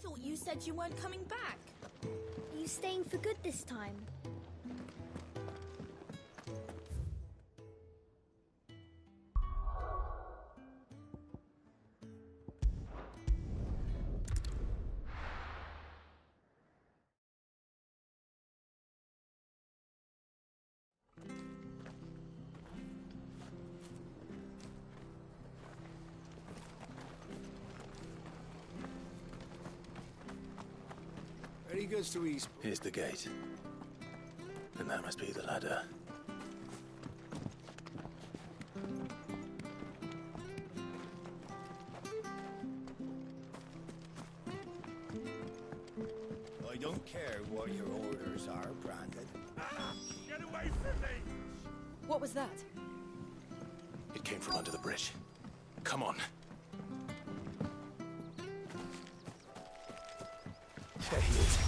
thought you said you weren't coming back. Are you staying for good this time? He goes to East. Here's the gate. And that must be the ladder. I don't care what your orders are, Brandon. Get away from me! What was that? It came from under the bridge. Come on. There he is.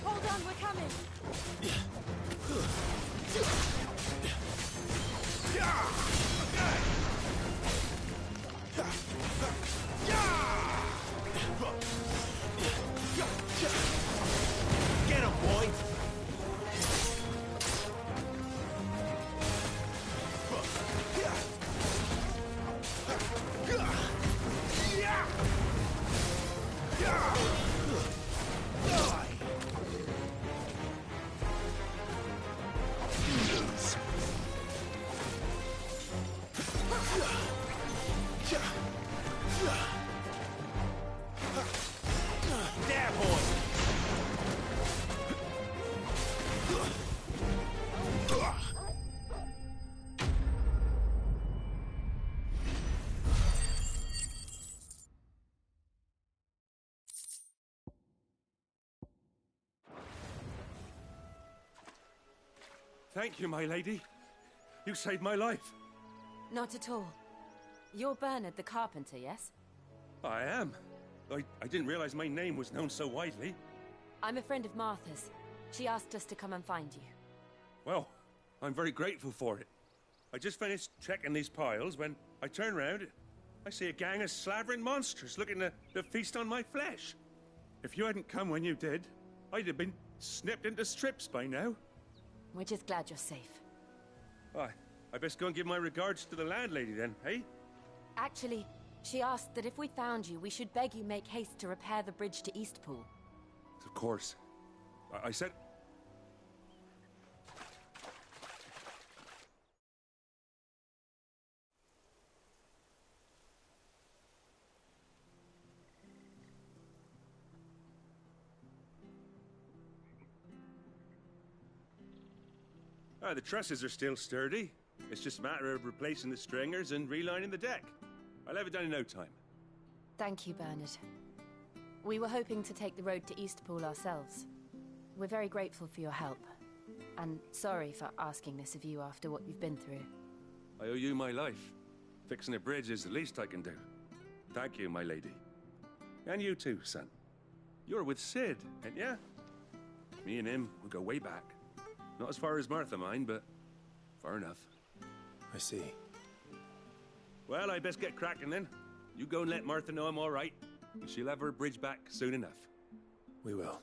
Hold on, we're coming! Get him, boy! There, boy! Thank you, my lady. You saved my life. Not at all. You're Bernard the carpenter, yes? I am. I didn't realize my name was known so widely. I'm a friend of Martha's. She asked us to come and find you. Well, I'm very grateful for it. I just finished checking these piles when I turn round. I see a gang of slavering monsters looking to feast on my flesh. If you hadn't come when you did, I'd have been snipped into strips by now. We're just glad you're safe. I best go and give my regards to the landlady then, hey? Actually, she asked that if we found you, we should beg you make haste to repair the bridge to Eastpool. Of course. I said... the trusses are still sturdy. It's just a matter of replacing the stringers and relining the deck. I'll have it done in no time. Thank you, Bernard. We were hoping to take the road to Eastpool ourselves. We're very grateful for your help. And sorry for asking this of you after what you've been through. I owe you my life. Fixing a bridge is the least I can do. Thank you, my lady. And you too, son. You're with Sid, ain't ya? Me and him, we go way back. Not as far as Martha, mind, but far enough. I see. Well, I best get cracking then. You go and let Martha know I'm all right, and she'll have her bridge back soon enough. We will.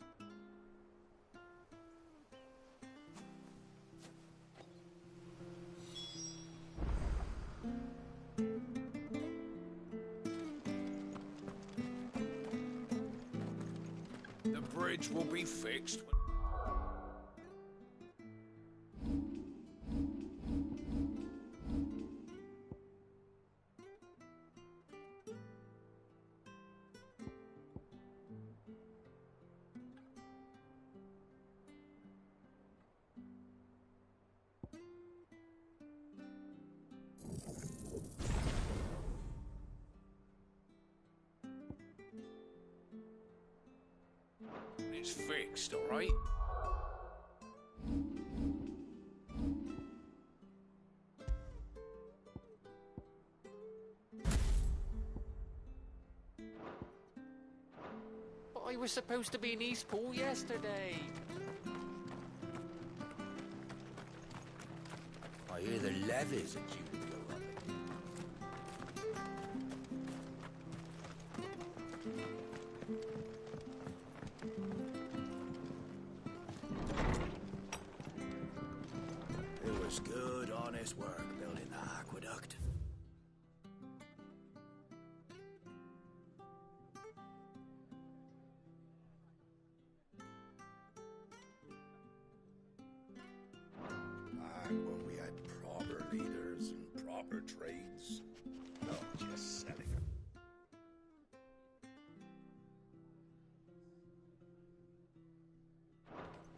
The bridge will be fixed. It's fixed, all right? But I was supposed to be in Eastpool yesterday. I hear the levies are due to go up. It's good, honest work building the aqueduct. Back when we had proper leaders and proper trades. Not just selling them.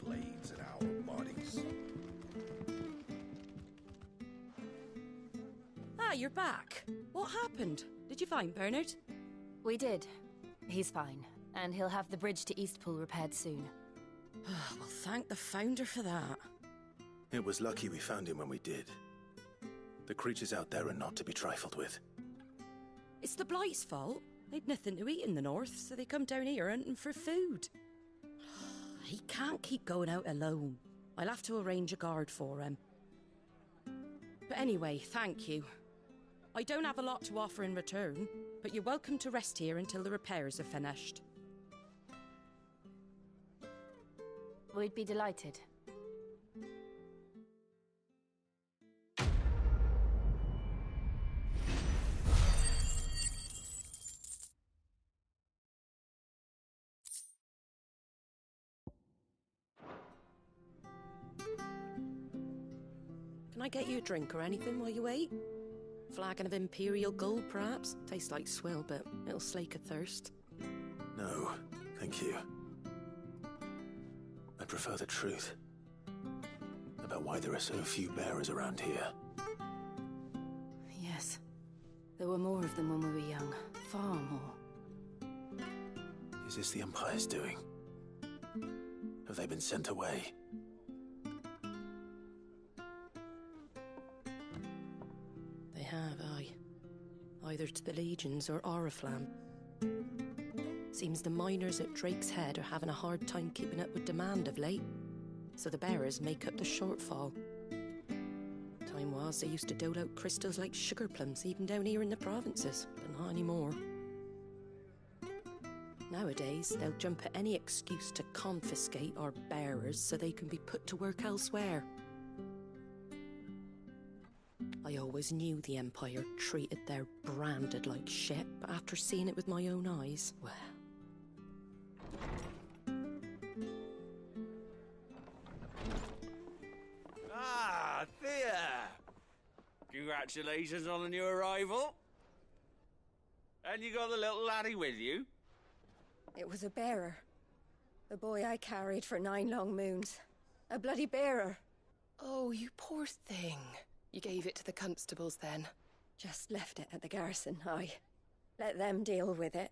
Blades in our bodies. Ah, you're back. What happened? Did you find Bernard? We did. He's fine, and he'll have the bridge to Eastpool repaired soon. Well, thank the Founder for that. It was lucky we found him when we did. The creatures out there are not to be trifled with. It's the Blight's fault. They'd nothing to eat in the north, so they come down here hunting for food. He can't keep going out alone. I'll have to arrange a guard for him. But anyway, thank you. I don't have a lot to offer in return, but you're welcome to rest here until the repairs are finished. We'd be delighted. Can I get you a drink or anything while you wait? Flagon of Imperial Gold, perhaps? Tastes like swill, but it'll slake a thirst. No, thank you. I prefer the truth. About why there are so few bearers around here. Yes. There were more of them when we were young. Far more. Is this the Empire's doing? Have they been sent away? They have, aye. Either to the Legions or Oriflamme. Seems the miners at Drake's Head are having a hard time keeping up with demand of late, so the bearers make up the shortfall. Time was they used to dole out crystals like sugar plums even down here in the provinces, but not anymore. Nowadays, they'll jump at any excuse to confiscate our bearers so they can be put to work elsewhere. I always knew the Empire treated their branded like shit, but after seeing it with my own eyes, well... Ah, Thea! Congratulations on the new arrival. And you got the little laddie with you? It was a bearer. The boy I carried for 9 long moons. A bloody bearer. Oh, you poor thing. You gave it to the constables then? Just left it at the garrison, aye. Let them deal with it.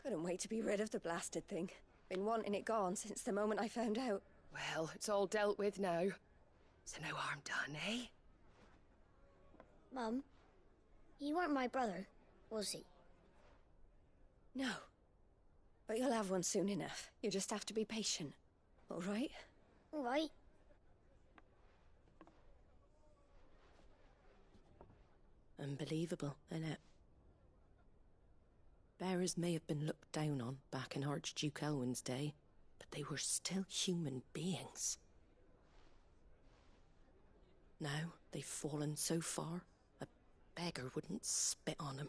Couldn't wait to be rid of the blasted thing. Been wanting it gone since the moment I found out. Well, it's all dealt with now. So no harm done, eh? Mum, he weren't my brother, was he? No. But you'll have one soon enough. You just have to be patient. All right? All right. Unbelievable, innit? Bearers may have been looked down on back in Archduke Elwin's day, but they were still human beings. Now they've fallen so far, a beggar wouldn't spit on them.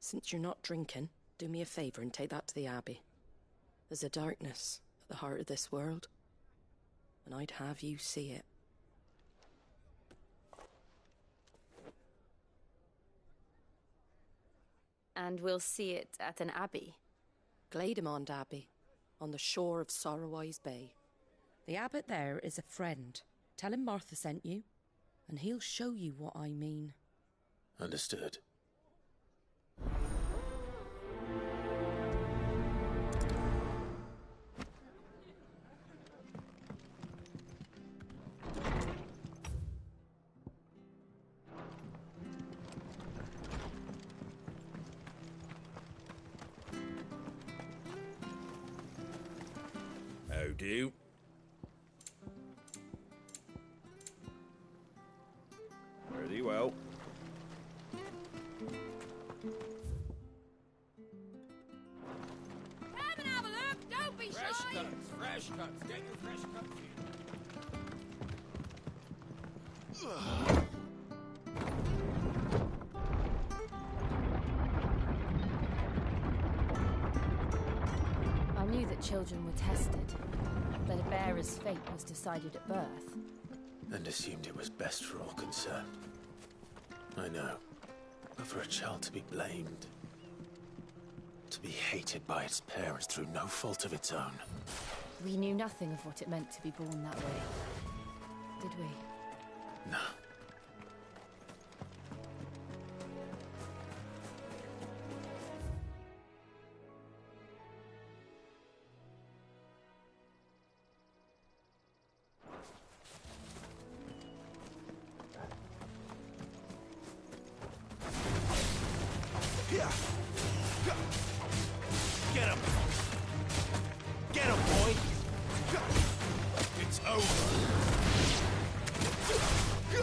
Since you're not drinking, do me a favour and take that to the Abbey. There's a darkness at the heart of this world, and I'd have you see it. And we'll see it at an abbey? Glademond Abbey, on the shore of Sorrowise Bay. The abbot there is a friend. Tell him Martha sent you, and he'll show you what I mean. Understood. How do? Pretty well. Come and have a look. Don't be Fresh shy. cuts, fresh cuts. Get your fresh cuts here. I knew that children were tested, that a bearer's fate was decided at birth. And assumed it was best for all concerned. I know. But for a child to be blamed, to be hated by its parents through no fault of its own. We knew nothing of what it meant to be born that way, did we? No. Get him! Get him, boy! It's over!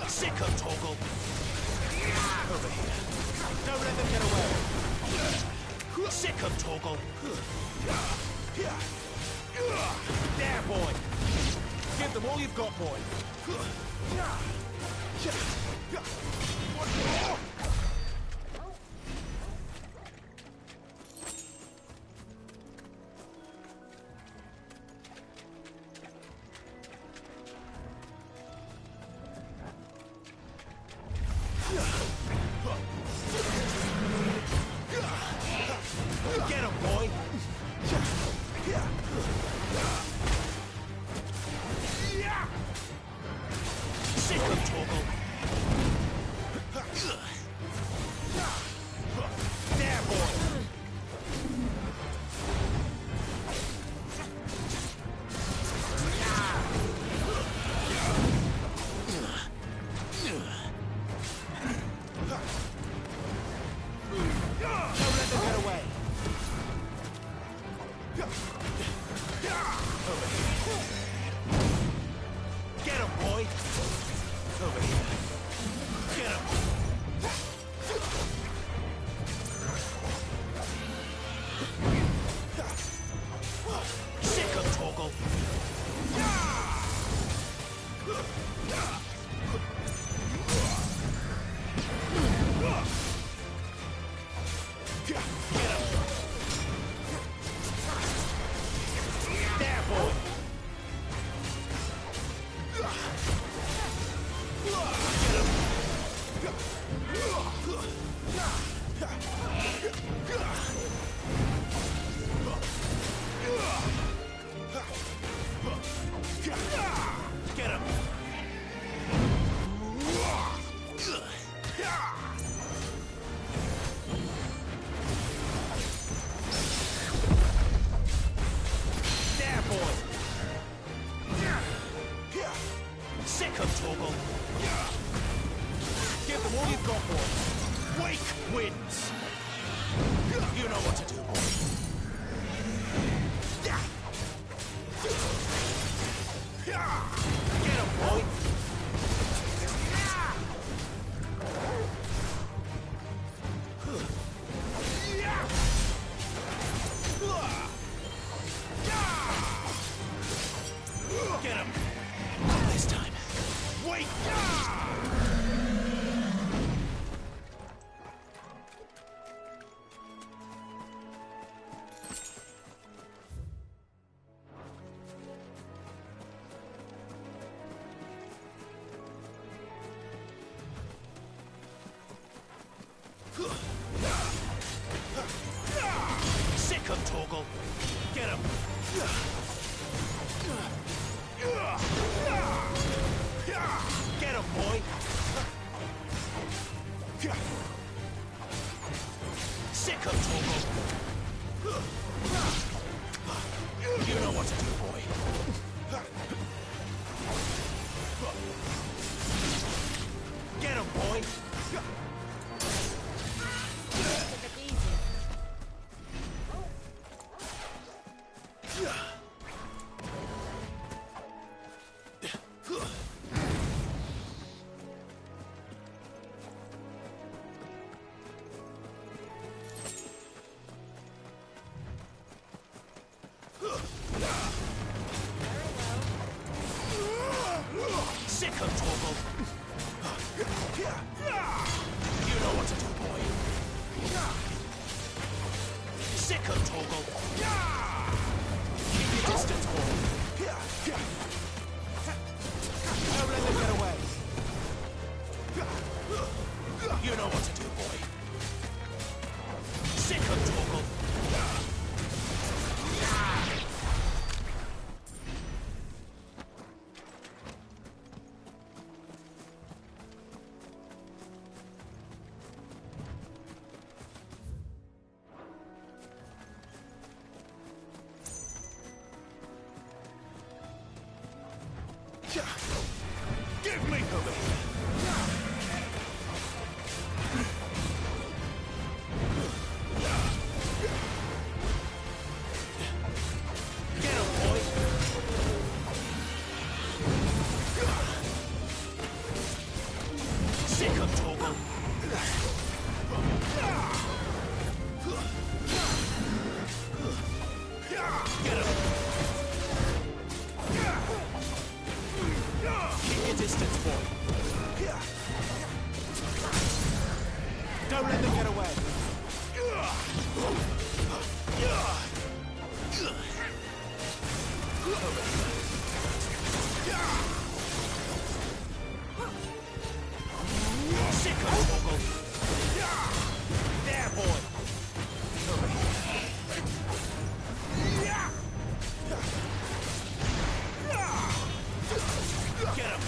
Sick of Toggle! Over here. Don't let them get away! Sick of Toggle! There, boy! Give them all you've got, boy! Get him, boy! Sick of Toggle! There, boy! Don't let them get away! Over here. Get him, boy! Over here. Get him! Sick of Toggle! Get him! There, boy! Get him! There, boy! Sick of Toggle! Give them all you've got, boy! Wake wins! You know what to do, boy! Get him, boy! Get him! Not this time. Wait! Sick of Toggle! Get him! Get him, boy! Sick of Toggle! You know what to do, boy. Get him, boy! Take it easy. Sick of Torgal. You know what to do, boy. Sick of Torgal. Keep your distance, boy. Don't let them get away. You know what to do, boy. Sick of Torgal. Give me over here. Get him, boy. Sick of Torgal. Get him. Keep your distance, boy. Don't let them get away. Sick of Torgal. There, boy. Get him.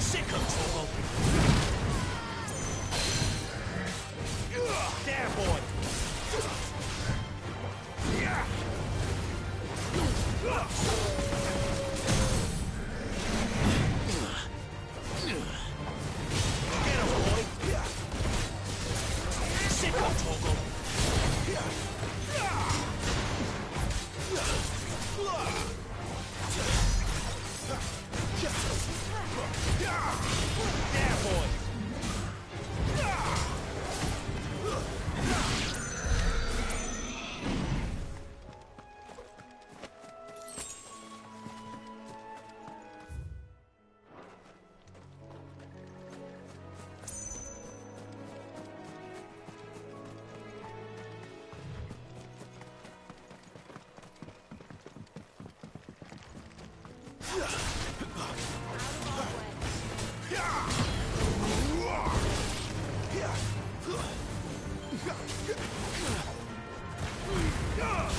Sick of Torgal. There, boy. Get him, boy. Sick of Torgal. There, boy.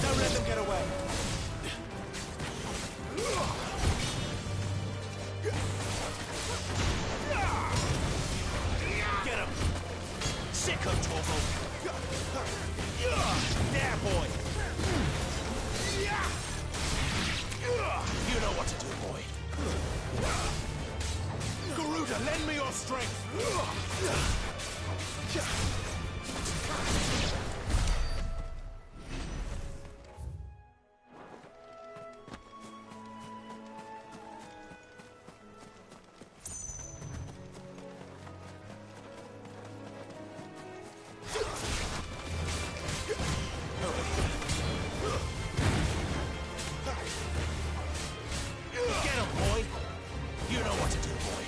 Don't let them get away. Get him. Sick of Torgal. There, boy. You know what to do, boy. Garuda, lend me your strength. Get him, boy. You know what to do, boy.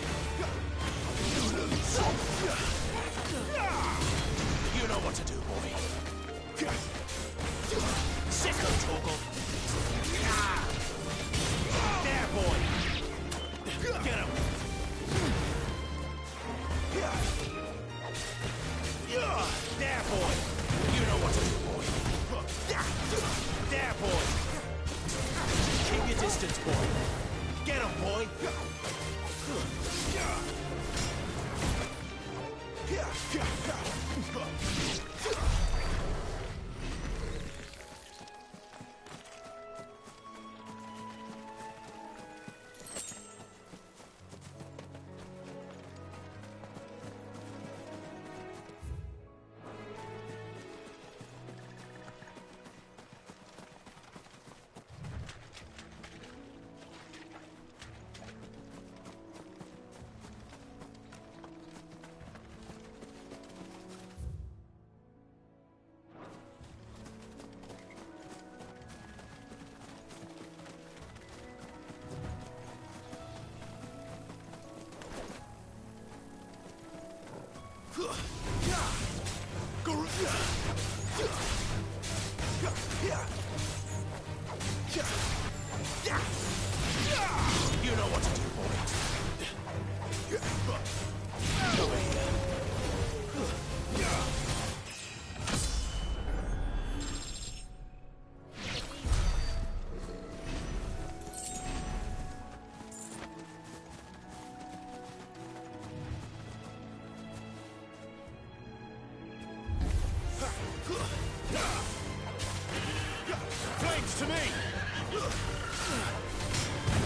to me!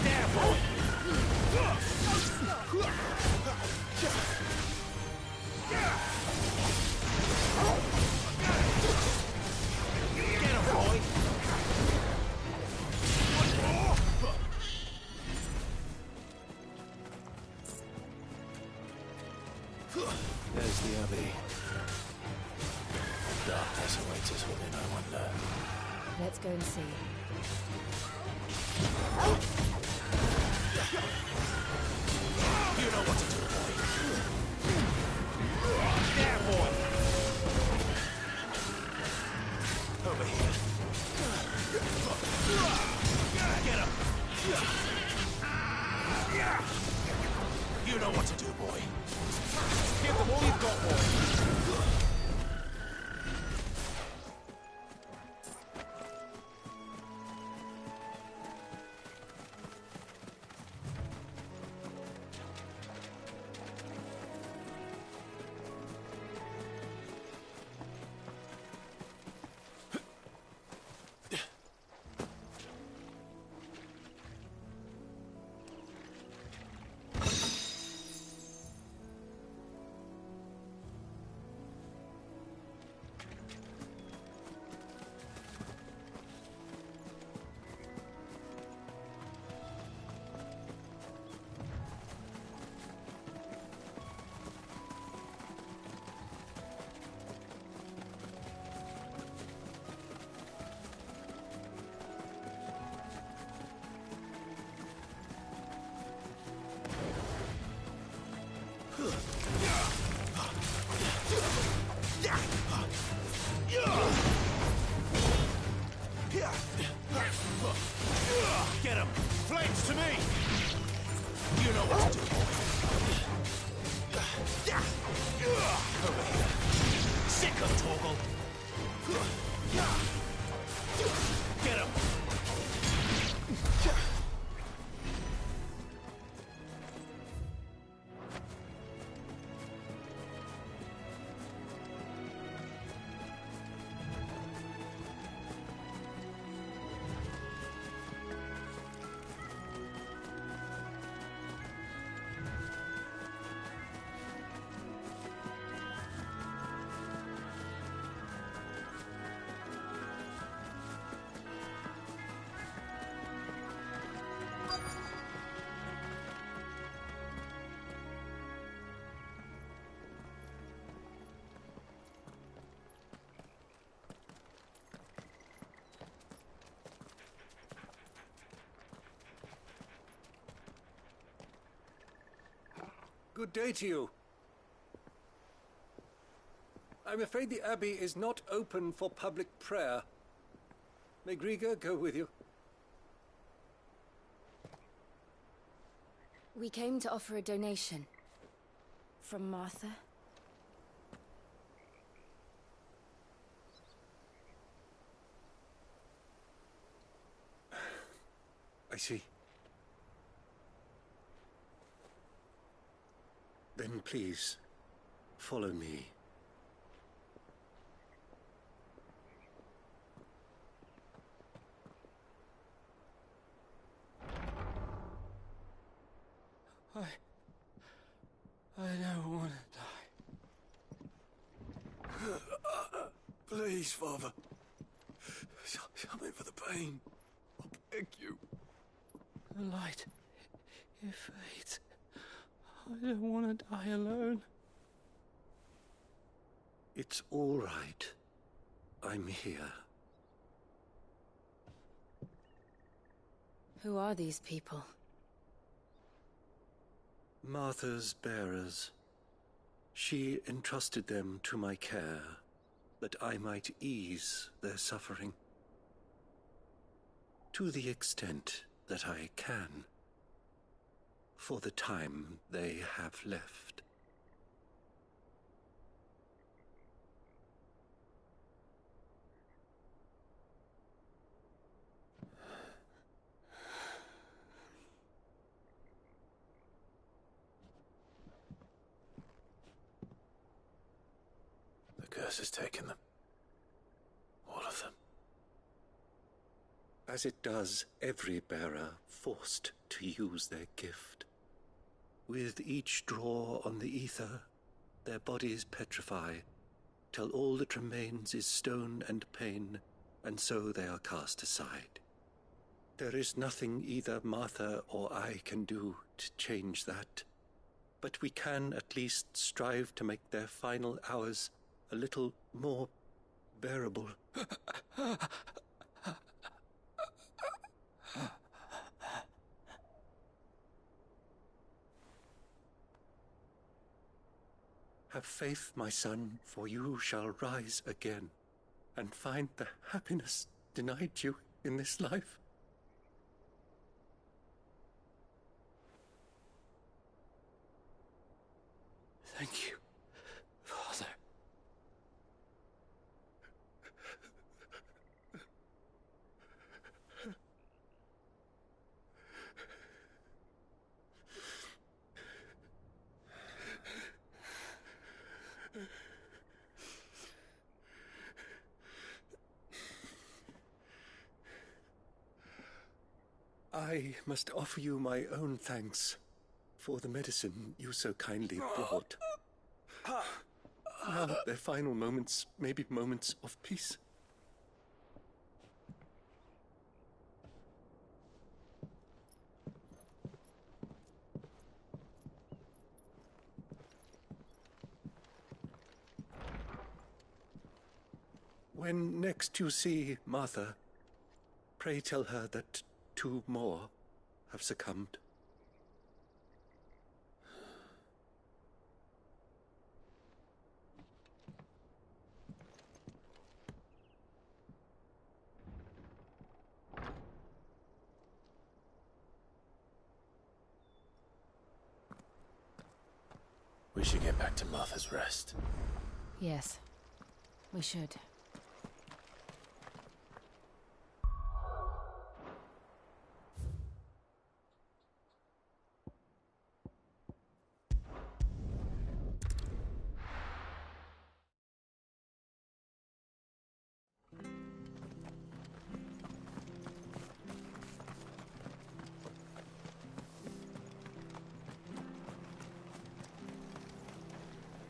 There, boy! Get him, boy! There's the Abbey. Darkness awaits us within, I wonder. Let's go and see. You know what to do, boy. There, boy! Over here. Get him! You know what to do, boy. Give them all you've got, boy. Get him! Flames to me! You know what to do, boy. Over here. Sick of Torgal! Get him! Good day to you. I'm afraid the Abbey is not open for public prayer. May Grieger go with you? We came to offer a donation. From Martha. I see. Then please, follow me. I don't want to die. Please, Father. Something for the pain. I beg you. The light, it fades. I don't want to die alone. It's all right. I'm here. Who are these people? Martha's bearers. She entrusted them to my care, that I might ease their suffering. To the extent that I can. For the time they have left. The curse has taken them. All of them. as it does every bearer forced to use their gift. With each draw on the ether, their bodies petrify, till all that remains is stone and pain, and so they are cast aside. There is nothing either Martha or I can do to change that, but we can at least strive to make their final hours a little more bearable. Have faith, my son, for you shall rise again and find the happiness denied you in this life. Thank you, Father. I must offer you my own thanks for the medicine you so kindly brought. Now their final moments may be moments of peace. When next you see Martha, pray tell her that 2 more have succumbed. We should get back to Martha's Rest. Yes, we should.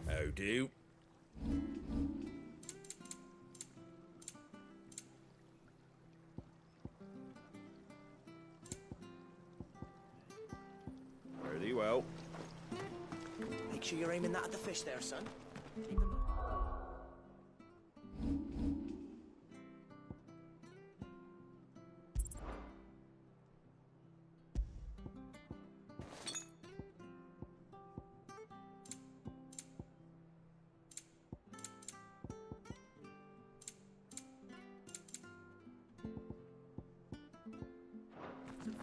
How do? Pretty well. Make sure you're aiming that at the fish there, son.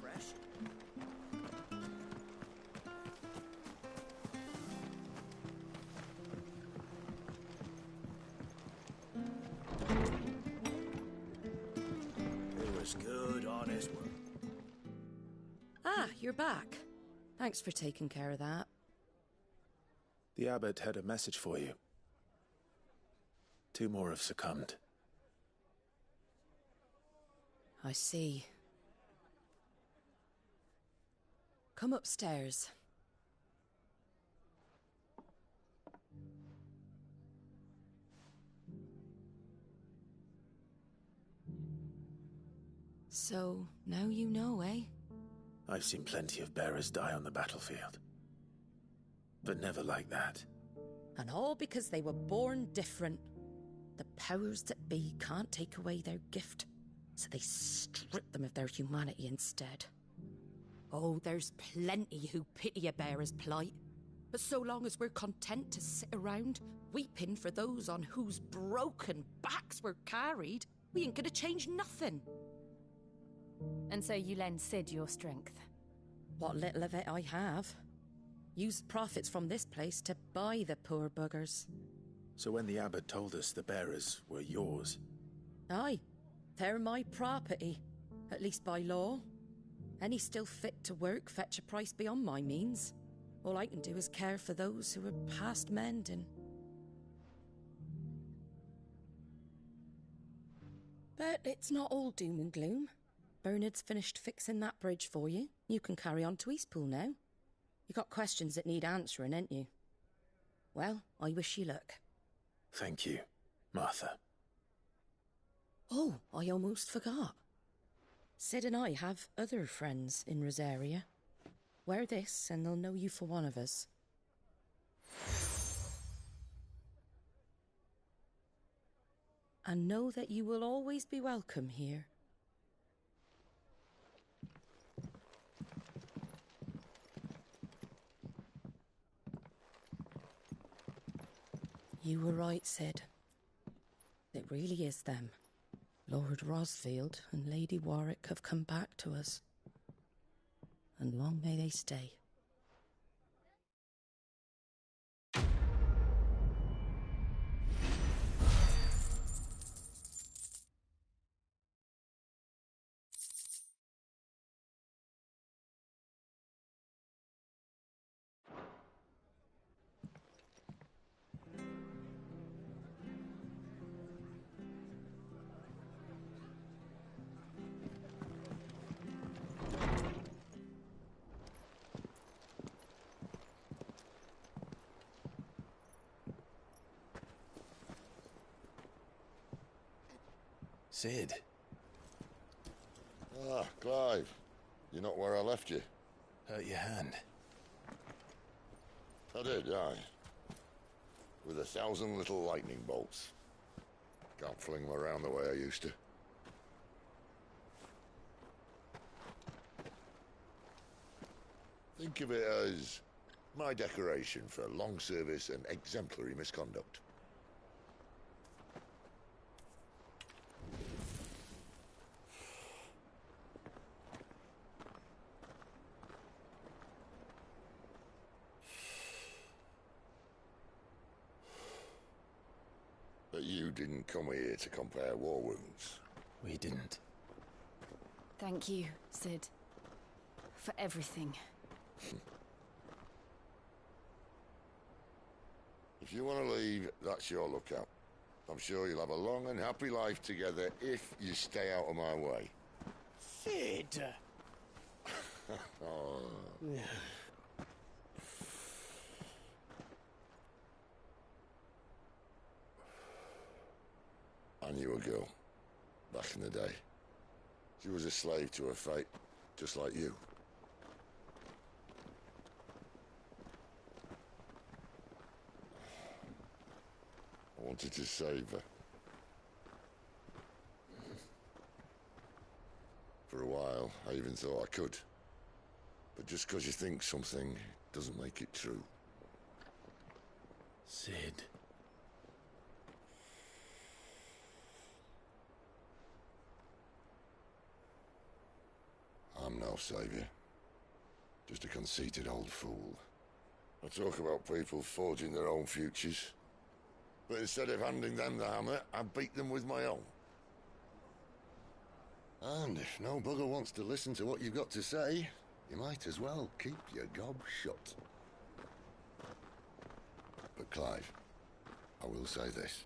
Fresh. It was good, honest work. Ah, you're back. Thanks for taking care of that. The abbot had a message for you. 2 more have succumbed. I see. Come upstairs. So, now you know, eh? I've seen plenty of bearers die on the battlefield. But never like that. And all because they were born different. The powers that be can't take away their gift, so they strip them of their humanity instead. Oh, there's plenty who pity a bearer's plight. But so long as we're content to sit around, weeping for those on whose broken backs we're carried, we ain't gonna change nothing. And so you lend Sid your strength? What little of it I have. Use profits from this place to buy the poor buggers. So when the abbot told us the bearers were yours... Aye, they're my property, at least by law. Any still fit to work fetch a price beyond my means. All I can do is care for those who are past mending. But it's not all doom and gloom. Bernard's finished fixing that bridge for you. You can carry on to Eastpool now. You got questions that need answering, ain't you? Well, I wish you luck. Thank you, Martha. Oh, I almost forgot. Sid and I have other friends in Rosaria. Wear this and they'll know you for one of us. And know that you will always be welcome here. You were right, Sid. It really is them. Lord Rosfield and Lady Warwick have come back to us. And long may they stay. Sid. Ah, Clive. You're not where I left you. Hurt your hand. I did, aye. With 1,000 little lightning bolts. Can't fling them around the way I used to. Think of it as my decoration for long service and exemplary misconduct. But you didn't come here to compare war wounds. We didn't. Thank you, Sid. For everything. If you want to leave, that's your lookout. I'm sure you'll have a long and happy life together if you stay out of my way. Sid! Oh. I knew a girl, back in the day. She was a slave to her fate, just like you. I wanted to save her. For a while, I even thought I could. But just because you think something doesn't make it true. Sid. I'm no savior. Just a conceited old fool. I talk about people forging their own futures. But instead of handing them the hammer, I beat them with my own. And if no bugger wants to listen to what you've got to say, you might as well keep your gob shut. But Clive, I will say this.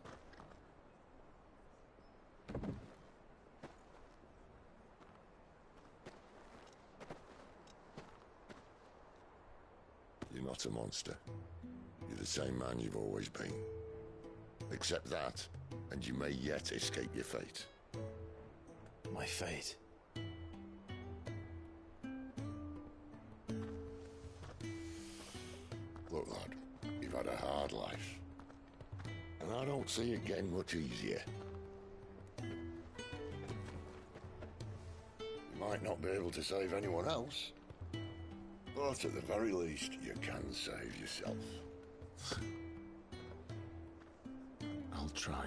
You're not a monster. You're the same man you've always been. Accept that, and you may yet escape your fate. My fate? Look, lad, you've had a hard life. And I don't see it getting much easier. You might not be able to save anyone else, but at the very least, you can save yourself. I'll try.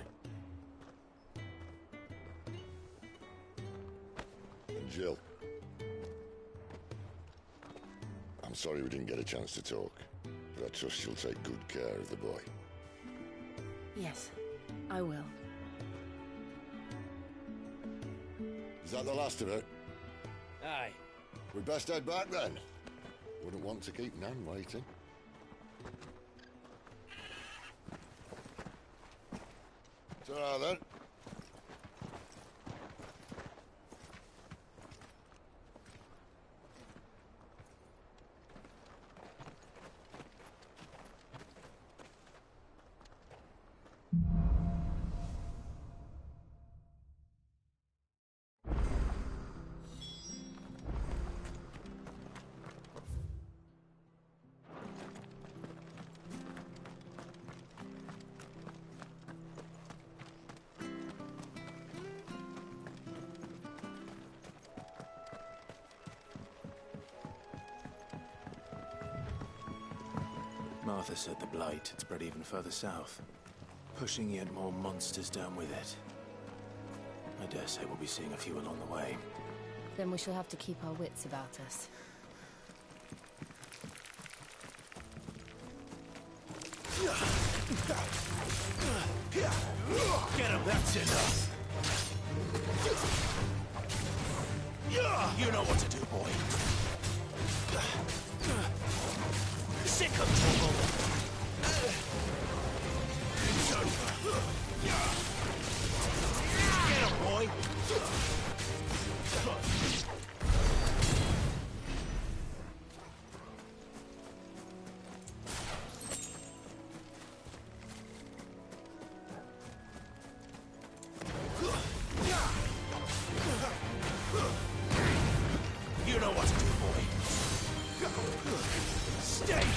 And Jill, I'm sorry we didn't get a chance to talk, but I trust she'll take good care of the boy. Yes, I will. Is that the last of it? Aye. We'd best head back then. Wouldn't want to keep Nan waiting. Ta-ra then. Martha said the Blight had spread even further south, pushing yet more monsters down with it. I dare say we'll be seeing a few along the way. Then we shall have to keep our wits about us. Get him, that's enough! You know what to do, boy. Sick of trouble! It's over! Get him, boy! You know what to do, boy. Stay down.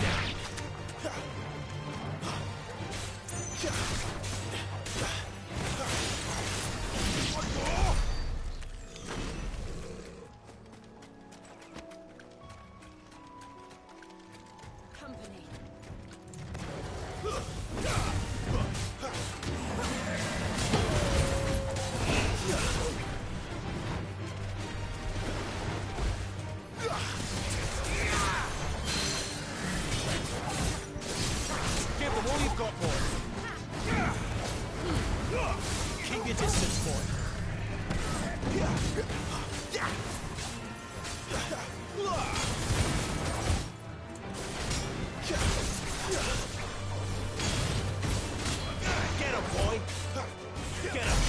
Company. Give them all you've got, boy. Keep your distance, boy. Get him, boy. Get him.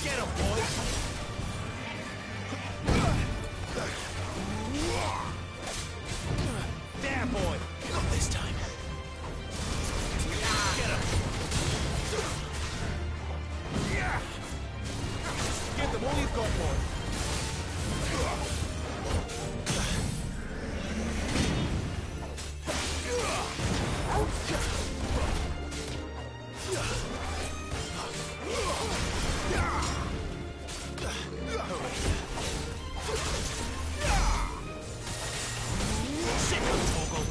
Get him, boy. There, boy. Not this time. Get him. Give them all you've got, boy. Sick of Toggle.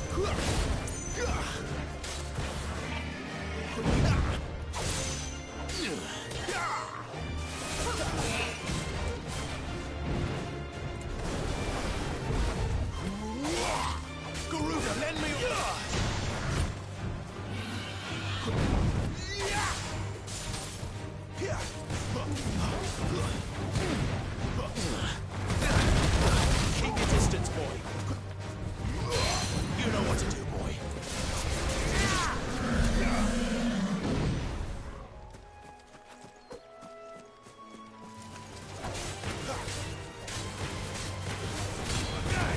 Garuda, lend me Keep your distance, boy. You know what to do, boy.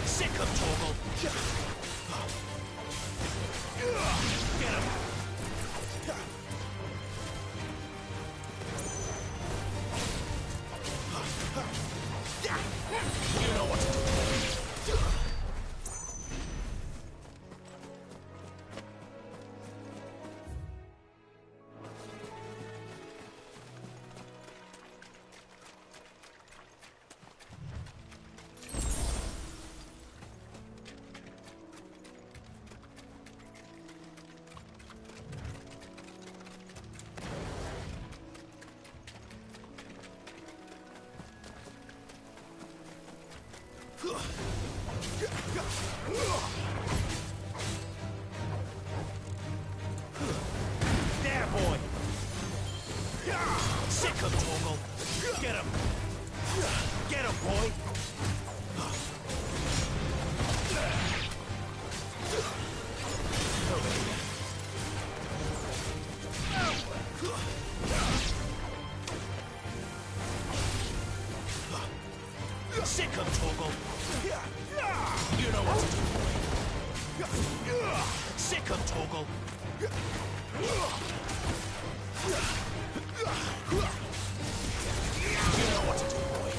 Sick of Toggle. Get him. You know what to do. There, boy. Sick of Toggle. Get him. Get him, boy. Over here. Sick of Toggle. You know what to do, boy. Sick of Toggle. You know what to do, boy.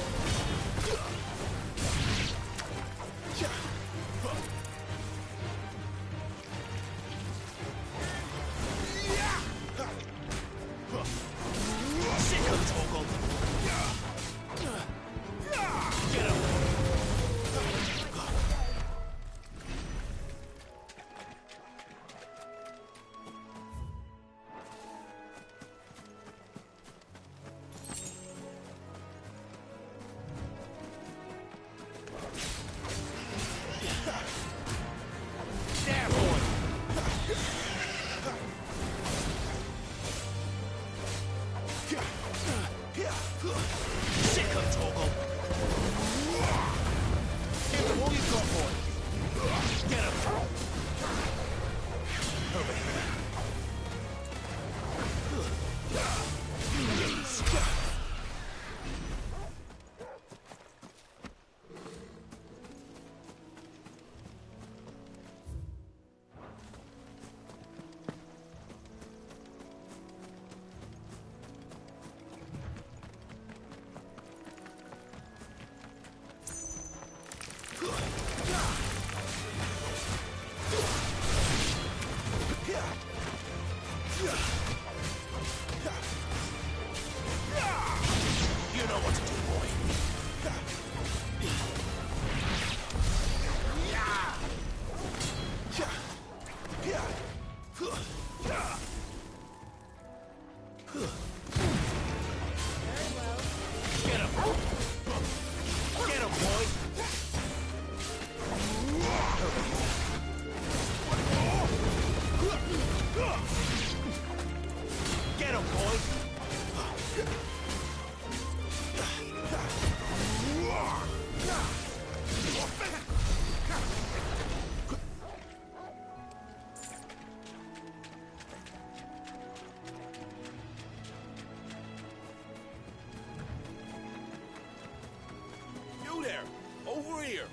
here!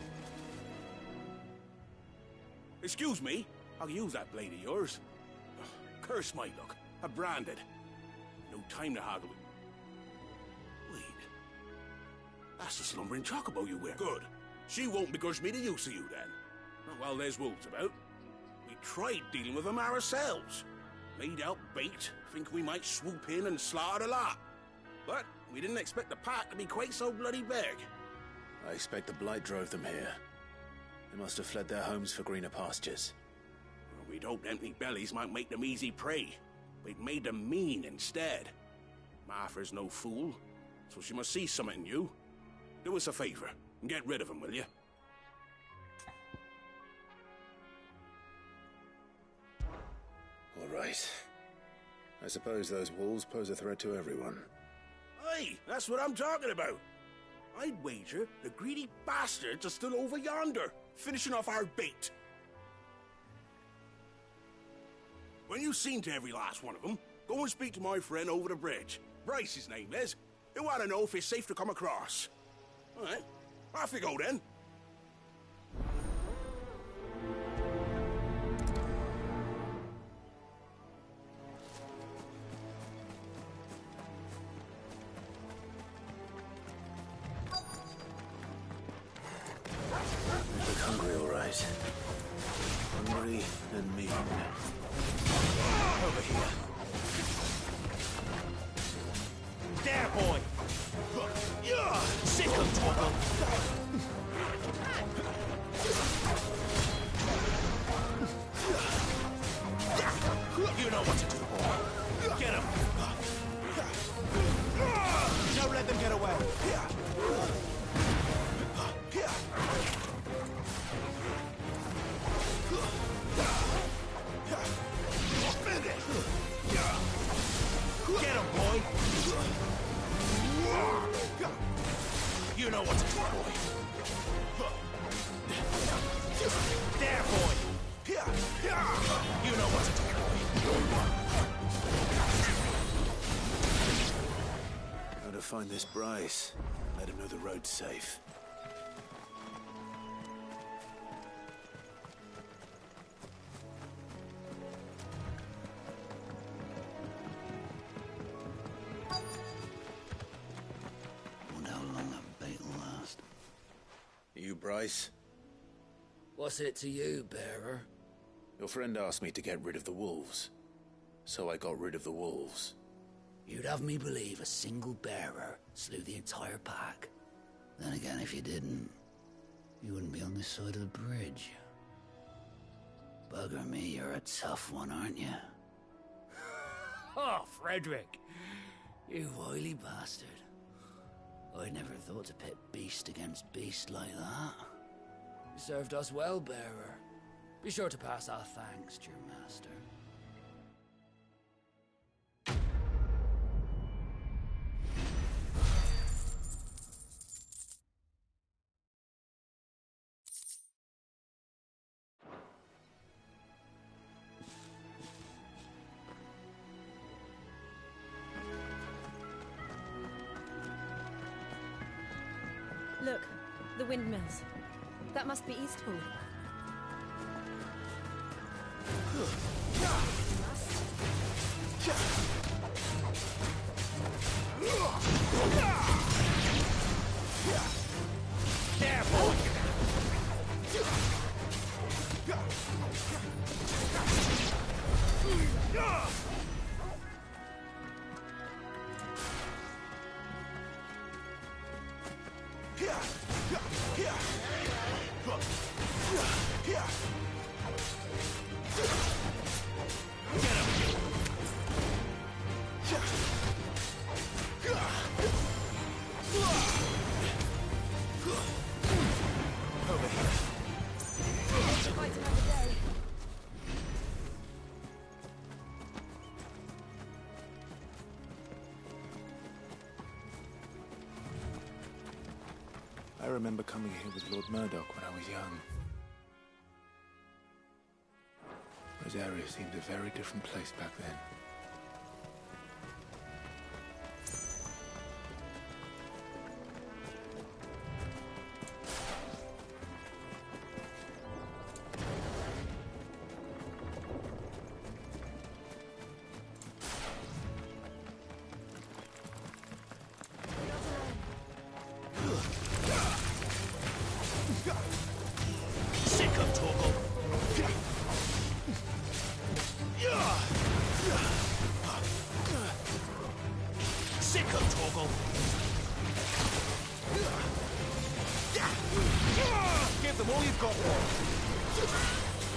Excuse me, I'll use that blade of yours. Curse my luck. I'm branded. No time to haggle. Wait. That's the slumbering chocobo you wear. Good. She won't begrudge me the use of you then. Not while there's wolves about. We tried dealing with them ourselves. Laid out bait, think we might swoop in and slaughter the lot. But we didn't expect the pack to be quite so bloody big. I expect the blight drove them here. They must have fled their homes for greener pastures. Well, we'd hoped empty bellies might make them easy prey. We'd made them mean instead. Martha's no fool, so she must see something in you. Do us a favor and get rid of them, will you? All right. I suppose those wolves pose a threat to everyone. Aye, that's what I'm talking about. I'd wager the greedy bastards are still over yonder, finishing off our bait. When you've seen to every last one of them, go and speak to my friend over the bridge. Bryce, his name is. He'll want to know if it's safe to come across. All right, off you go then. Look hungry, all right. Hungry and mean. Over here. There, boy! Sick of trouble! You know what to do, boy. Get him! Don't let them get away! Get him, boy! You know what to do, boy. There, boy! You know what to do, boy. Gotta find this Bryce. Let him know the road's safe. You, Bryce? What's it to you, bearer? Your friend asked me to get rid of the wolves. So I got rid of the wolves. You'd have me believe a single bearer slew the entire pack. Then again, if you didn't, you wouldn't be on this side of the bridge. Bugger me, you're a tough one, aren't you? Oh, Frederick! You wily bastard. I never thought to pit beast against beast like that. You served us well, bearer. Be sure to pass our thanks to your master. Look, the windmills. That must be Eastpool. There, boy! I remember coming here with Lord Murdoch when I was young. Rosaria seemed a very different place back then.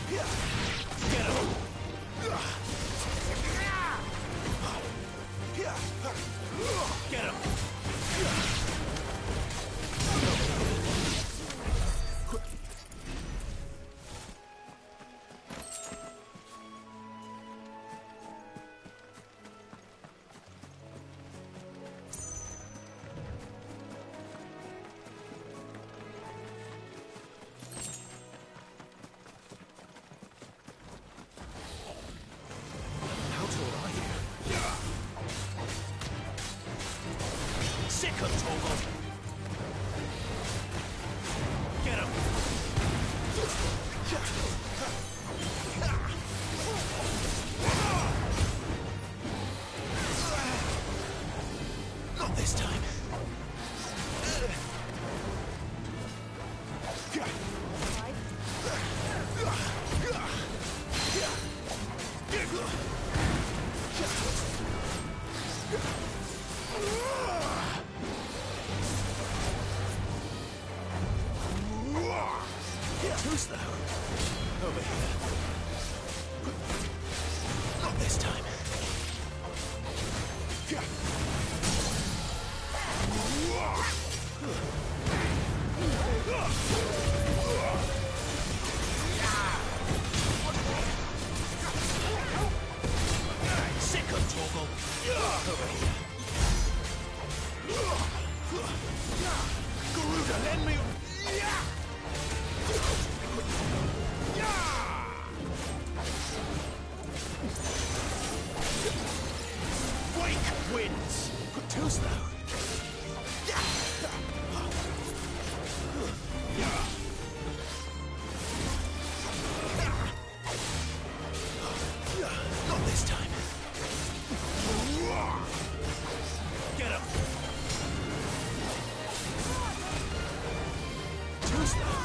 Get him! Get him! Sick of Torgal! Get him! Not this time. Too slow. Over here. Not this time. Sick of Torgal. Over here. Garuda, lend me... Wake wins! Too slow. Not this time. Get him! Too slow.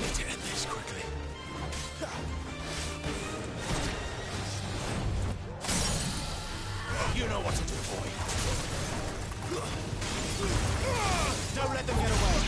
Need to end this quickly. You know what to do, boy. Don't let them get away.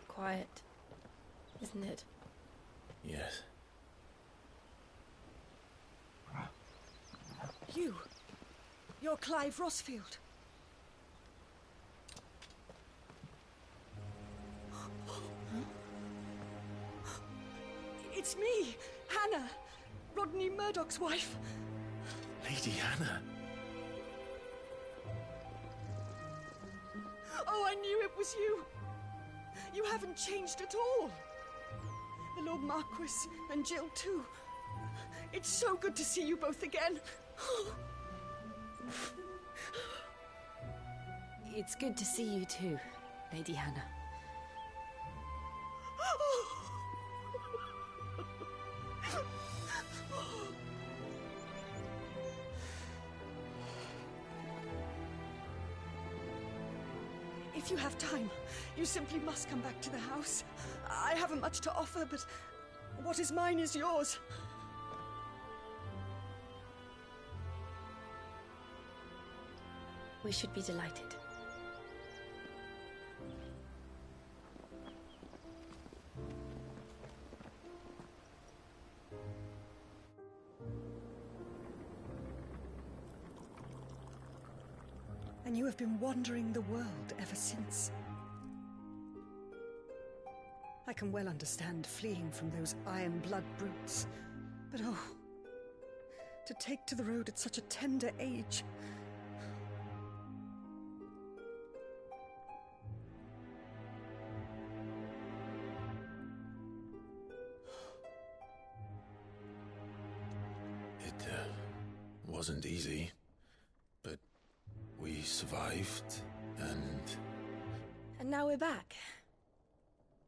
Quiet, isn't it? Yes. You're Clive Rossfield. It's me, Hannah, Rodney Murdoch's wife. Lady Hannah. Oh, I knew it was you. You haven't changed at all. The Lord Marquis and Jill too. It's so good to see you both again. It's good to see you too, Lady Hannah. If you have time, you simply must come back to the house. I haven't much to offer, but what is mine is yours. We should be delighted. And you have have been wandering the world ever since. I can well understand fleeing from those iron blood brutes, but oh, to take to the road at such a tender age. It wasn't easy, but we survived, and... And now we're back.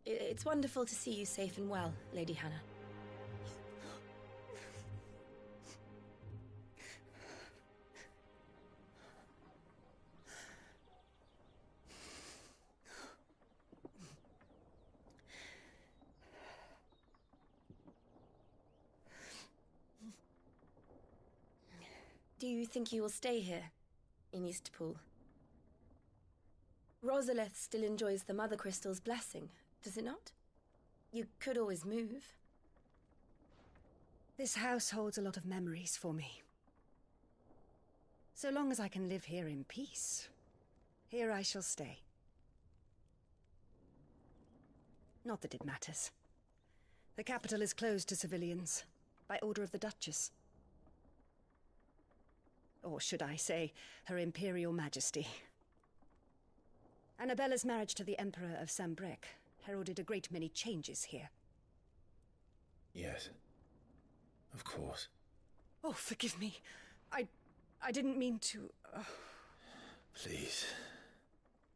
It's wonderful to see you safe and well, Lady Hannah. Do you think you will stay here, in Eastpool? Rosalith still enjoys the Mother Crystal's blessing, does it not? You could always move. This house holds a lot of memories for me. So long as I can live here in peace, here I shall stay. Not that it matters. The capital is closed to civilians, by order of the Duchess. Or should I say, Her Imperial Majesty. Annabella's marriage to the Emperor of Sambrec heralded a great many changes here. Yes. Of course. Oh, forgive me. I didn't mean to... Please.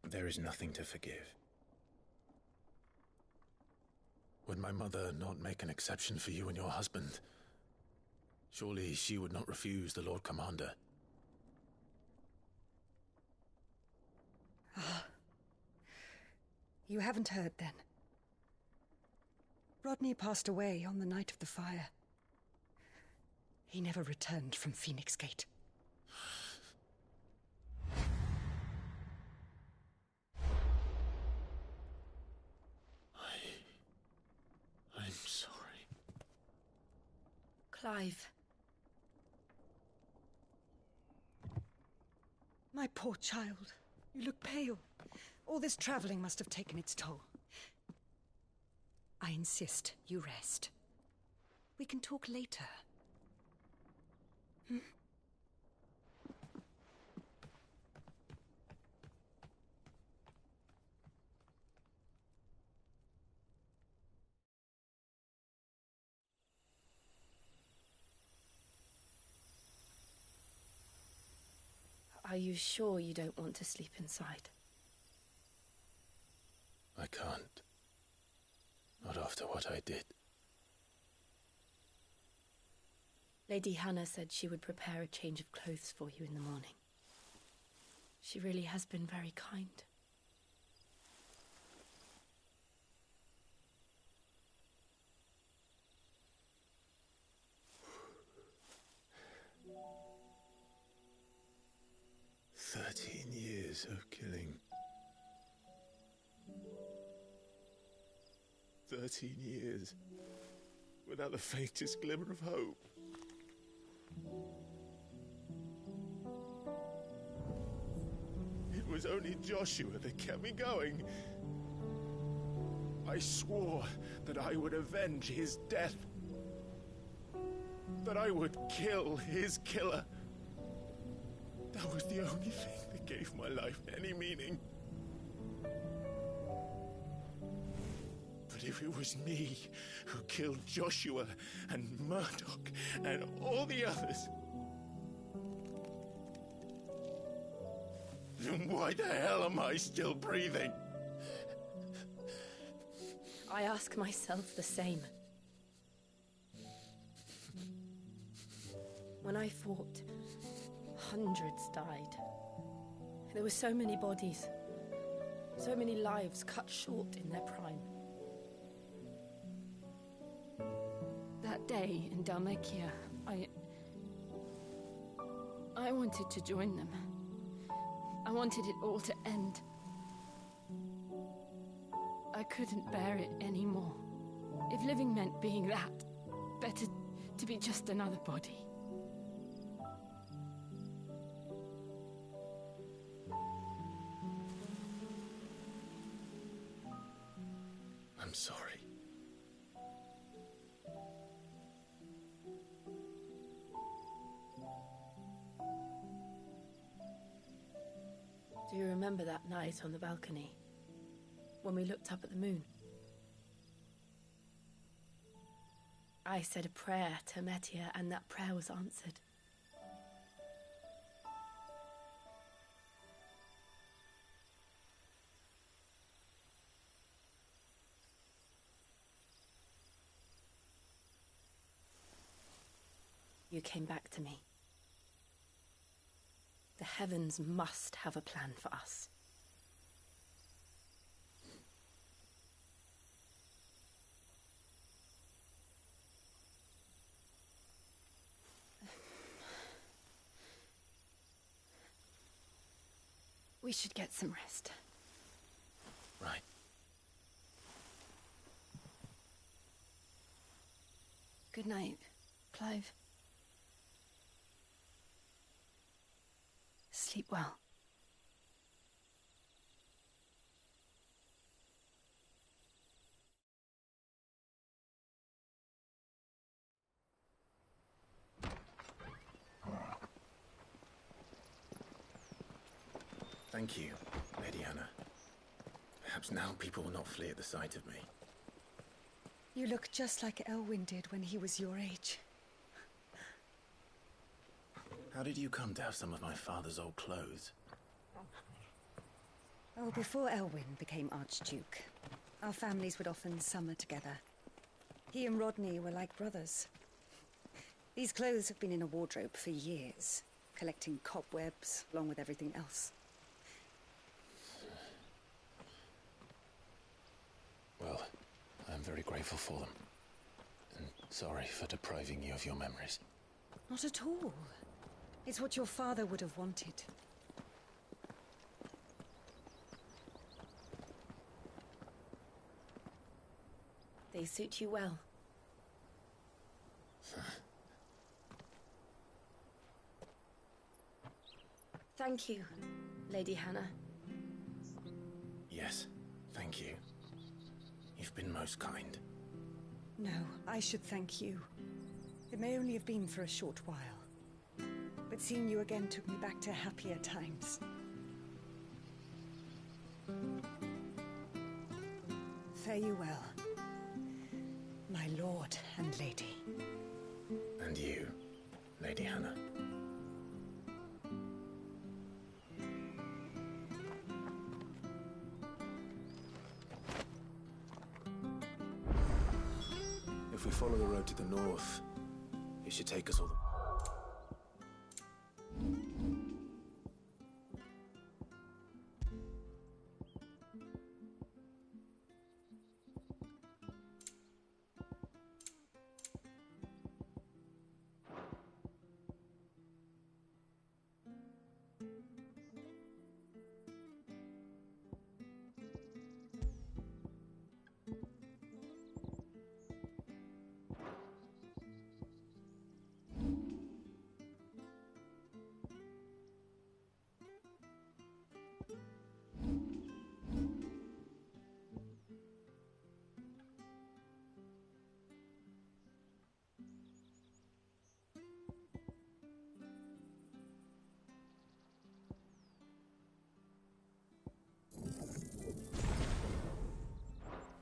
There is nothing to forgive. Would my mother not make an exception for you and your husband? Surely she would not refuse the Lord Commander. Ah. You haven't heard, then. Rodney passed away on the night of the fire. He never returned from Phoenix Gate. I'm sorry. Clive. My poor child. You look pale. All this traveling must have taken its toll. I insist you rest. We can talk later. Hmm? Are you sure you don't want to sleep inside? I can't. Not after what I did. Lady Hannah said she would prepare a change of clothes for you in the morning. She really has been very kind. Years of killing. 13 years without the faintest glimmer of hope. It was only Joshua that kept me going. I swore that I would avenge his death. That I would kill his killer. That was the only thing that gave my life any meaning. But if it was me who killed Joshua and Murdoch and all the others, then why the hell am I still breathing? I ask myself the same. When I fought, hundreds died. There were so many bodies, so many lives cut short in their prime. That day in Dalmekia, I wanted to join them. I wanted it all to end. I couldn't bear it anymore. If living meant being that, better to be just another body. I'm sorry. Do you remember that night on the balcony? When we looked up at the moon? I said a prayer to Metia, and that prayer was answered. You came back to me. The heavens must have a plan for us. We should get some rest. Right. Good night, Clive. Sleep well. Thank you, Lady Hannah. Perhaps now people will not flee at the sight of me. You look just like Elwyn did when he was your age. How did you come to have some of my father's old clothes? Oh, before Elwyn became Archduke, our families would often summer together. He and Rodney were like brothers. These clothes have been in a wardrobe for years, collecting cobwebs along with everything else. Well, I'm very grateful for them. And sorry for depriving you of your memories. Not at all. It's what your father would have wanted. They suit you well. Thank you, Lady Hannah. Yes, thank you. You've been most kind. No, I should thank you. It may only have been for a short while, but seeing you again took me back to happier times. Fare you well, my lord and lady. And you, Lady Hannah. If we follow the road to the north, it should take us all the...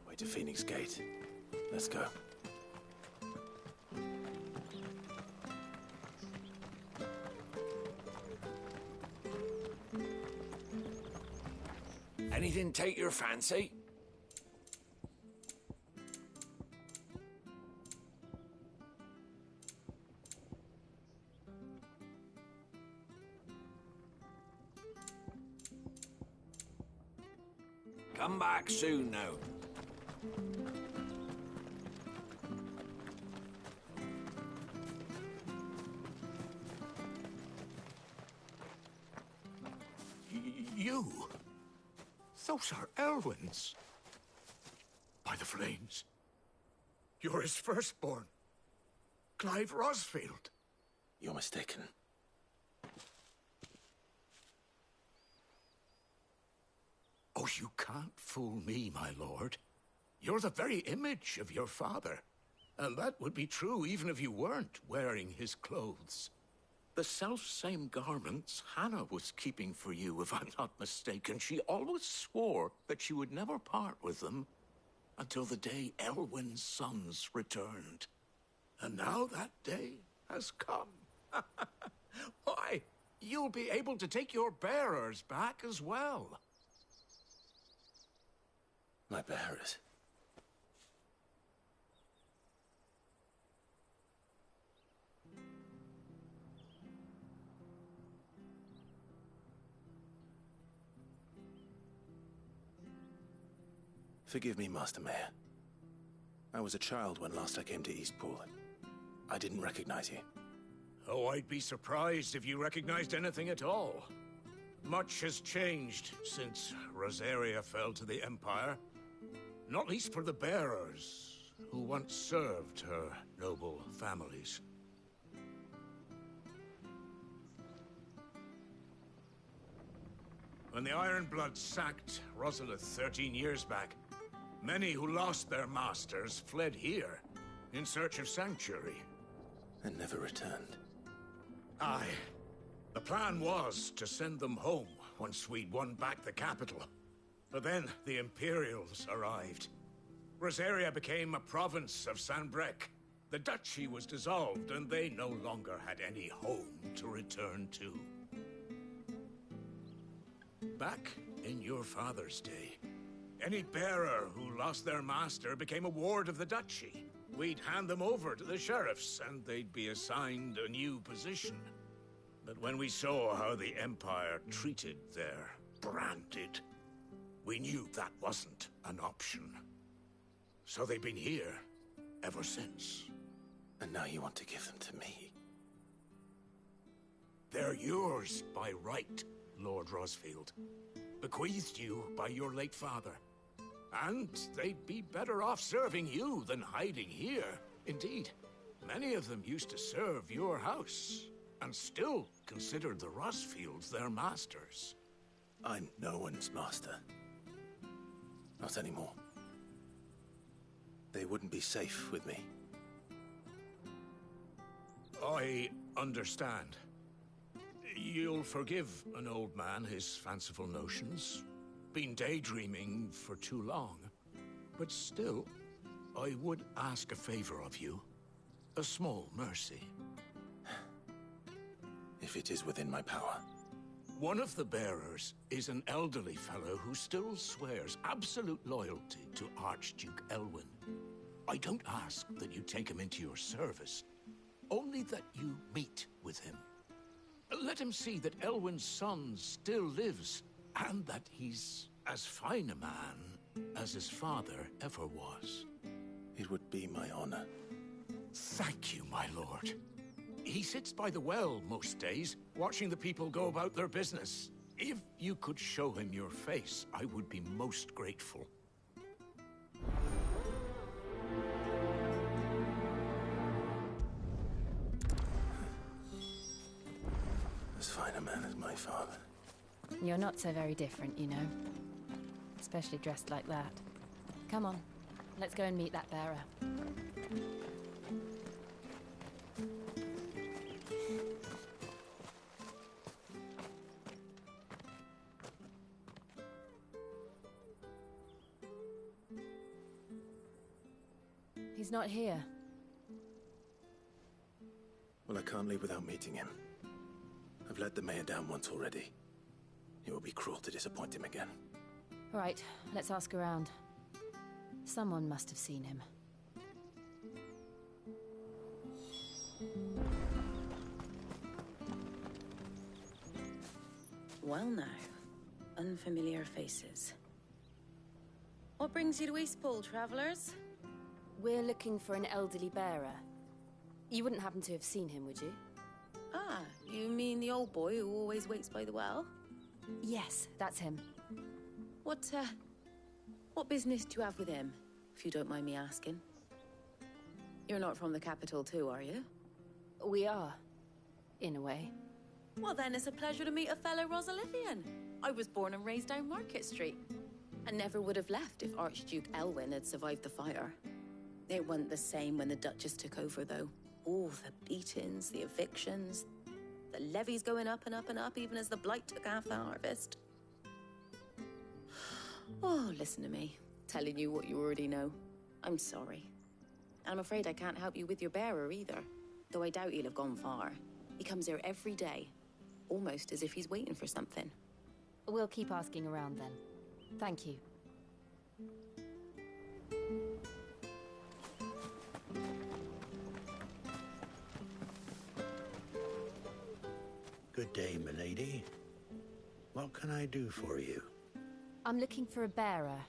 Way to Phoenix Gate. Let's go. Anything take your fancy? Come back soon now. You? Those are Elwyn's. By the flames. You're his firstborn. Clive Rosfield. You're mistaken. Oh, you can't fool me, my lord. You're the very image of your father. And that would be true even if you weren't wearing his clothes. The self-same garments Hannah was keeping for you, if I'm not mistaken. She always swore that she would never part with them until the day Elwyn's sons returned. And now that day has come. Why, you'll be able to take your bearers back as well. My bearers? Forgive me, Master Mayor. I was a child when last I came to Eastpool. I didn't recognize you. Oh, I'd be surprised if you recognized anything at all. Much has changed since Rosaria fell to the Empire. Not least for the bearers, who once served her noble families. When the Ironbloods sacked Rosalith 13 years back, many who lost their masters fled here in search of sanctuary. And never returned. Aye. The plan was to send them home once we'd won back the capital. But then the Imperials arrived. Rosaria became a province of Sanbreque. The duchy was dissolved, and they no longer had any home to return to. Back in your father's day, any bearer who lost their master became a ward of the duchy. We'd hand them over to the sheriffs, and they'd be assigned a new position. But when we saw how the Empire treated their branded, we knew that wasn't an option. So they've been here ever since. And now you want to give them to me? They're yours by right, Lord Rosfield. Bequeathed you by your late father. And they'd be better off serving you than hiding here. Indeed, many of them used to serve your house, and still considered the Rosfields their masters. I'm no one's master. Not anymore. They wouldn't be safe with me. I understand. You'll forgive an old man his fanciful notions. Been daydreaming for too long. But still, I would ask a favor of you. A small mercy. If it is within my power. One of the bearers is an elderly fellow who still swears absolute loyalty to Archduke Elwyn. I don't ask that you take him into your service, only that you meet with him. Let him see that Elwyn's son still lives, and that he's as fine a man as his father ever was. It would be my honor. Thank you, my lord. He sits by the well most days, watching the people go about their business. If you could show him your face, I would be most grateful. As fine a man as my father. You're not so very different, you know. Especially dressed like that. Come on, let's go and meet that bearer. He's not here. Well, I can't leave without meeting him. I've let the mayor down once already. It would be cruel to disappoint him again. Right, let's ask around. Someone must have seen him. Well now, unfamiliar faces. What brings you to Eastpool, travelers? We're looking for an elderly bearer. You wouldn't happen to have seen him, would you? Ah, you mean the old boy who always waits by the well? Yes, that's him. What business do you have with him, if you don't mind me asking? You're not from the capital too, are you? We are, in a way. Well then, it's a pleasure to meet a fellow Rosalifian. I was born and raised down Market Street. and never would have left if Archduke Elwyn had survived the fire. It wasn't the same when the Duchess took over, though. All the beatings, the evictions, the levies going up and up and up, even as the Blight took half the harvest. Oh, listen to me, telling you what you already know. I'm sorry. And I'm afraid I can't help you with your bearer either, though I doubt he'll have gone far. He comes here every day, almost as if he's waiting for something. We'll keep asking around then. Thank you. Good day, milady. What can I do for you? I'm looking for a bearer,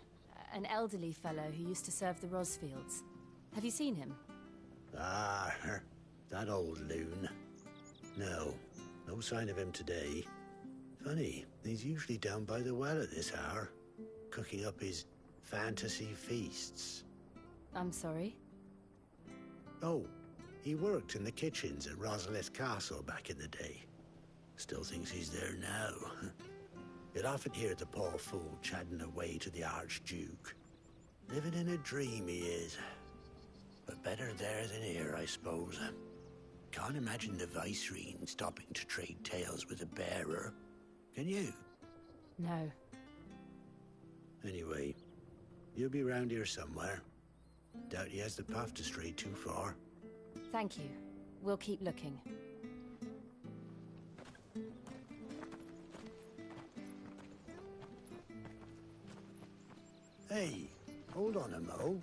an elderly fellow who used to serve the Rosfields. Have you seen him? Ah, that old loon. No sign of him today. Funny, he's usually down by the well at this hour, cooking up his fantasy feasts. I'm sorry? Oh, he worked in the kitchens at Rosalith Castle back in the day. Still thinks he's there now. You'd often hear the poor fool chatting away to the Archduke. Living in a dream he is. But better there than here, I suppose. Can't imagine the Viceroy stopping to trade tales with a bearer. Can you? No. Anyway, he'll be round here somewhere. Doubt he has the path to stray too far. Thank you. We'll keep looking. Hey, hold on a mo.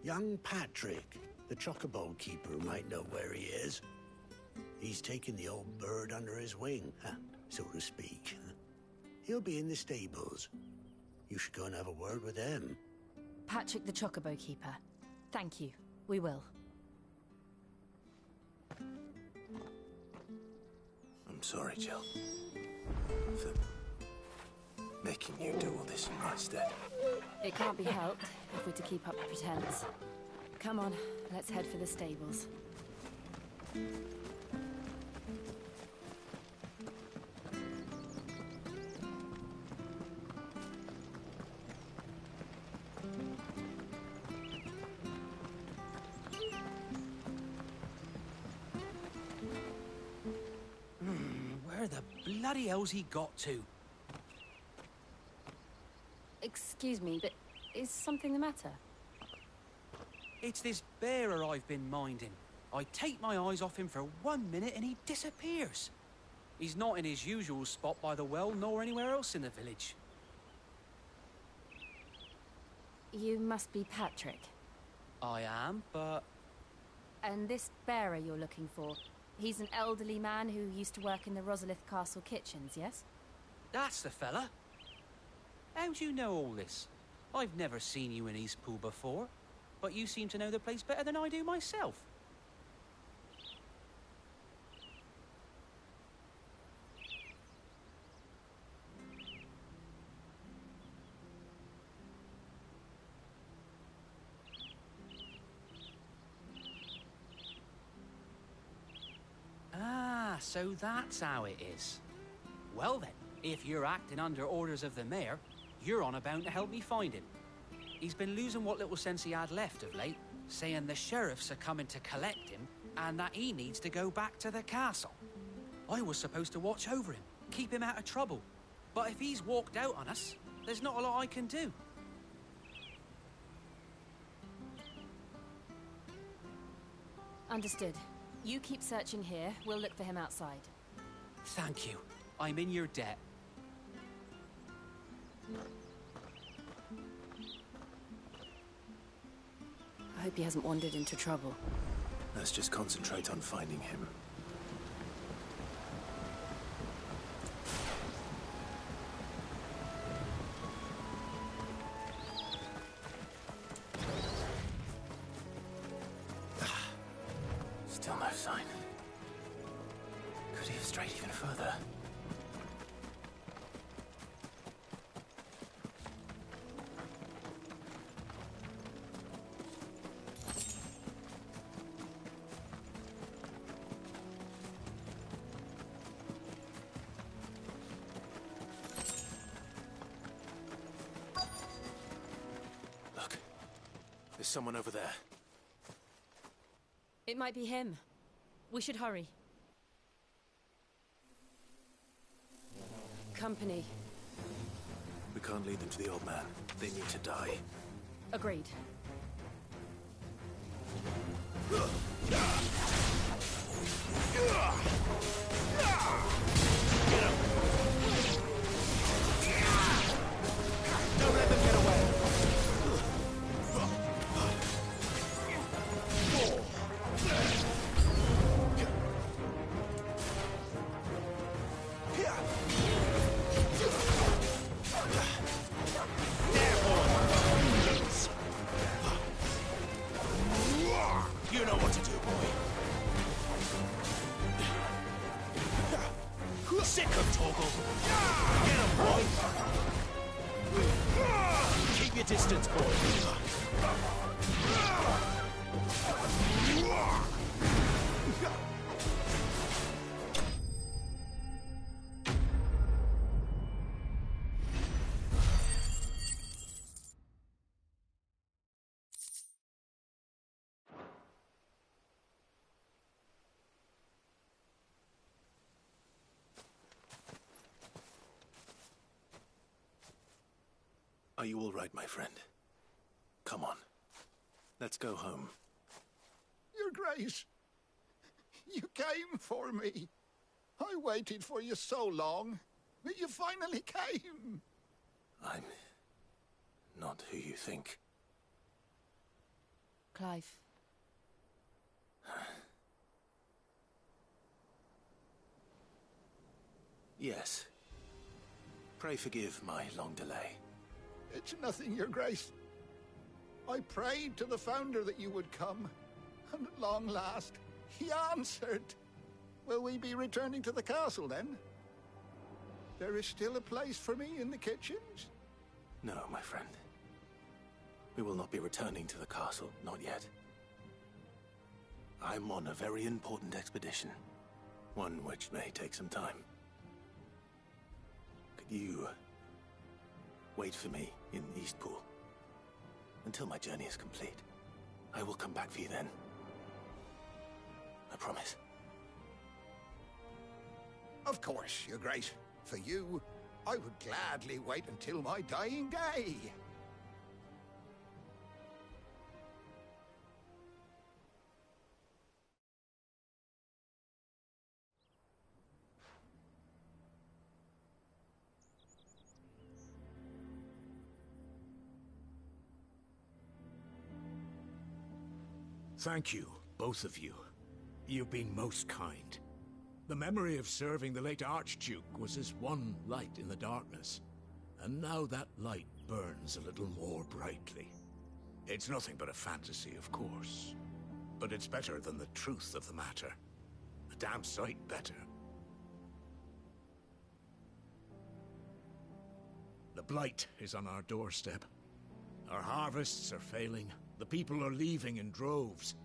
Young Patrick, the chocobo keeper, might know where he is. He's taken the old bird under his wing, so to speak. He'll be in the stables. You should go and have a word with him. Patrick the chocobo keeper. Thank you. We will. I'm sorry, Jill. For making you do all this in my stead. It can't be helped if we're to keep up the pretense. Come on, let's head for the stables. Where the bloody hell's he got to? Excuse me, but is something the matter? It's this bearer I've been minding. I take my eyes off him for 1 minute and he disappears. He's not in his usual spot by the well, nor anywhere else in the village. You must be Patrick. I am, but... And this bearer you're looking for, he's an elderly man who used to work in the Rosalith Castle kitchens, yes? That's the fella. How do you know all this? I've never seen you in Eastpool before, but you seem to know the place better than I do myself. Ah, so that's how it is. Well then, if you're acting under orders of the mayor, you're on about to help me find him. He's been losing what little sense he had left of late, saying the sheriffs are coming to collect him and that he needs to go back to the castle. I was supposed to watch over him, keep him out of trouble. But if he's walked out on us, there's not a lot I can do. Understood. You keep searching here, we'll look for him outside. Thank you. I'm in your debt. I hope he hasn't wandered into trouble. Let's just concentrate on finding him. Still no sign. Could he have strayed even further? There's someone over there. It might be him. We should hurry. Company. We can't lead them to the old man. They need to die. Agreed. Don't let them get away! You know what to do, boy. Sick of Torgal. Get him, boy. Keep your distance, boy. Are you all right, my friend? Come on. Let's go home. Your Grace, you came for me. I waited for you so long, but you finally came. I'm not who you think. Clive. Yes. Pray forgive my long delay. It's nothing, Your Grace. I prayed to the Founder that you would come, and at long last, he answered. Will we be returning to the castle, then? There is still a place for me in the kitchens? No, my friend. We will not be returning to the castle, not yet. I'm on a very important expedition. One which may take some time. Could you wait for me in Eastpool until my journey is complete? I will come back for you then. I promise. Of course, Your Grace. For you, I would gladly wait until my dying day. Thank you, both of you. You've been most kind. The memory of serving the late Archduke was as one light in the darkness, and now that light burns a little more brightly. It's nothing but a fantasy, of course, but it's better than the truth of the matter. A damn sight better. The blight is on our doorstep. Our harvests are failing. The people are leaving in droves.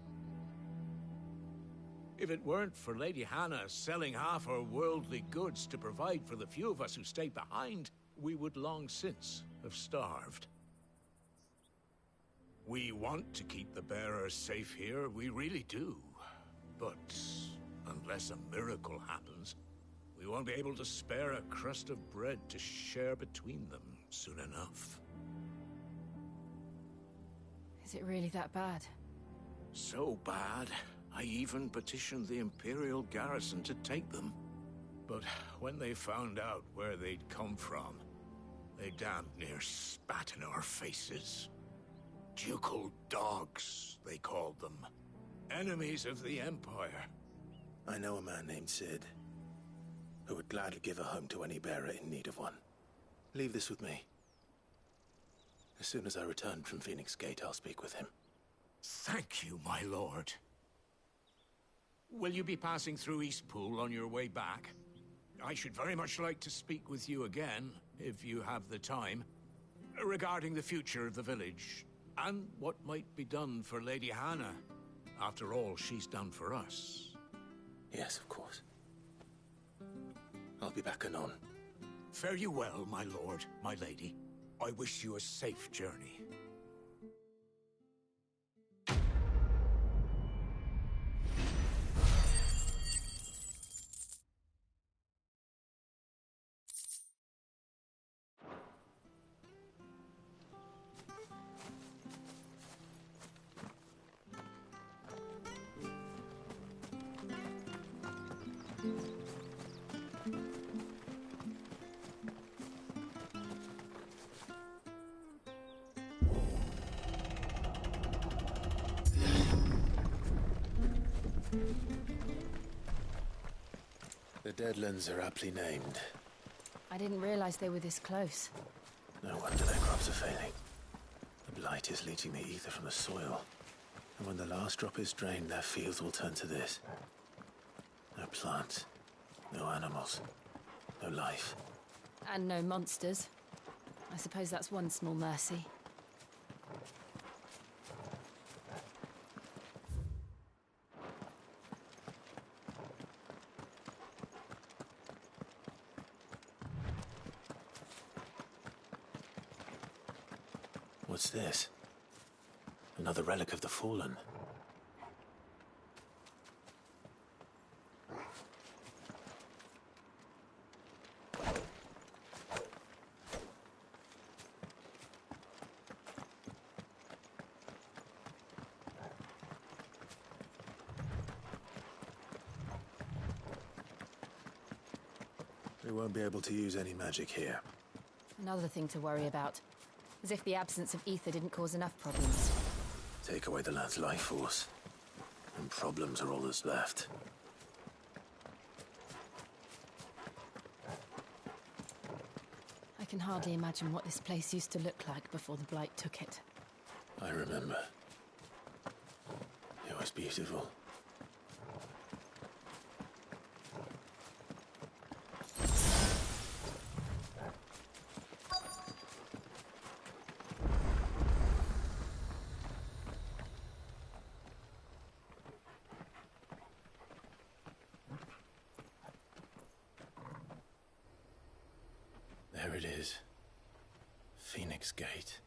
If it weren't for Lady Hannah selling half her worldly goods to provide for the few of us who stayed behind, we would long since have starved. We want to keep the bearers safe here, we really do. But unless a miracle happens, we won't be able to spare a crust of bread to share between them soon enough. Is it really that bad? So bad, I even petitioned the Imperial garrison to take them. But when they found out where they'd come from, they damn near spat in our faces. Ducal dogs, they called them. Enemies of the Empire. I know a man named Sid, who would gladly give a home to any bearer in need of one. Leave this with me. As soon as I return from Phoenix Gate, I'll speak with him. Thank you, my lord. Will you be passing through Eastpool on your way back? I should very much like to speak with you again, if you have the time, regarding the future of the village, and what might be done for Lady Hannah. After all, she's done for us. Yes, of course. I'll be back anon. Fare you well, my lord, my lady. I wish you a safe journey. The Deadlands are aptly named. I didn't realize they were this close. No wonder their crops are failing. The blight is leaching the ether from the soil. And when the last drop is drained, their fields will turn to this. No plants, no animals, no life. And no monsters. I suppose that's one small mercy. What's this? Another relic of the Fallen. We won't be able to use any magic here. Another thing to worry about. As if the absence of ether didn't cause enough problems. Take away the lad's life force, and problems are all that's left. I can hardly imagine what this place used to look like before the Blight took it. I remember. It was beautiful. There it is. Phoenix Gate.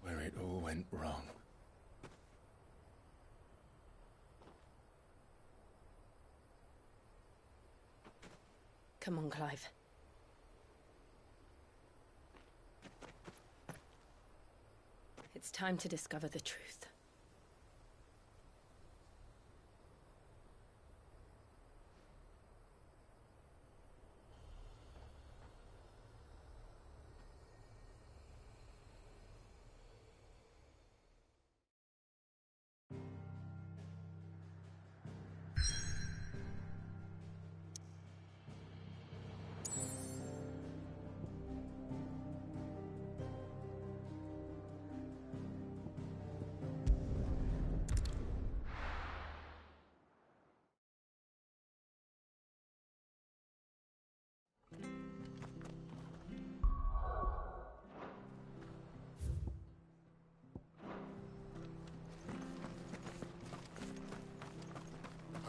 Where it all went wrong. Come on, Clive. It's time to discover the truth.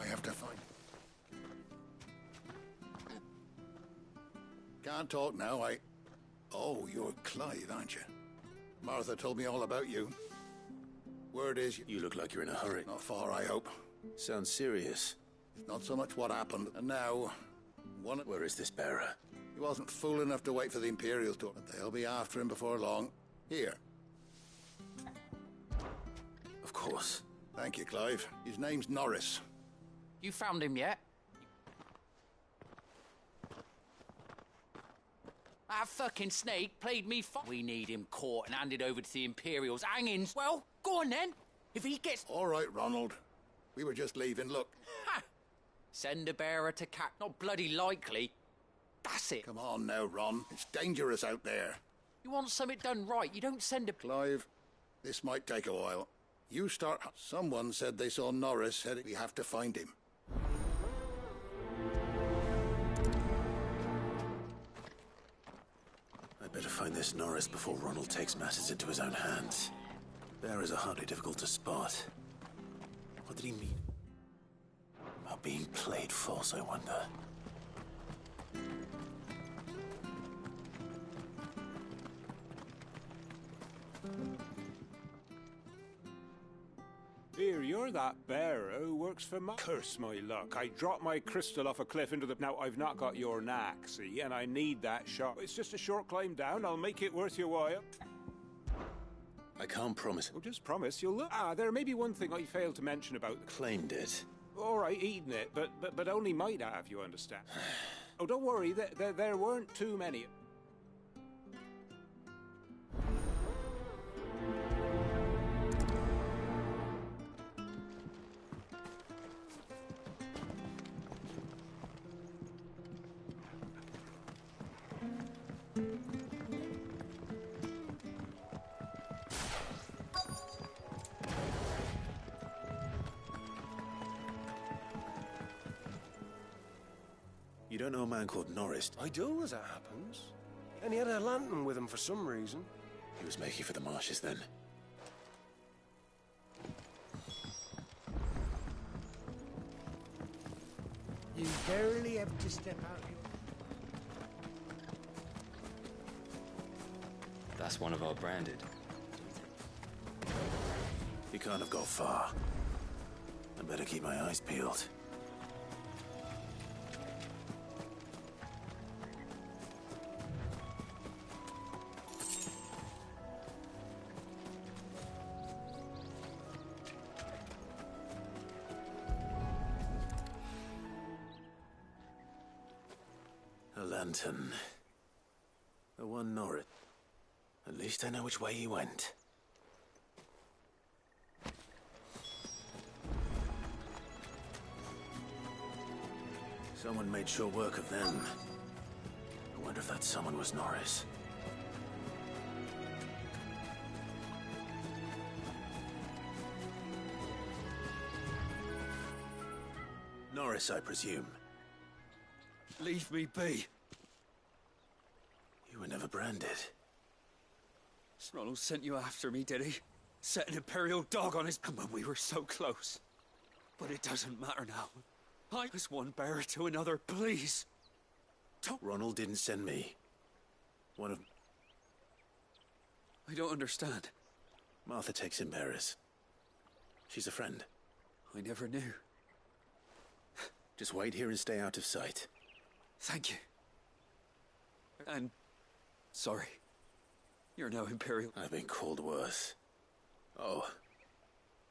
I have to find... Can't talk now, Oh, you're Clive, aren't you? Martha told me all about you. Word is... You look like you're in a hurry. Not far, I hope. Sounds serious. It's not so much what happened, and now... Where is this bearer? He wasn't fool enough to wait for the Imperials to... But they'll be after him before long. Here. Of course. Thank you, Clive. His name's Norris. You found him yet? That fucking snake played me We need him caught and handed over to the Imperials. Hangings. Well, go on then. If he gets... All right, Ronald. We were just leaving. Look. Ha! Send a bearer to cat. Not bloody likely. That's it. Come on now, Ron. It's dangerous out there. You want something done right. You don't send a... Clive, this might take a while. You start... Someone said they saw Norris heading... We have to find him. I better find this Norris before Ronald takes matters into his own hands. Bearers are hardly difficult to spot. What did he mean? About being played false, I wonder. Here, you're that bearer who works for my... Curse my luck. I dropped my crystal off a cliff into the... Now, I've not got your knack, see, and I need that shot. It's just a short climb down. I'll make it worth your while. I can't promise. Well, just promise you'll look... there may be one thing I failed to mention about... Claimed it. All right, eating it, but only might have, you understand. Oh, don't worry, there weren't too many. You don't know a man called Norris? I do, as it happens. And he had a lantern with him for some reason. He was making for the marshes then. You barely have to step out your... That's one of our branded. He can't have got far. I better keep my eyes peeled. A lantern. The one Norris. At least I know which way he went. Someone made short work of them. I wonder if that someone was Norris. Norris, I presume. Leave me be. You were never branded. Snarl sent you after me, did he? Set an Imperial dog on his... But we were so close. But it doesn't matter now. I was one bearer to another, please. Don't... Ronald didn't send me. One of... I don't understand. Martha takes in bearers. She's a friend. I never knew. Just wait here and stay out of sight. Thank you. And... sorry. You're no Imperial. I've been called worse. Oh.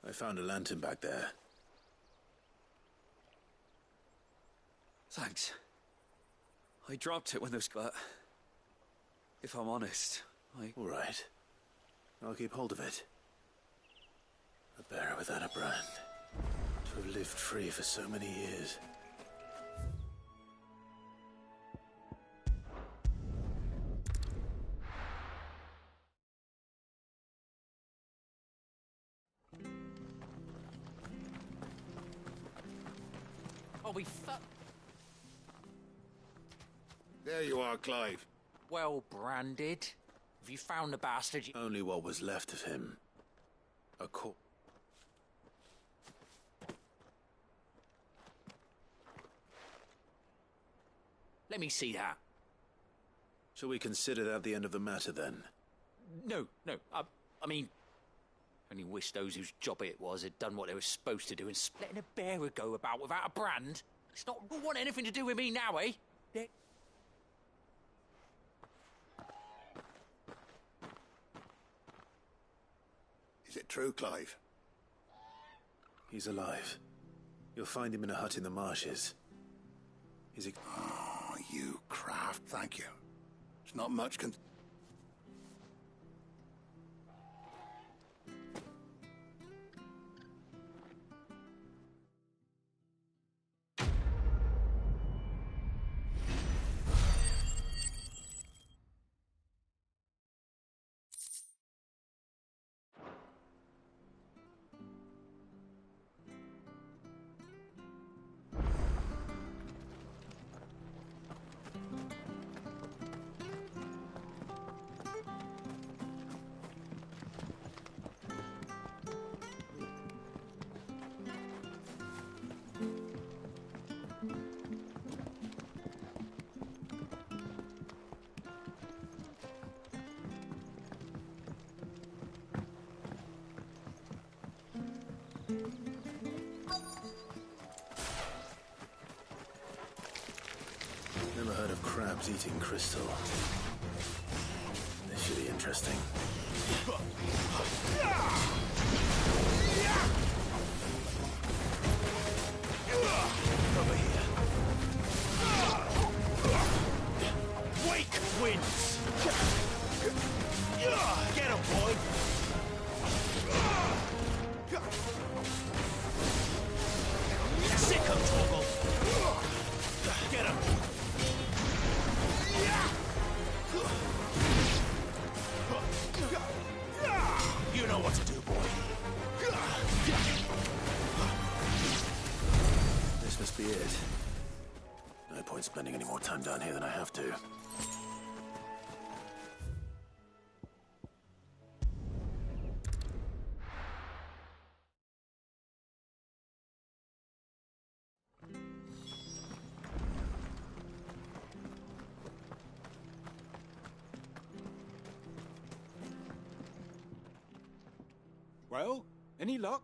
I found a lantern back there. Thanks. I dropped it when those... But... if I'm honest, All right. I'll keep hold of it. A bearer without a brand. To have lived free for so many years. We There you are, Clive. well branded. Have you found the bastard? Only what was left of him. A Let me see that. Shall we consider that the end of the matter, then? No. I mean, only wish those whose job it was had done what they were supposed to do and letting a bearer go about without a brand. It's not want anything to do with me now, eh? Is it true, Clive? He's alive. You'll find him in a hut in the marshes. Is he... Oh, you craft, thank you. It's not much Never heard of crabs eating crystal. This should be interesting. Over here. Wake wins! Get him, boy! Sick him, Toggle! Get him! you. Well, any luck?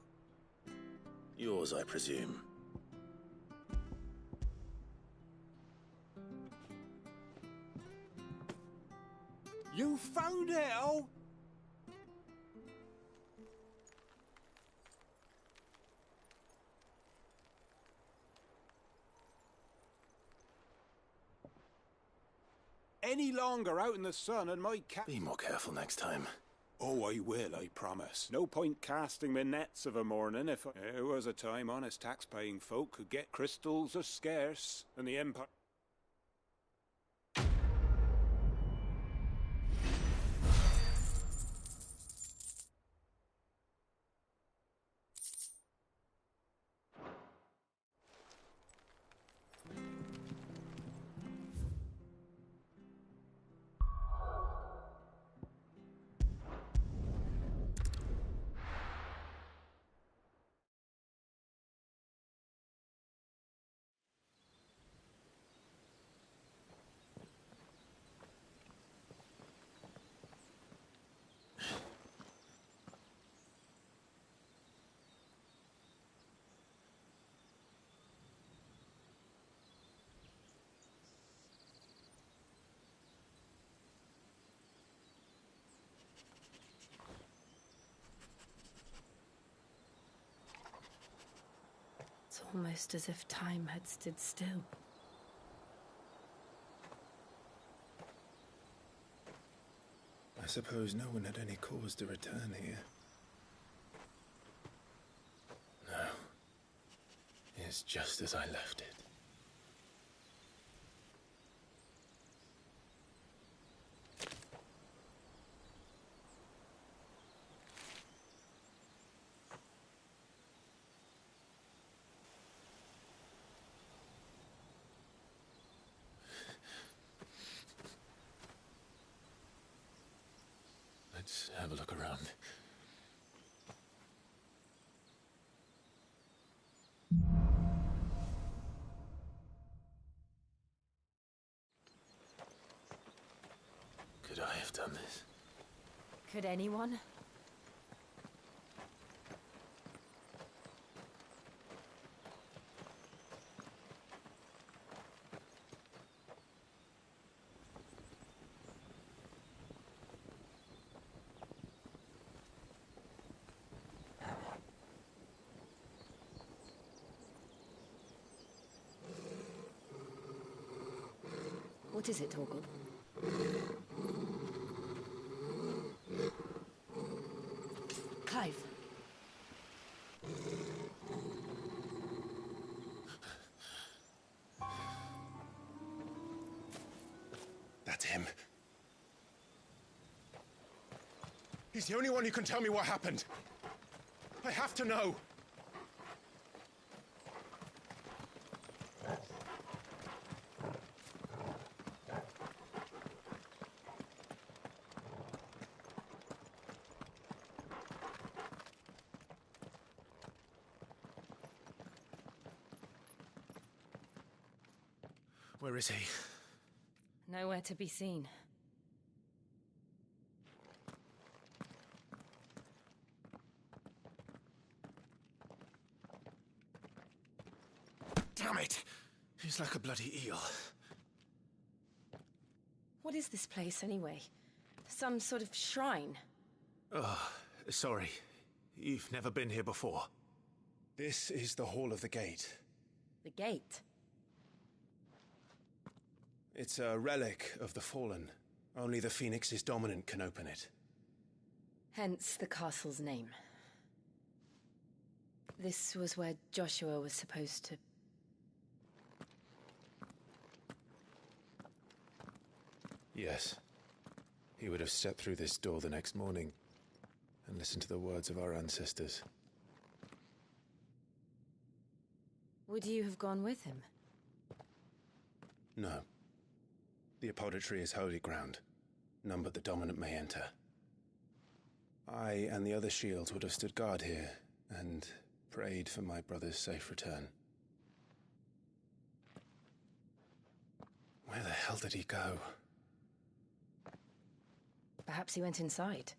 Yours, I presume. You found it, oh! Any longer out in the sun and my cat... Be more careful next time. Oh, I will, I promise. No point casting my nets of a morning if there was a time honest tax-paying folk could get crystals are scarce, and the Empire... It's almost as if time had stood still. I suppose no one had any cause to return here. No. It's just as I left it. Let's have a look around. Could I have done this? Could anyone? What is it, Torgal? Clive. That's him. He's the only one who can tell me what happened. I have to know. Where is he? Nowhere to be seen. Damn it! He's like a bloody eel. What is this place, anyway? Some sort of shrine? Oh, sorry. You've never been here before. This is the Hall of the Gate. The gate? It's a relic of the Fallen. Only the Phoenix's dominant can open it. Hence the castle's name. This was where Joshua was supposed to... Yes. He would have stepped through this door the next morning and listened to the words of our ancestors. Would you have gone with him? No. The apodatory is holy ground. None but the dominant may enter. I and the other shields would have stood guard here, and prayed for my brother's safe return. Where the hell did he go? Perhaps he went inside.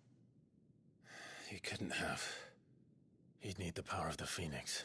He couldn't have. He'd need the power of the Phoenix.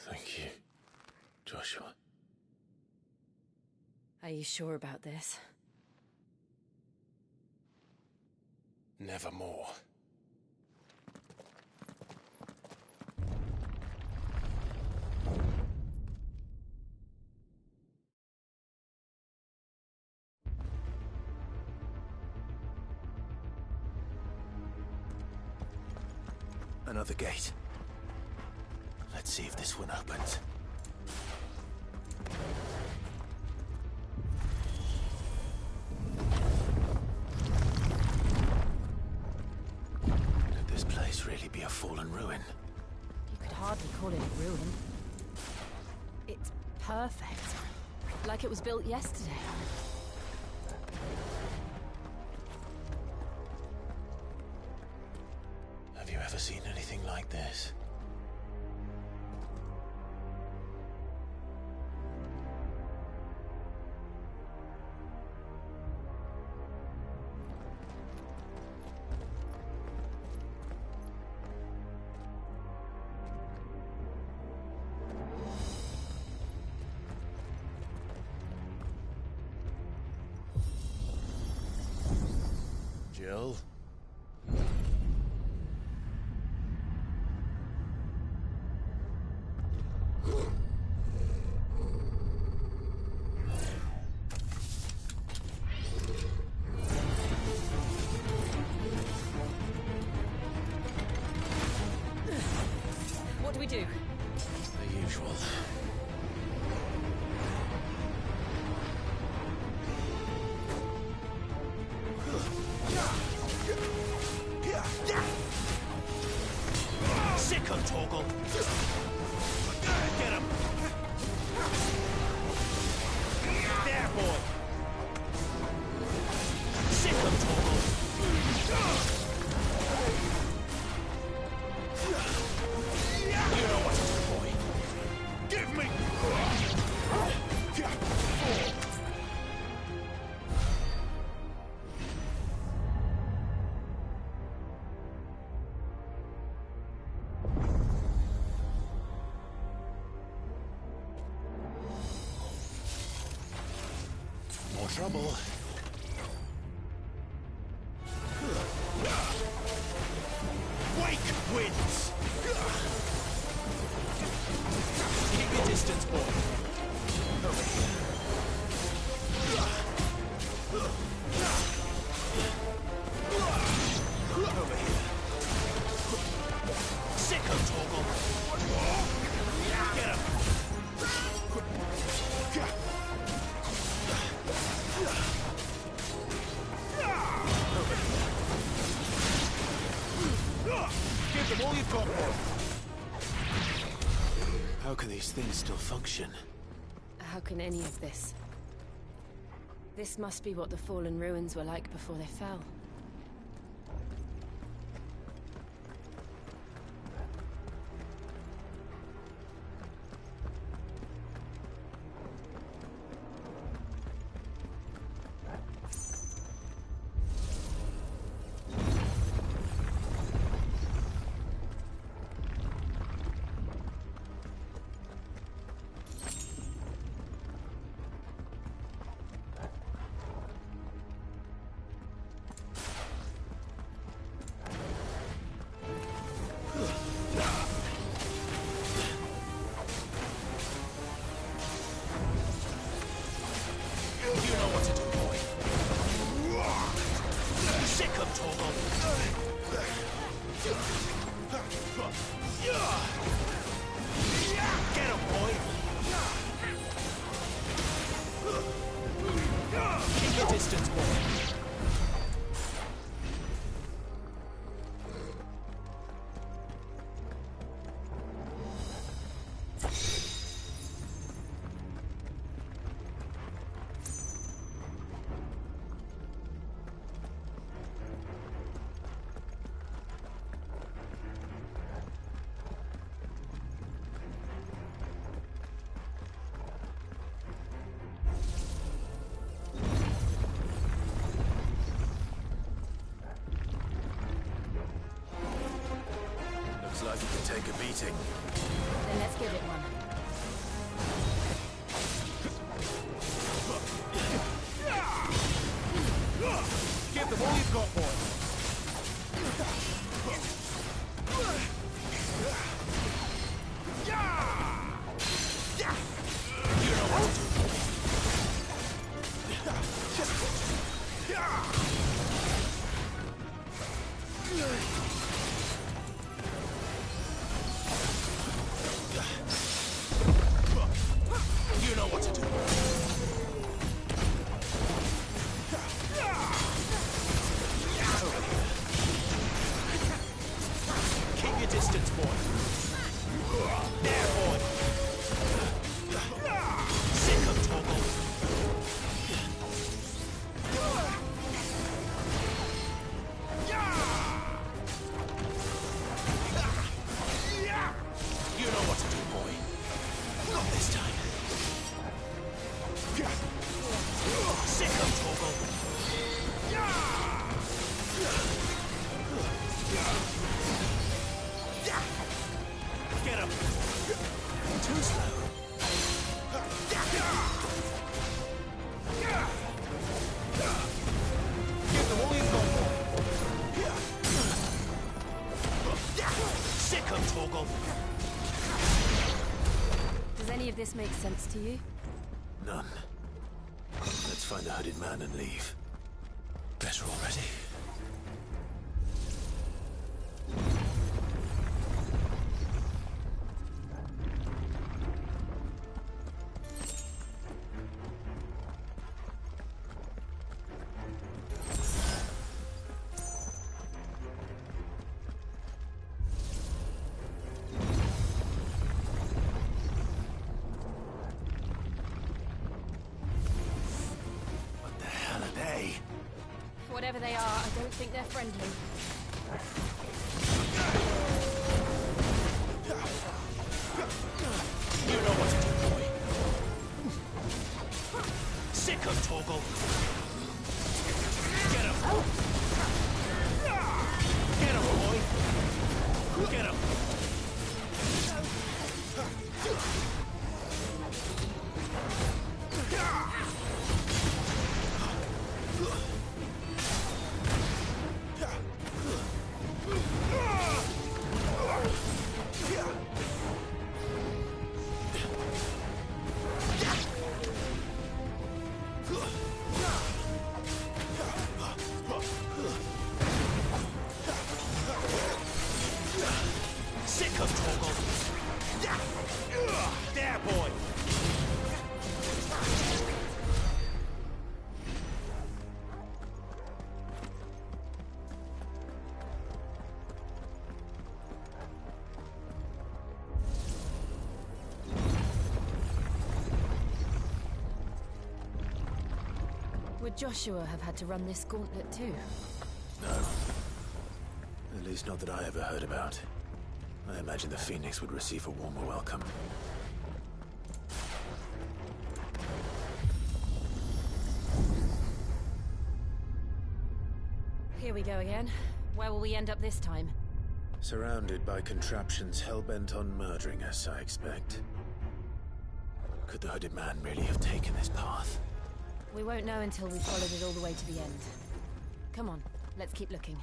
Thank you, Joshua. Are you sure about this? Nevermore. Another gate. Let's see if this one opens. Could this place really be a fallen ruin? You could hardly call it a ruin. It's perfect. Like it was built yesterday. Have you ever seen anything like this? Jill? What do we do? The usual. Sicko Torgal! Get him! There, boy! Sicko Torgal! You know what to do, boy! Give me! More trouble. Wake winds! Keep your distance, boy. Over here. Over here. Sicko Torgal! Get him! Give them all you've got, boy. How can these things still function? How can any of this? This must be what the fallen ruins were like before they fell. Get him, boy! Keep your distance, boy! Looks like you can take a beating. Then let's give it one. Give them all you've got, boy. You know what to do. You know what to do. Keep your distance, boy. There, boy. Sick of Toggle. You know what to do, boy. Not this time. Sick of Toggle. Get him. Too slow. Give them all you've got, boy. Sick of Toggle. Does any of this make sense to you? None. Let's find the hooded man and leave. Better already. Whatever they are, I don't think they're friendly. You know what to do, boy. Sick of Toggle. Get him. Get him, boy. Get him. Sick of Toggle. There, boy. Would Joshua have had to run this gauntlet too? No. At least not that I ever heard about. I imagine the Phoenix would receive a warmer welcome. Here we go again. Where will we end up this time? Surrounded by contraptions hell-bent on murdering us, I expect. Could the hooded man really have taken this path? We won't know until we've followed it all the way to the end. Come on, let's keep looking.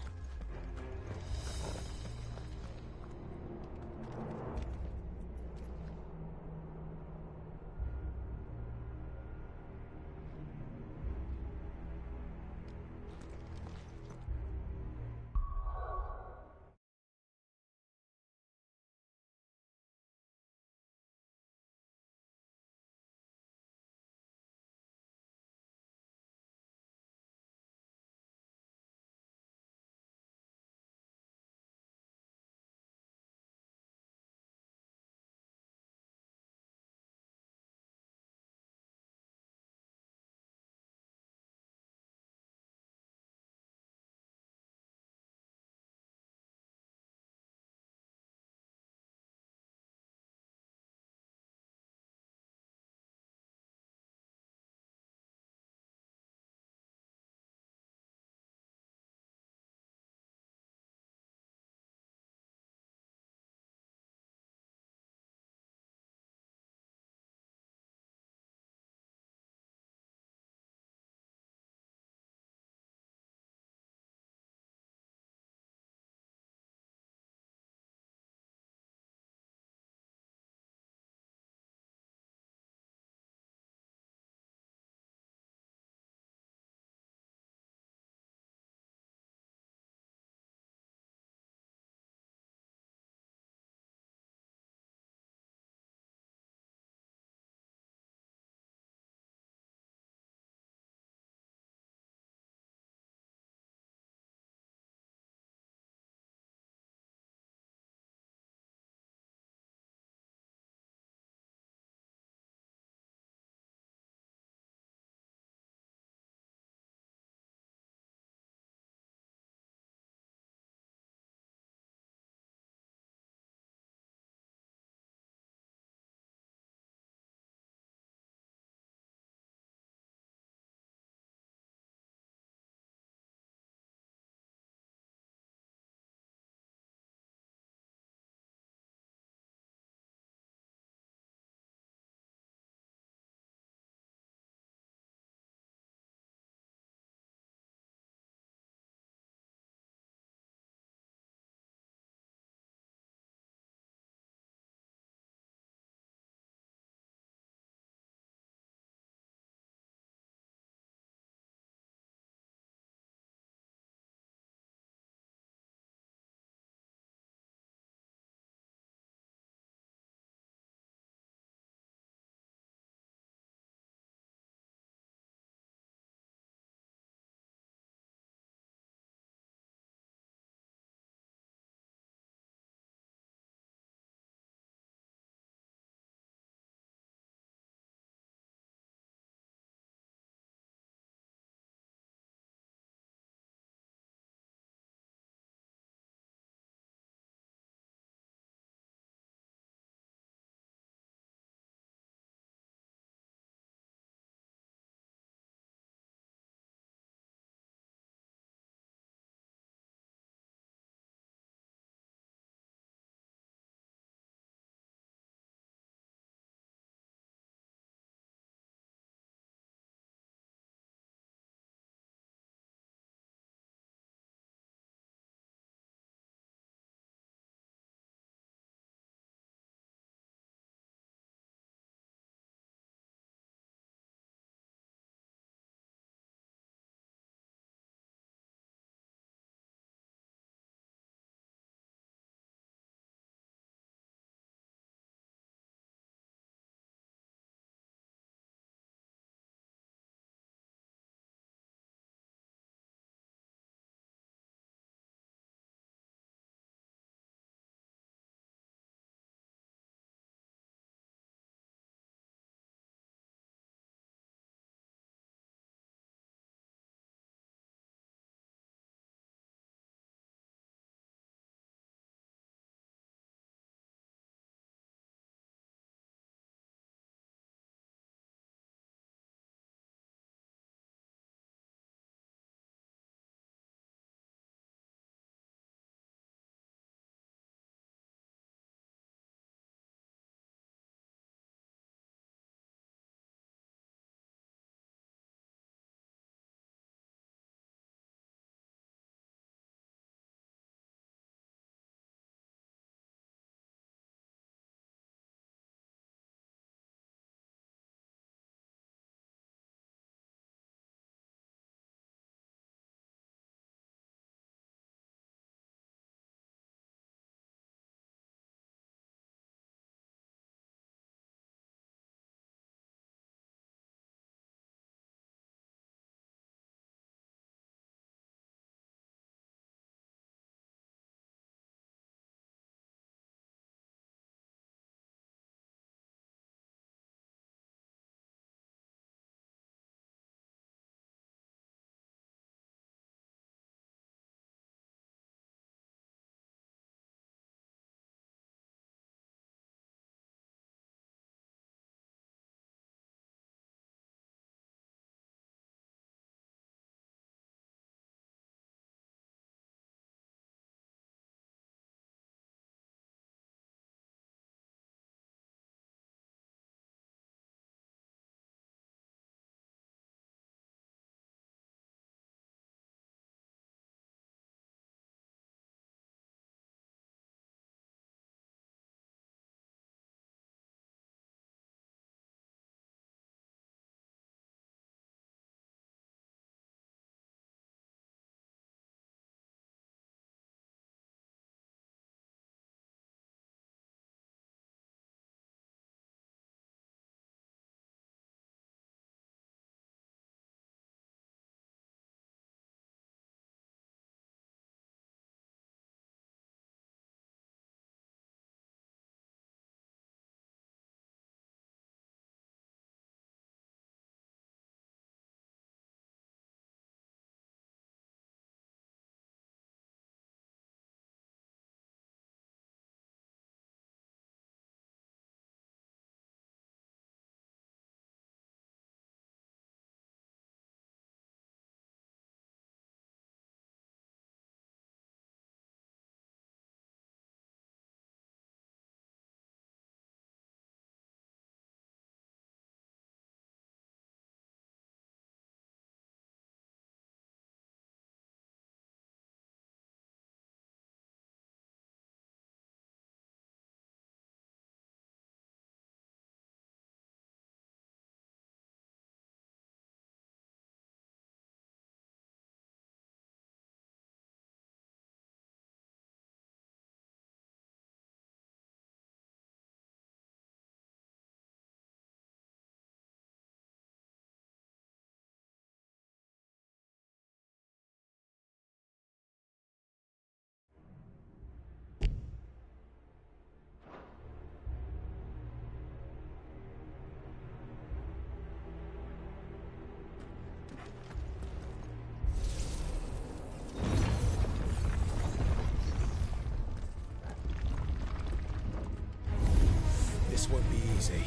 This won't be easy.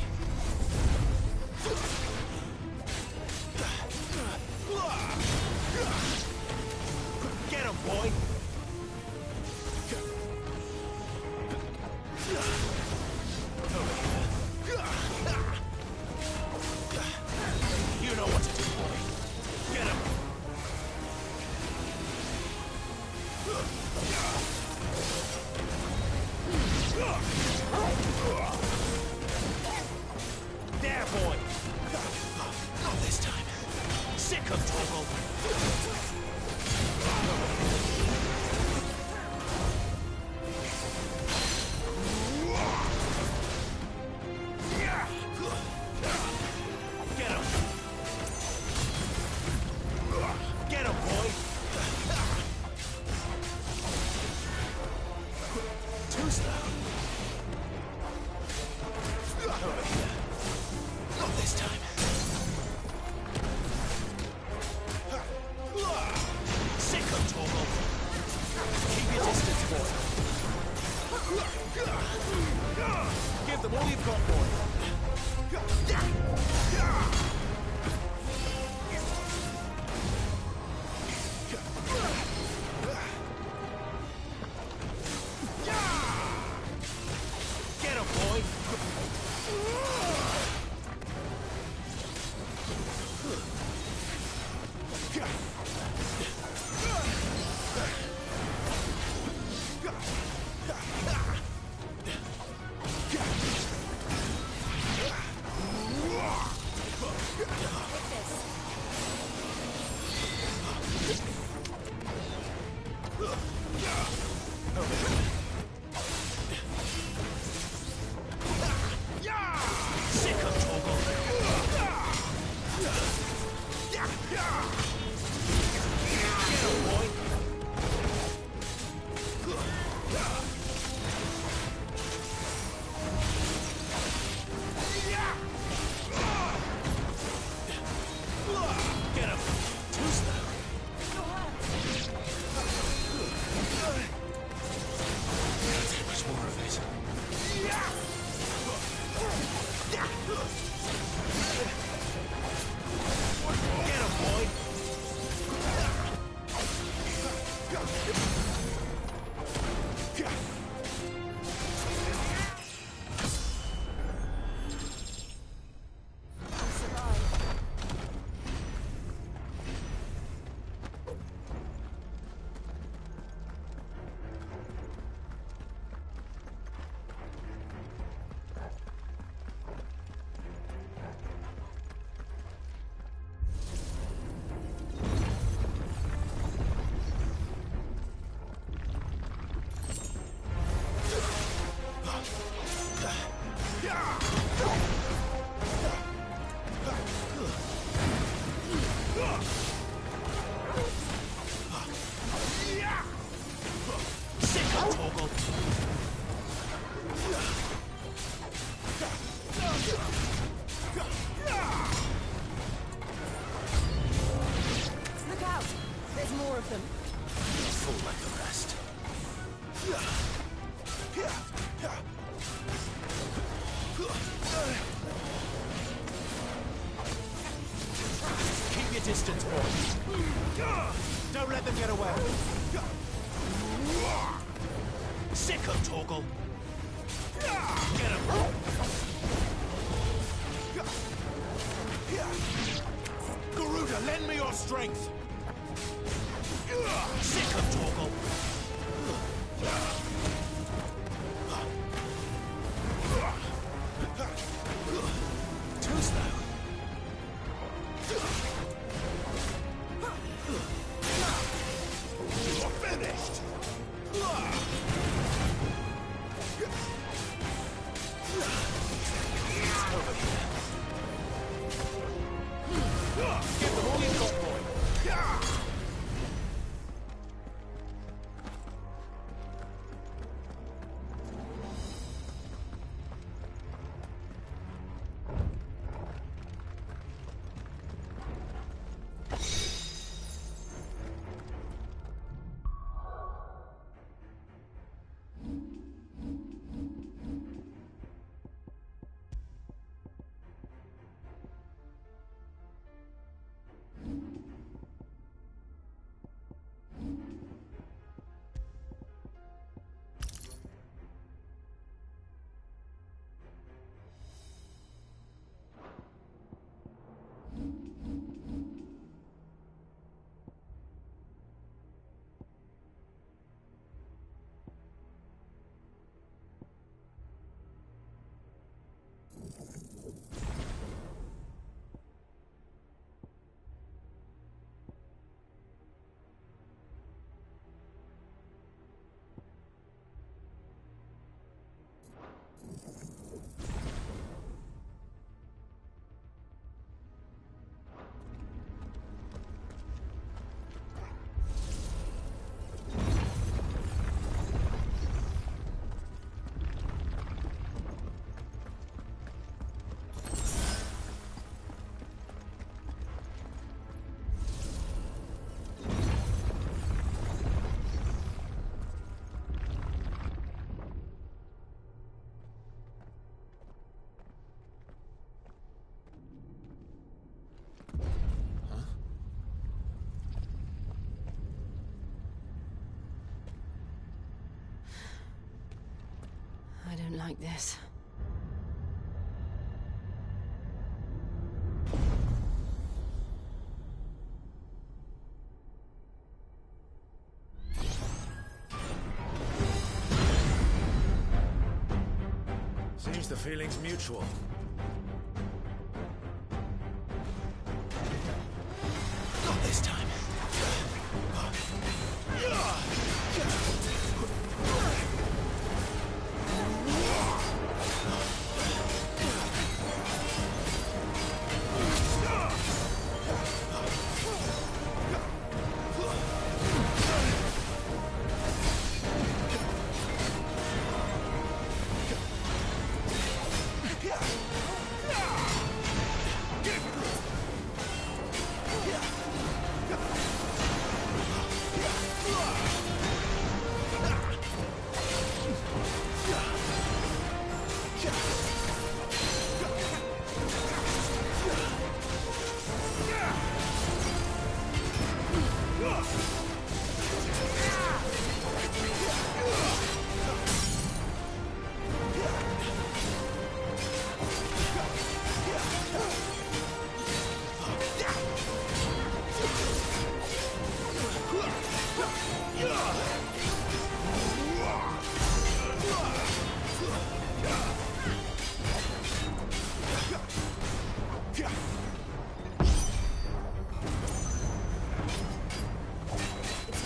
Get him, boy! You know what to do, boy. Get him! There, boy! Not this time. Sick of Toggle! Get him! Get him, boy! Too slow. Over here. Not this time. Sick of Toggle. Keep your distance, boy. Give them all you've got, boy. Get him, boy! Sick of Toggle! Get him, boy! Get him! Too slow. Can't take much more of it. Get him, boy! Sick of Toggle! Look out! There's more of them. Full like the rest. Keep your distance, boy. Don't let them get away. Sick of Toggle! Get him! Garuda, lend me your strength! Sick of Toggle! Too slow. You're finished! Over here. Give them all you've got, boy. I don't like this. Seems the feeling's mutual. Not this time.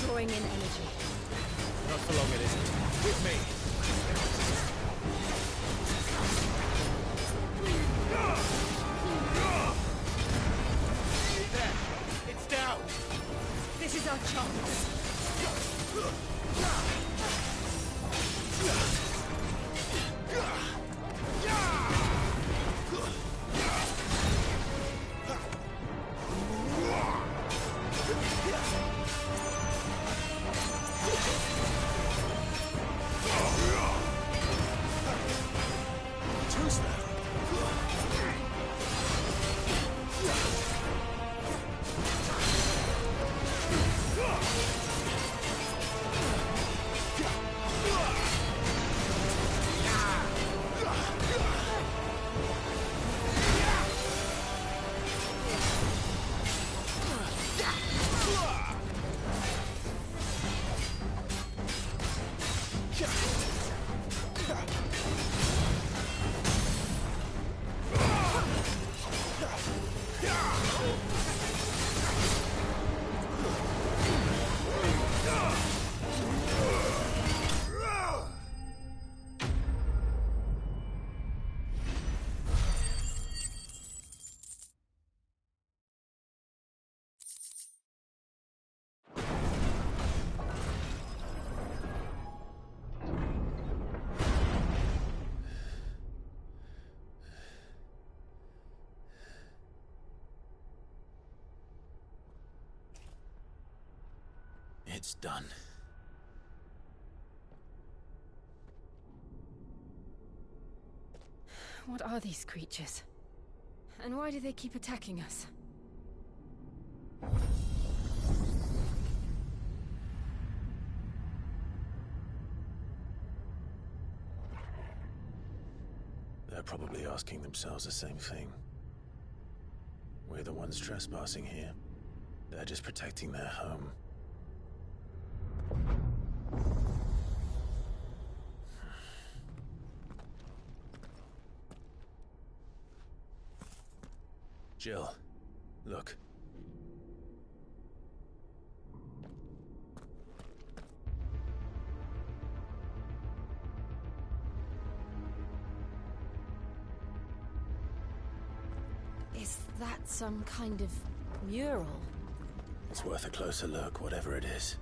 Drawing in energy. Not for long, it isn't. With me. There. It's down. This is our chance. It's done. What are these creatures? And why do they keep attacking us? They're probably asking themselves the same thing. We're the ones trespassing here. They're just protecting their home. Jill, look. that some kind of mural? It's worth a closer look, whatever it is.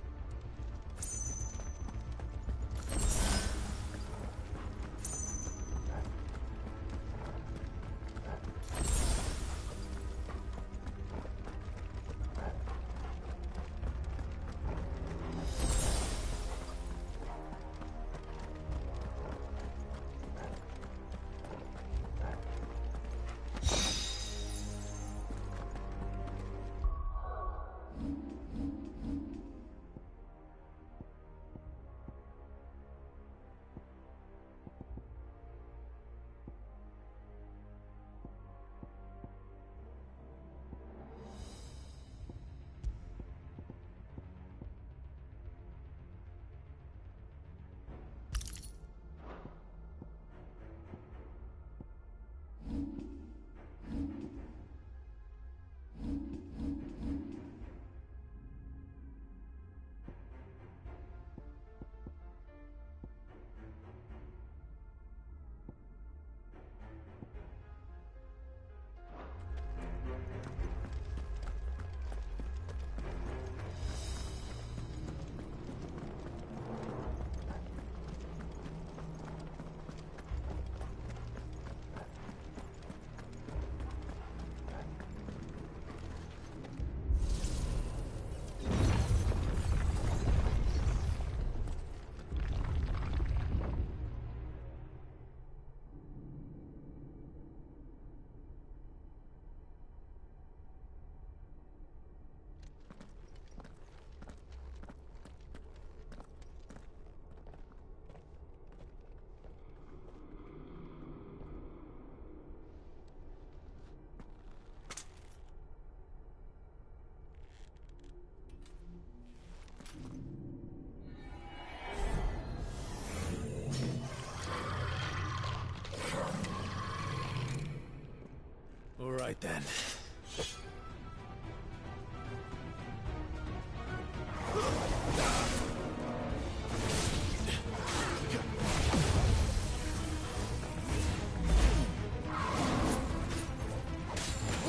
All right then.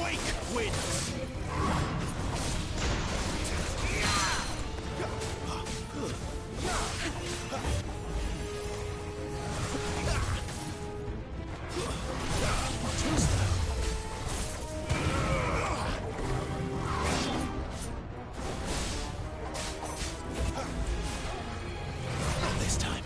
Wake wins! This time.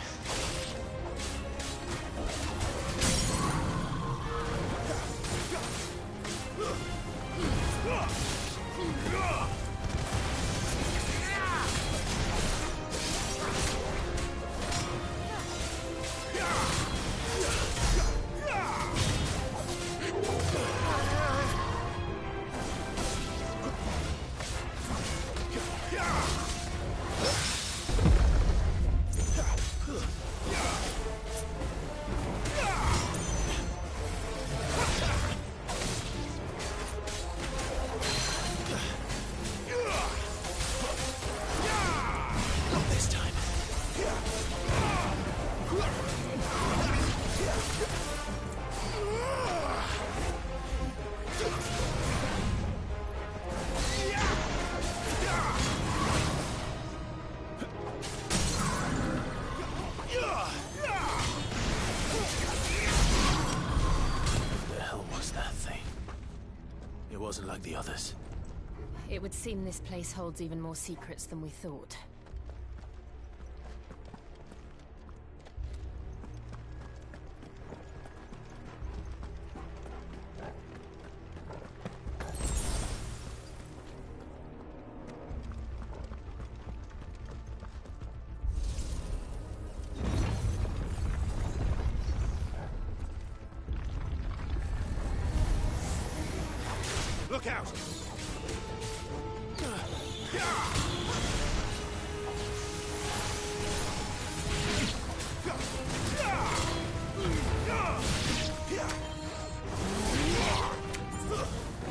It wasn't like the others. It would seem this place holds even more secrets than we thought. Look out!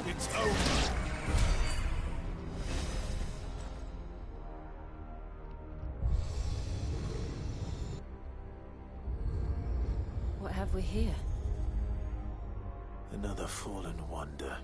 It's over. What have we here? Another fallen wonder.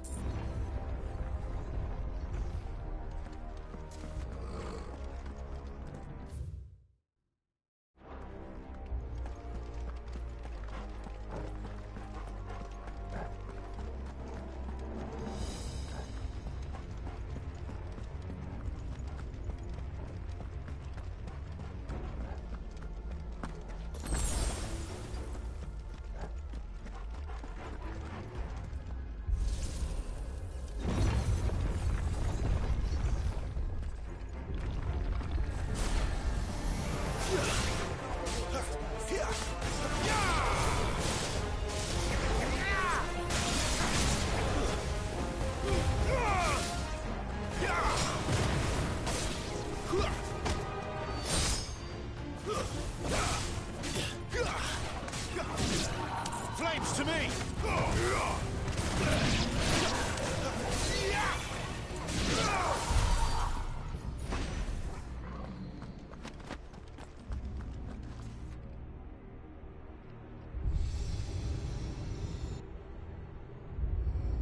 knives to me!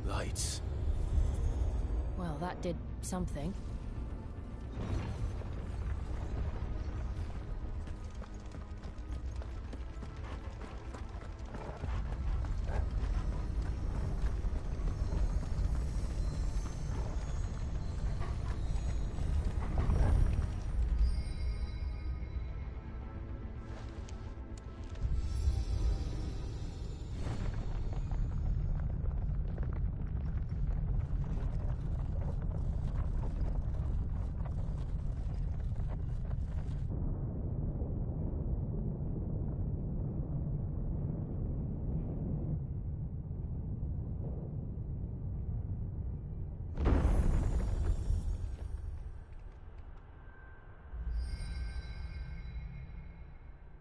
Lights. Well, that did something.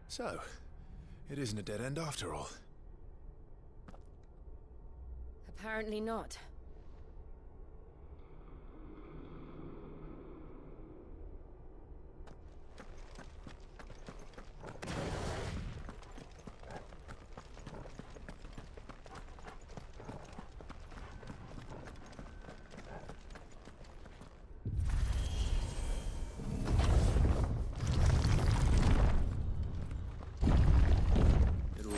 So, it isn't a dead end after all. Apparently not.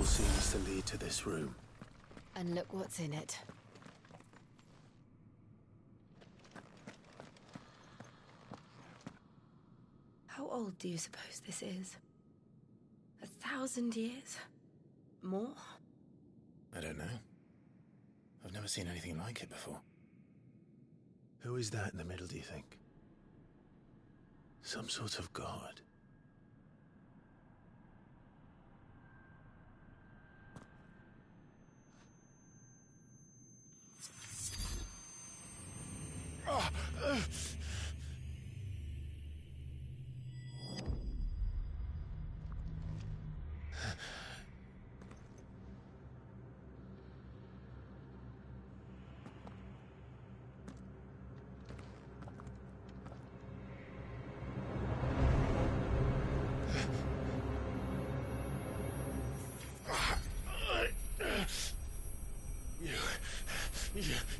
Seems to lead to this room. And look what's in it. How old do you suppose this is? 1,000 years? More? I don't know. I've never seen anything like it before. Who is that in the middle, do you think? Some sort of god?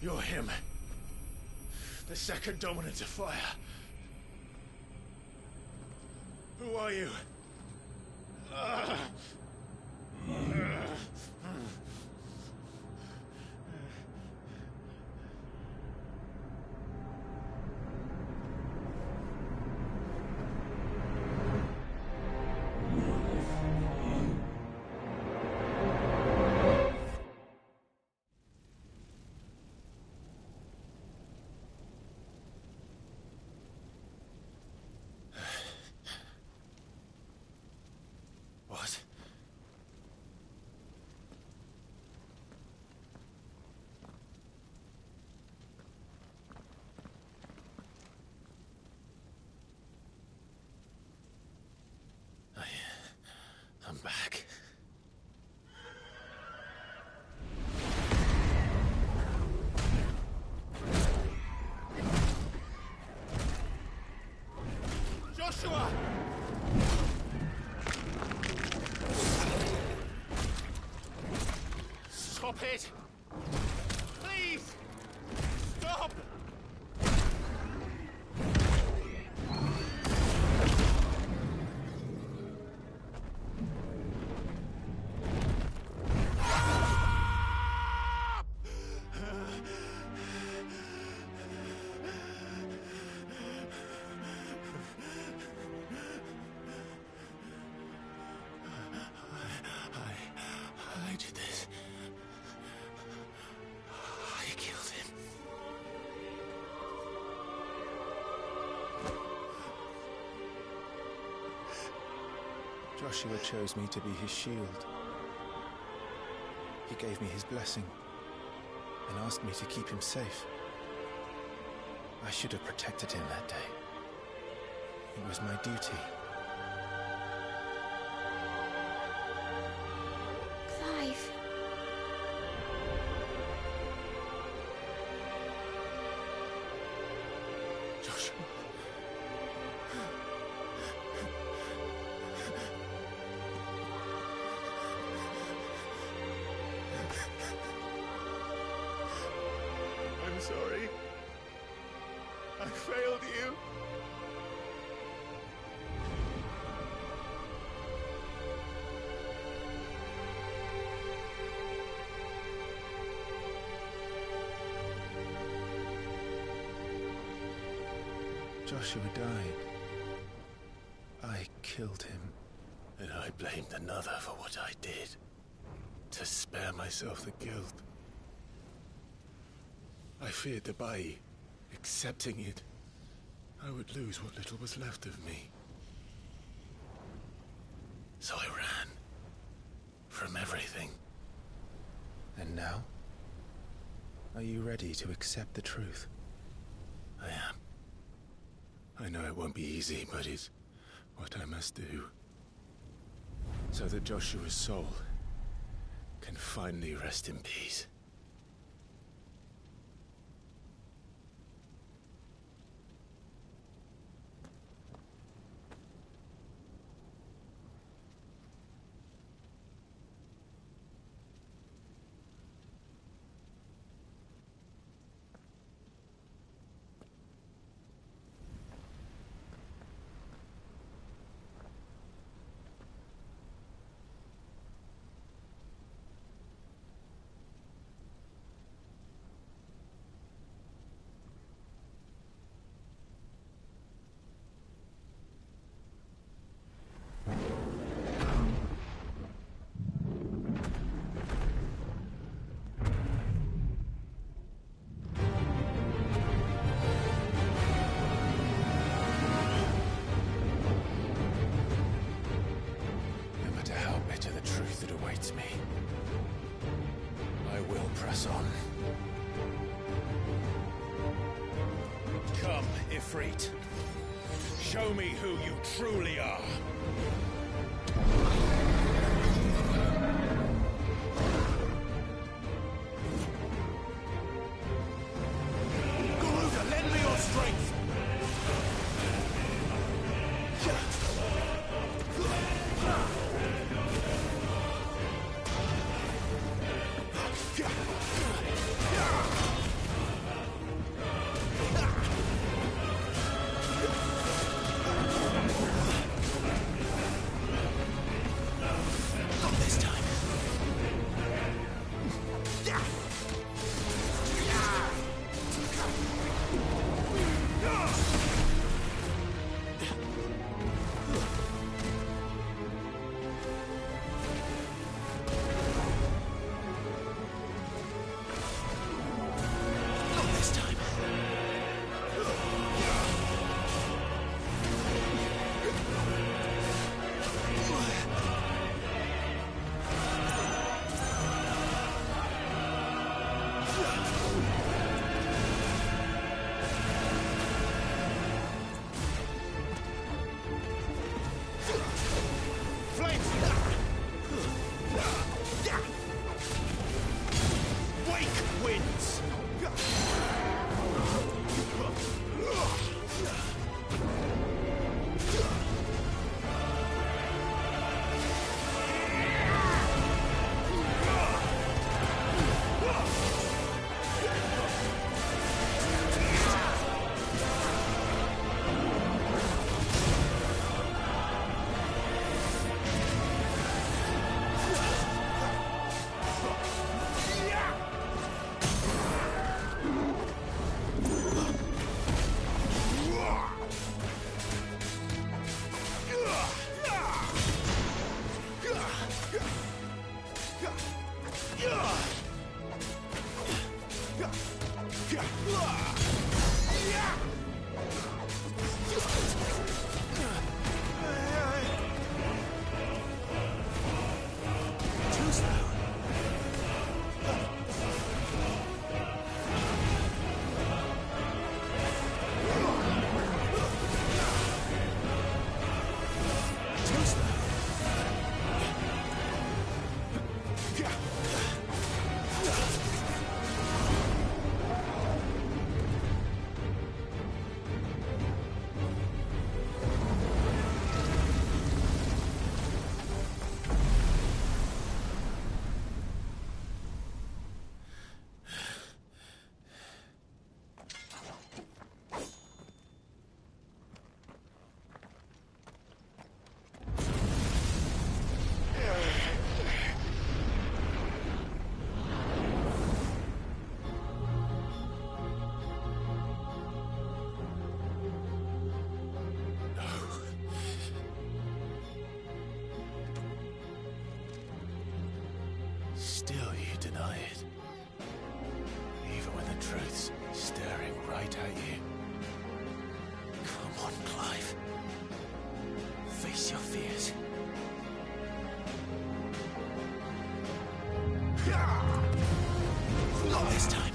You're him. The second dominant of fire. Who are you? What? I'm back. Joshua! Stop it! Please! Stop! I did this. I killed him. Joshua chose me to be his shield. He gave me his blessing and asked me to keep him safe. I should have protected him that day. It was my duty. Clive. sorry. I failed you. Joshua died. I killed him. And I blamed another for what I did. To spare myself the guilt. I feared that by accepting it, I would lose what little was left of me. So I ran. From everything. And now? Are you ready to accept the truth? I am. I know it won't be easy, but it's what I must do. So that Joshua's soul can finally rest in peace. Me. I will press on. Come, Ifrit. Show me who you truly are. Garuda, lend me your strength. still you deny it. Even when the truth's staring right at you. Come on, Clive. Face your fears. Not this time.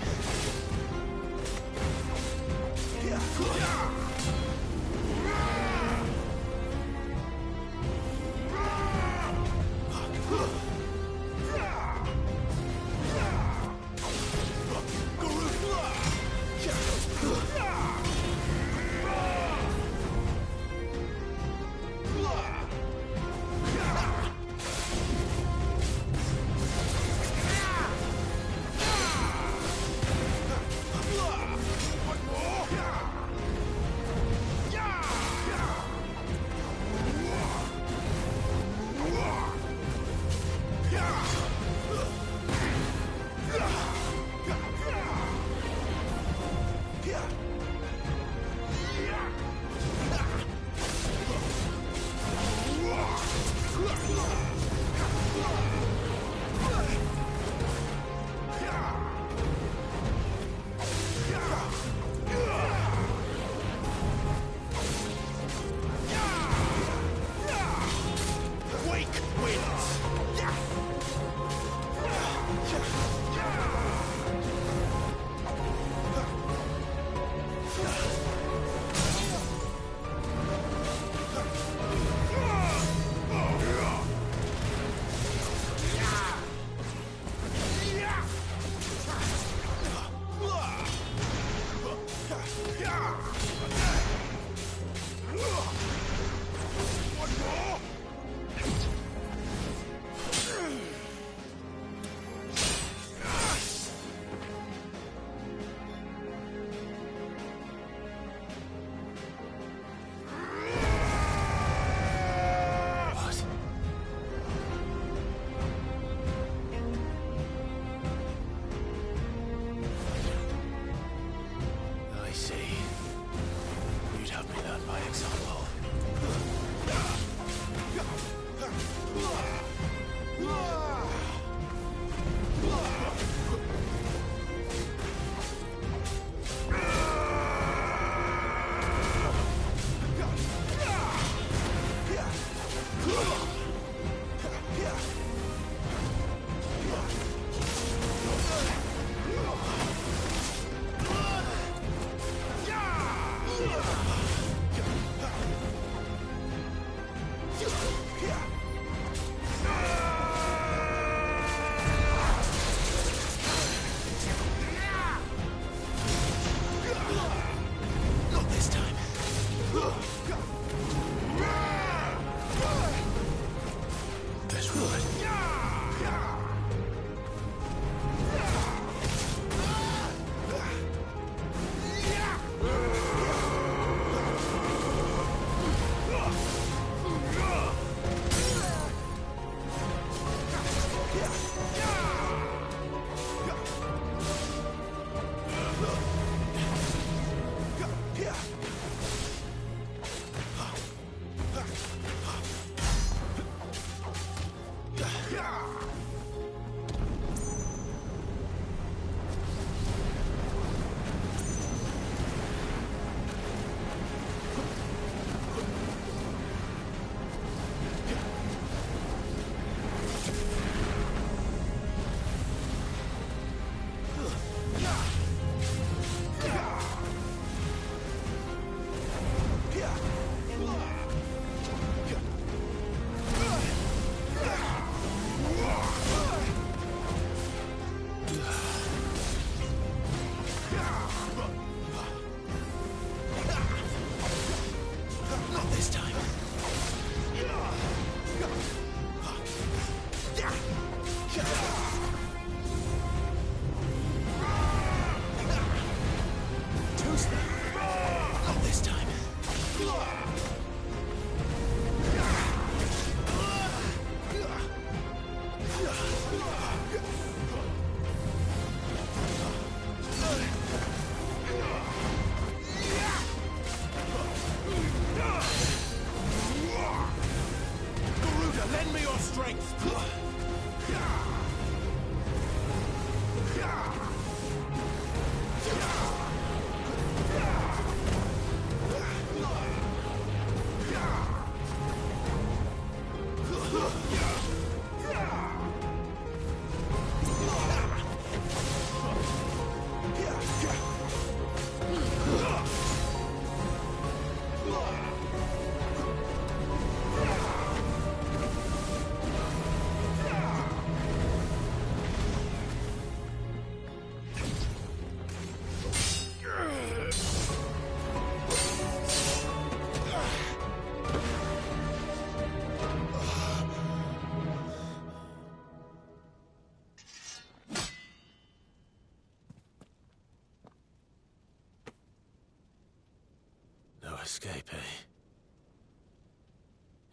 escape, eh?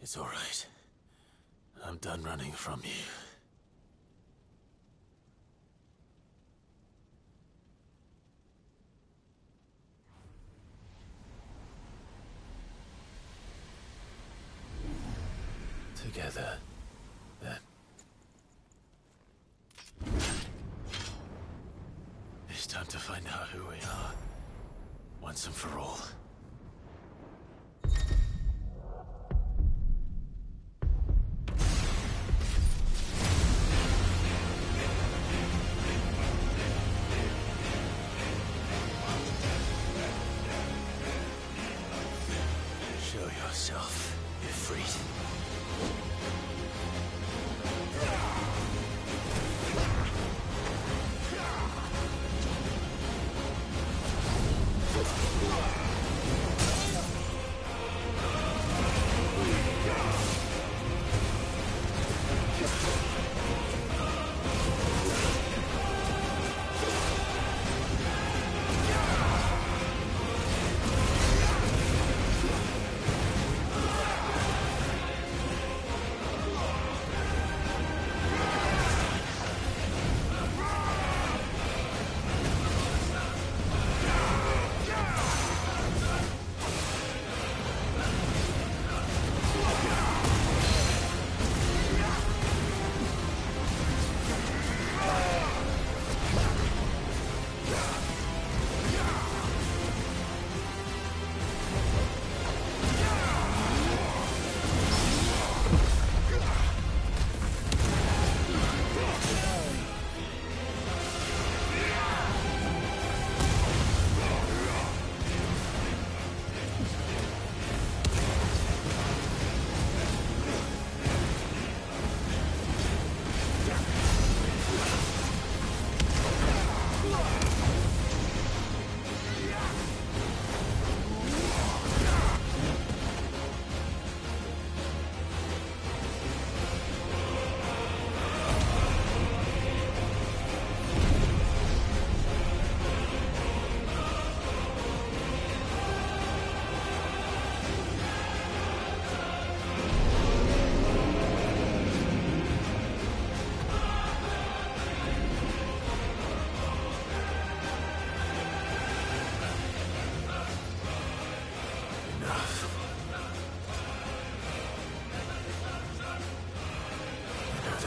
It's all right. I'm done running from you. Together, then. It's time to find out who we are, once and for all. Show yourself, Ifrit.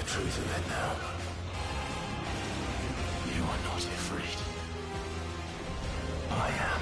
Truth of it now. You are not afraid. I am.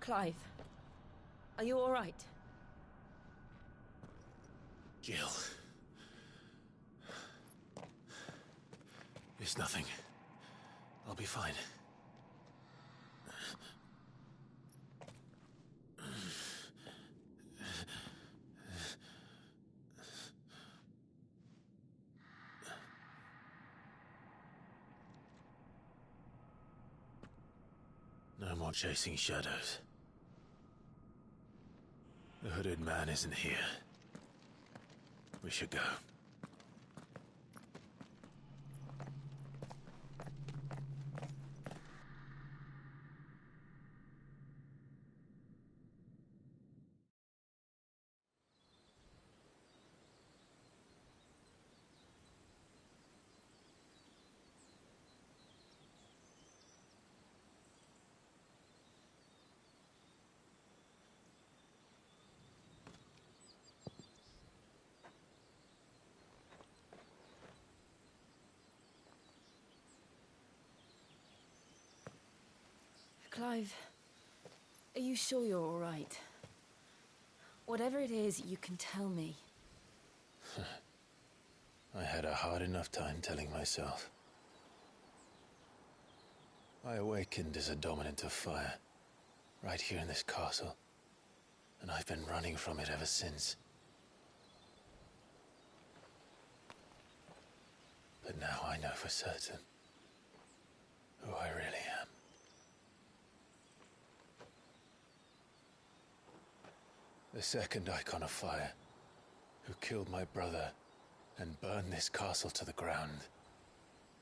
Clive, are you all right? Jill. It's nothing. I'll be fine. No more chasing shadows. The hooded man isn't here. We should go. Clive, are you sure you're all right? Whatever it is, you can tell me. I had a hard enough time telling myself. I awakened as a dominant of fire, right here in this castle, and I've been running from it ever since. But now I know for certain who I really am. The second icon of fire, who killed my brother and burned this castle to the ground,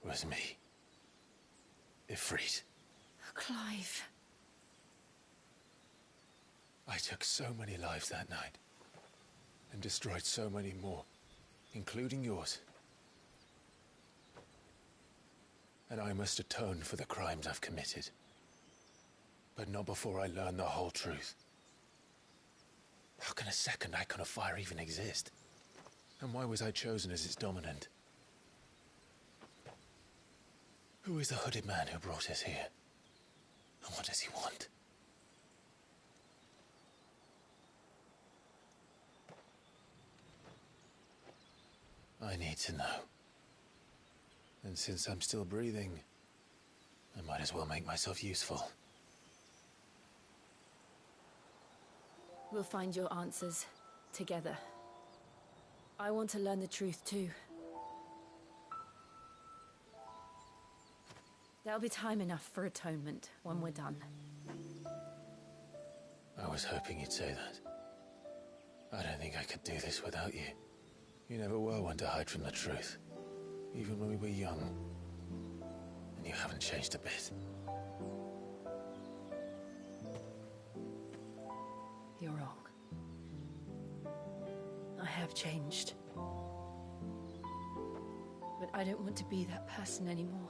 was me. Ifrit. Clive. I took so many lives that night, and destroyed so many more, including yours. And I must atone for the crimes I've committed. But not before I learn the whole truth. How can a second icon of fire even exist? And why was I chosen as its dominant? Who is the hooded man who brought us here? And what does he want? I need to know. And since I'm still breathing, I might as well make myself useful. We'll find your answers together. I want to learn the truth too. There'll be time enough for atonement when we're done. I was hoping you'd say that. I don't think I could do this without you. You never were one to hide from the truth, even when we were young. And you haven't changed a bit. You're wrong. I have changed. But I don't want to be that person anymore.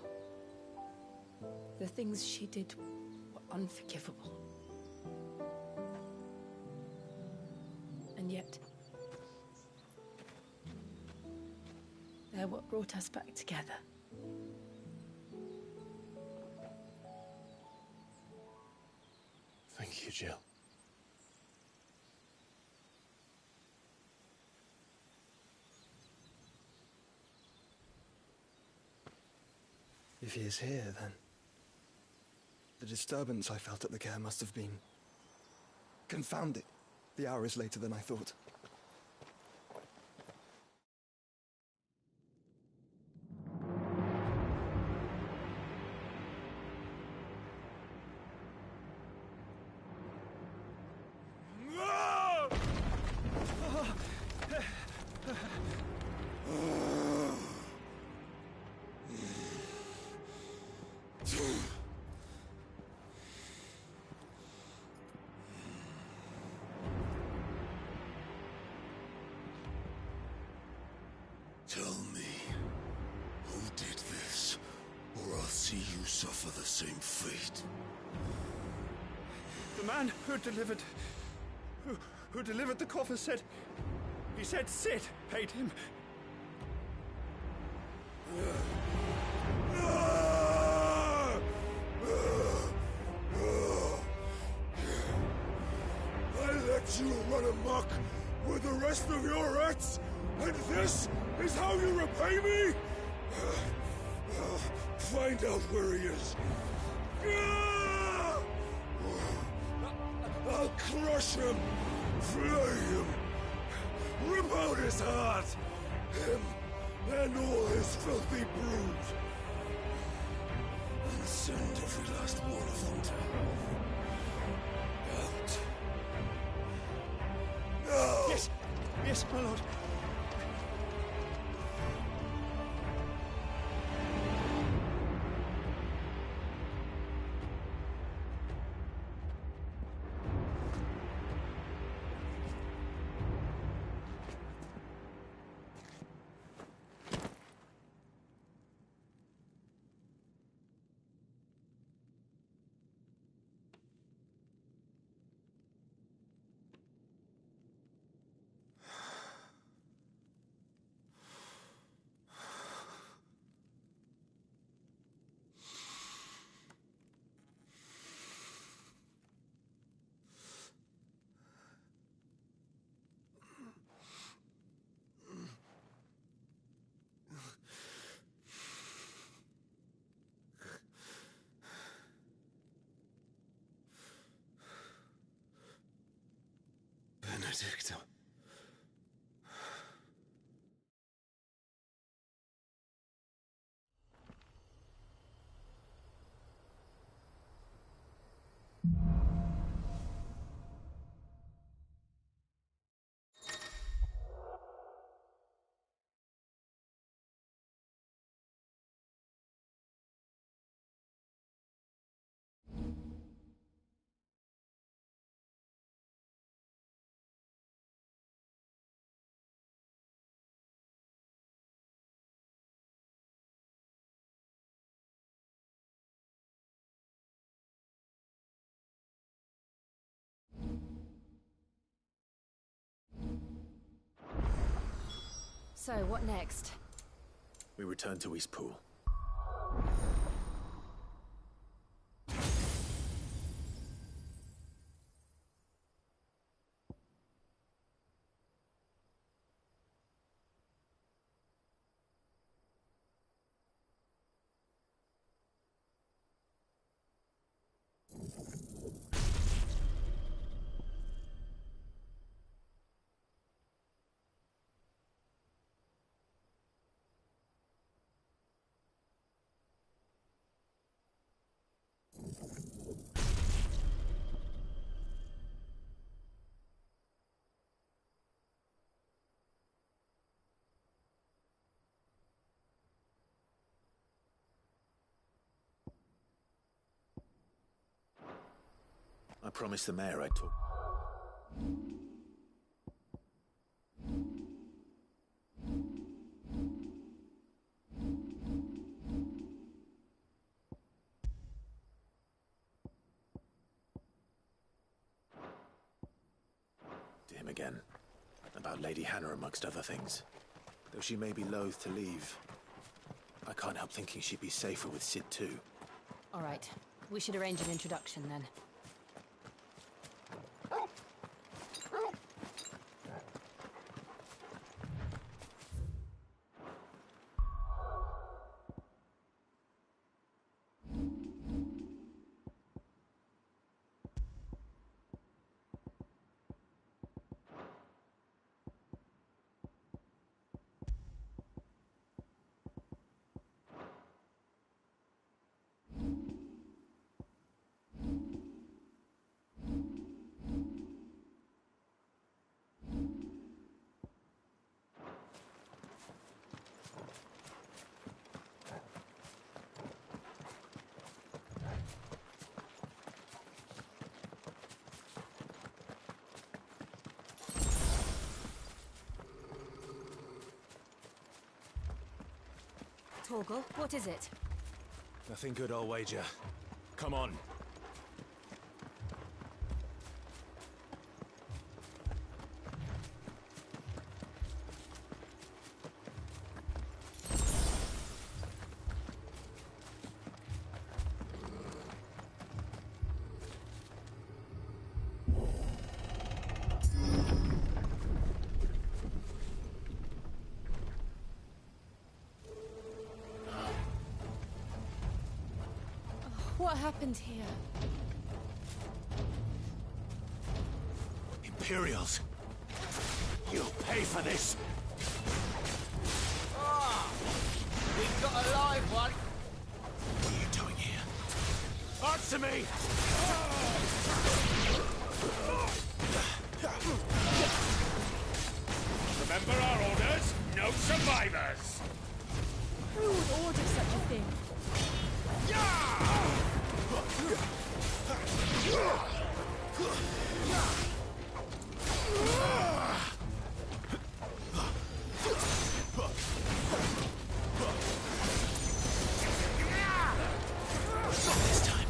The things she did were unforgivable. And yet, they're what brought us back together. Thank you, Jill. If he is here, then the disturbance I felt at the care must have been confounded. The hour is later than I thought. Tell me, who did this, or I'll see you suffer the same fate. The man who delivered the coffer said... He said Sid paid him. because you run amok with the rest of your rats, and this is how you repay me? Find out where he is. I'll crush him, flay him, rip out his heart, him and all his filthy brood, and send every last one of them to out. No! Yes, yes, my lord. Benedicto. So, what next? We return to Eastpool. I promised the mayor I'd talk. To him again. About Lady Hannah amongst other things. Though she may be loath to leave, I can't help thinking she'd be safer with Sid too. All right. We should arrange an introduction then. Torgal, what is it? Nothing good, I'll wager. Come on. What happened here? Imperials. You'll pay for this. Ah! We've got a live one. What are you doing here? Answer me! Remember our orders? No survivors! Who would order such a thing? This time.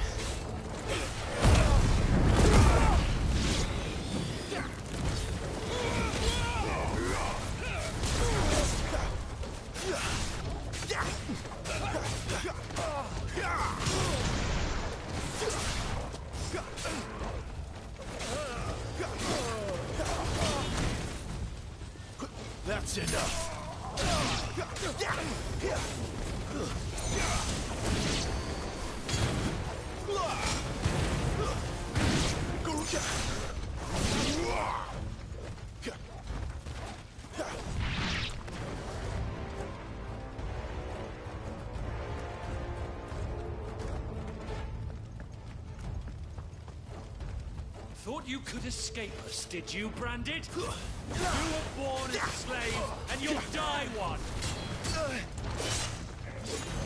That's enough. Thought you could escape us, did you, Branded? You were born a slave, and you'll die one!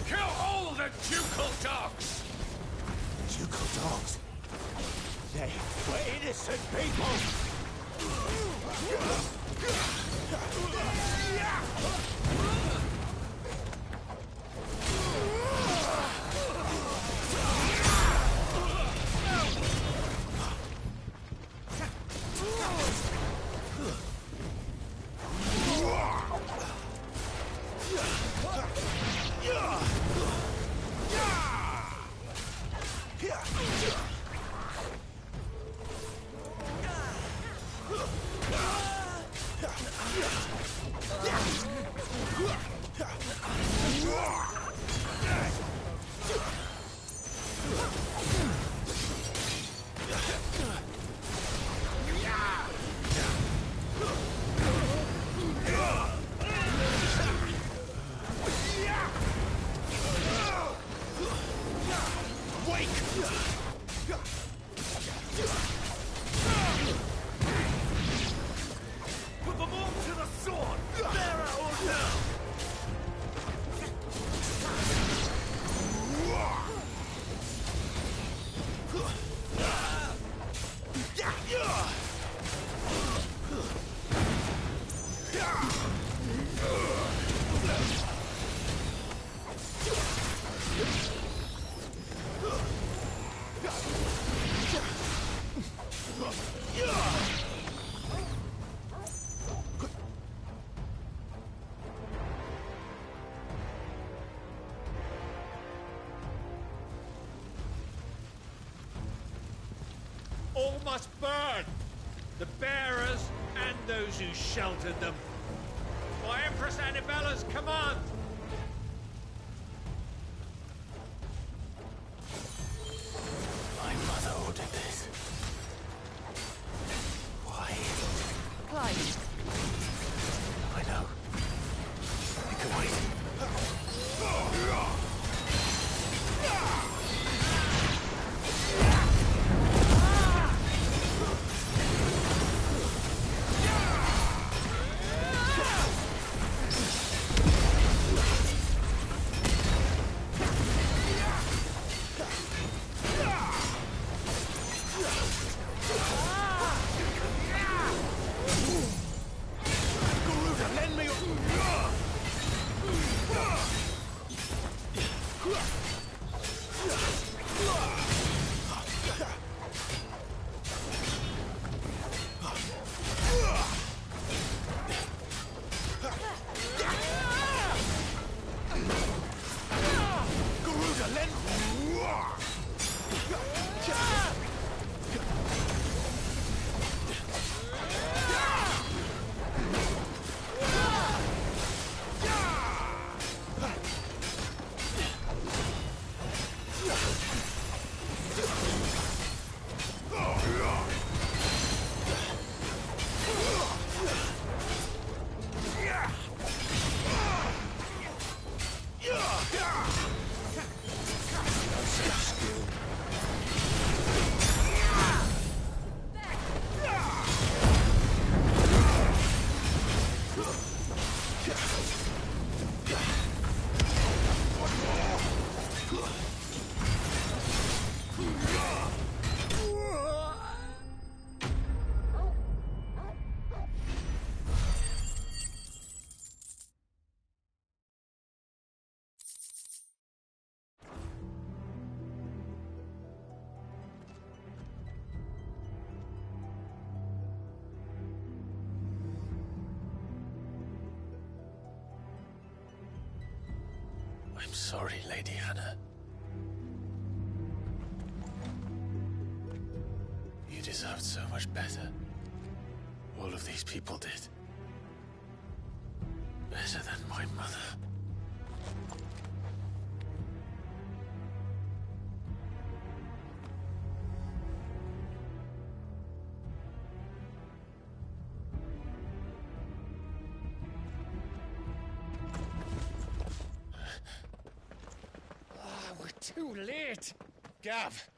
Kill all the ducal dogs! Ducal dogs? They were innocent people! Put them all to the sword! Bearer or no! All must burn! The bearers and those who sheltered them. By Empress Annibella's command! My mother ordered this. Why? Clive. I know. I can wait. I'm sorry, Lady Hannah. You deserved so much better. All of these people did. Better than my mother. We're too late. Gav.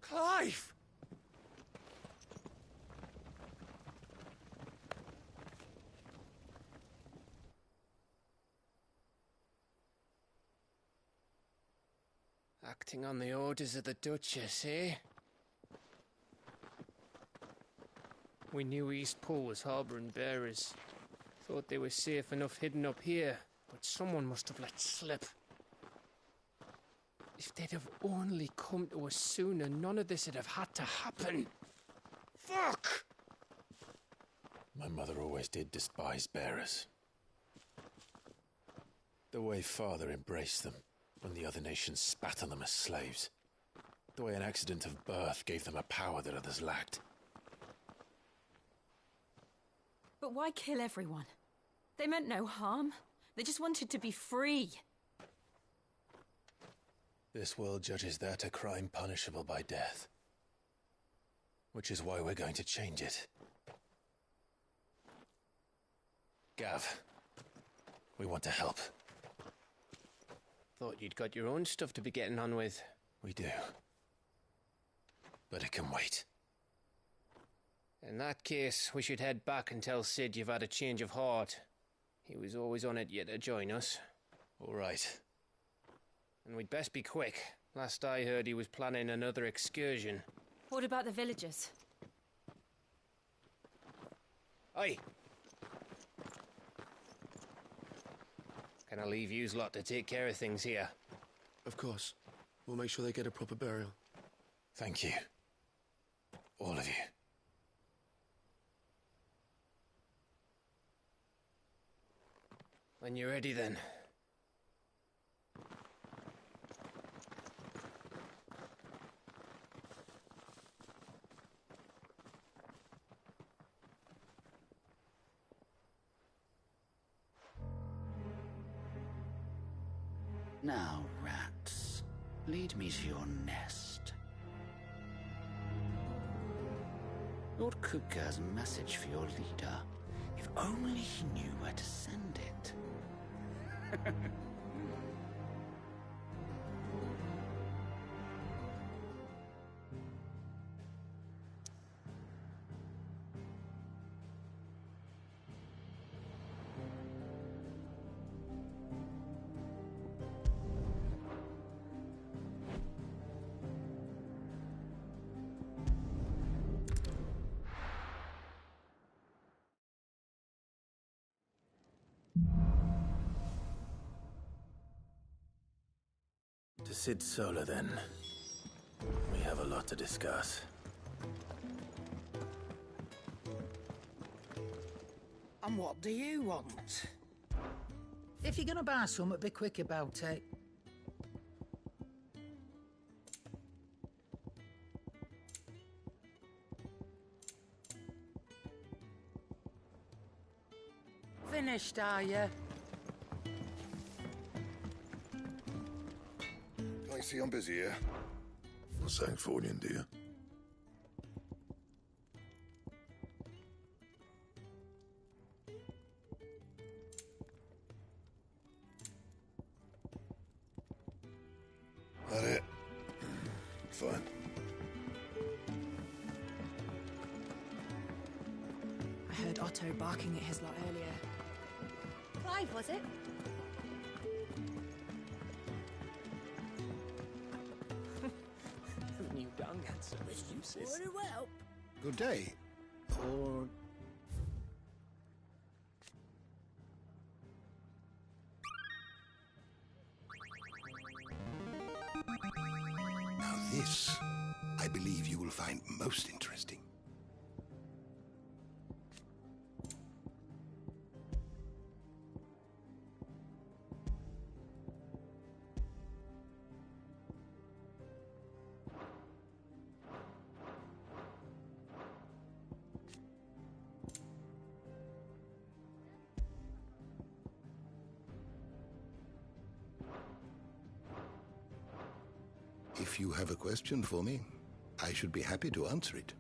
Clive. Acting on the orders of the Duchess, eh? We knew Eastpool was harbouring bearers. Thought they were safe enough hidden up here, but someone must have let slip. If they'd have only come to us sooner, none of this would have had to happen. Fuck! My mother always did despise bearers. The way Father embraced them when the other nations spat on them as slaves. The way an accident of birth gave them a power that others lacked. But why kill everyone? They meant no harm. They just wanted to be free. This world judges that a crime punishable by death. Which is why we're going to change it. Gav, we want to help. Thought you'd got your own stuff to be getting on with. We do. But it can wait. In that case, we should head back and tell Sid you've had a change of heart. He was always on it yet to join us. All right. And we'd best be quick. Last I heard, he was planning another excursion. What about the villagers? Oi! Can I leave yous lot to take care of things here? Of course. We'll make sure they get a proper burial. Thank you. All of you. When you're ready, then. Now, rats, lead me to your nest. Lord Kuka has a message for your leader. If only he knew where to send it. To Sid Solar, then. We have a lot to discuss. And what do you want? If you're gonna buy something, be quick about it. Finished, are you? Can I see I'm busy here? Not saying for you, dear. That it? Fine. I heard Otto barking at his lot earlier. Clive, was it? The new gun had some uses. Well. Good day. Or... Now this, I believe you will find most interesting. If you have a question for me, I should be happy to answer it.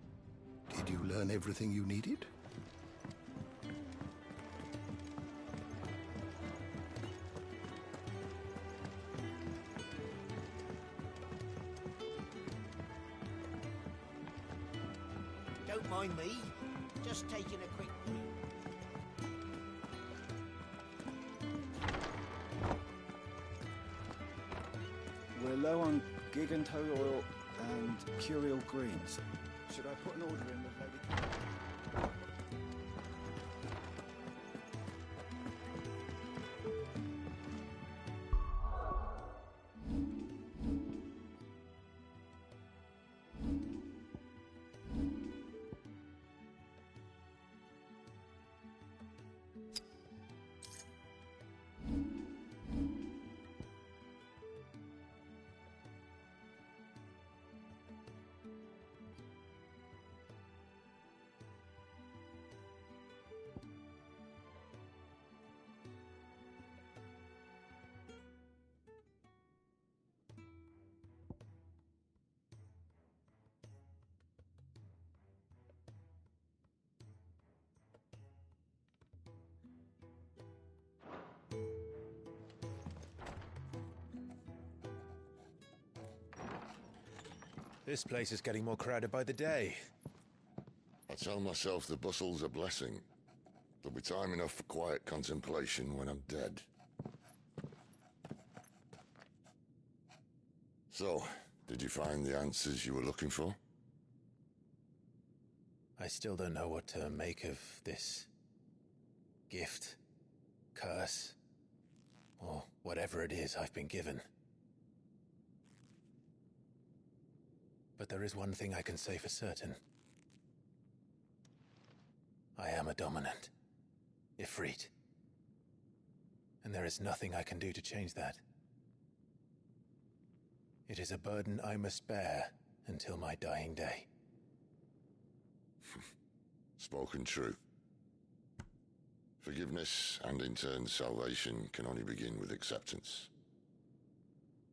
Did you learn everything you needed? Don't mind me. Just taking a quick break. We're low on gigantone oil and curial greens. Should I put an order in with Lady... This place is getting more crowded by the day. I tell myself the bustle's a blessing. There'll be time enough for quiet contemplation when I'm dead. So, did you find the answers you were looking for? I still don't know what to make of this gift, curse, or whatever it is I've been given. But there is one thing I can say for certain. I am a dominant, Ifrit. And there is nothing I can do to change that. It is a burden I must bear until my dying day. Spoken true. Forgiveness and in turn salvation can only begin with acceptance.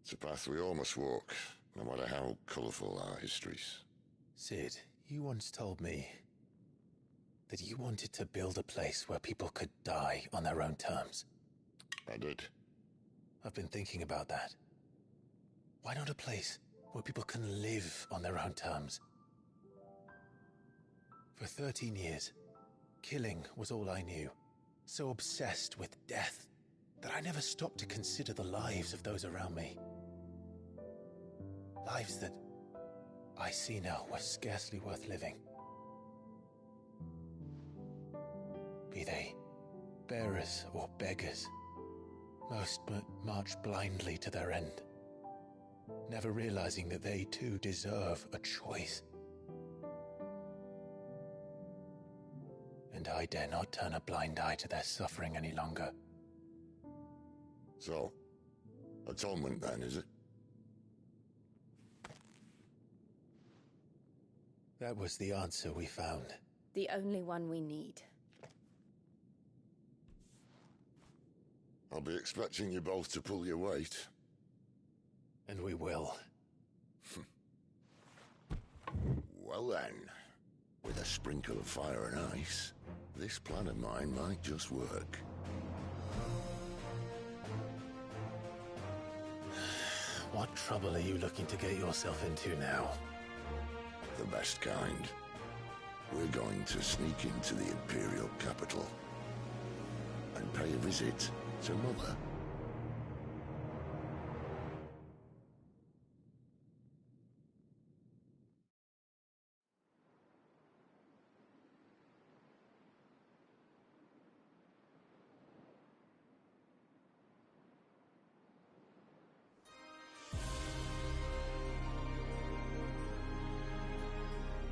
It's a path we all must walk, no matter how colourful our histories. Sid, you once told me that you wanted to build a place where people could die on their own terms. I did. I've been thinking about that. Why not a place where people can live on their own terms? For 13 years, killing was all I knew. So obsessed with death that I never stopped to consider the lives of those around me. Lives that I see now were scarcely worth living. Be they bearers or beggars, most march blindly to their end, never realizing that they too deserve a choice. And I dare not turn a blind eye to their suffering any longer. So, atonement then, is it? That was the answer we found. The only one we need. I'll be expecting you both to pull your weight. And we will. Well then, with a sprinkle of fire and ice, this plan of mine might just work. What trouble are you looking to get yourself into now? The best kind. We're going to sneak into the Imperial capital and pay a visit to Mother.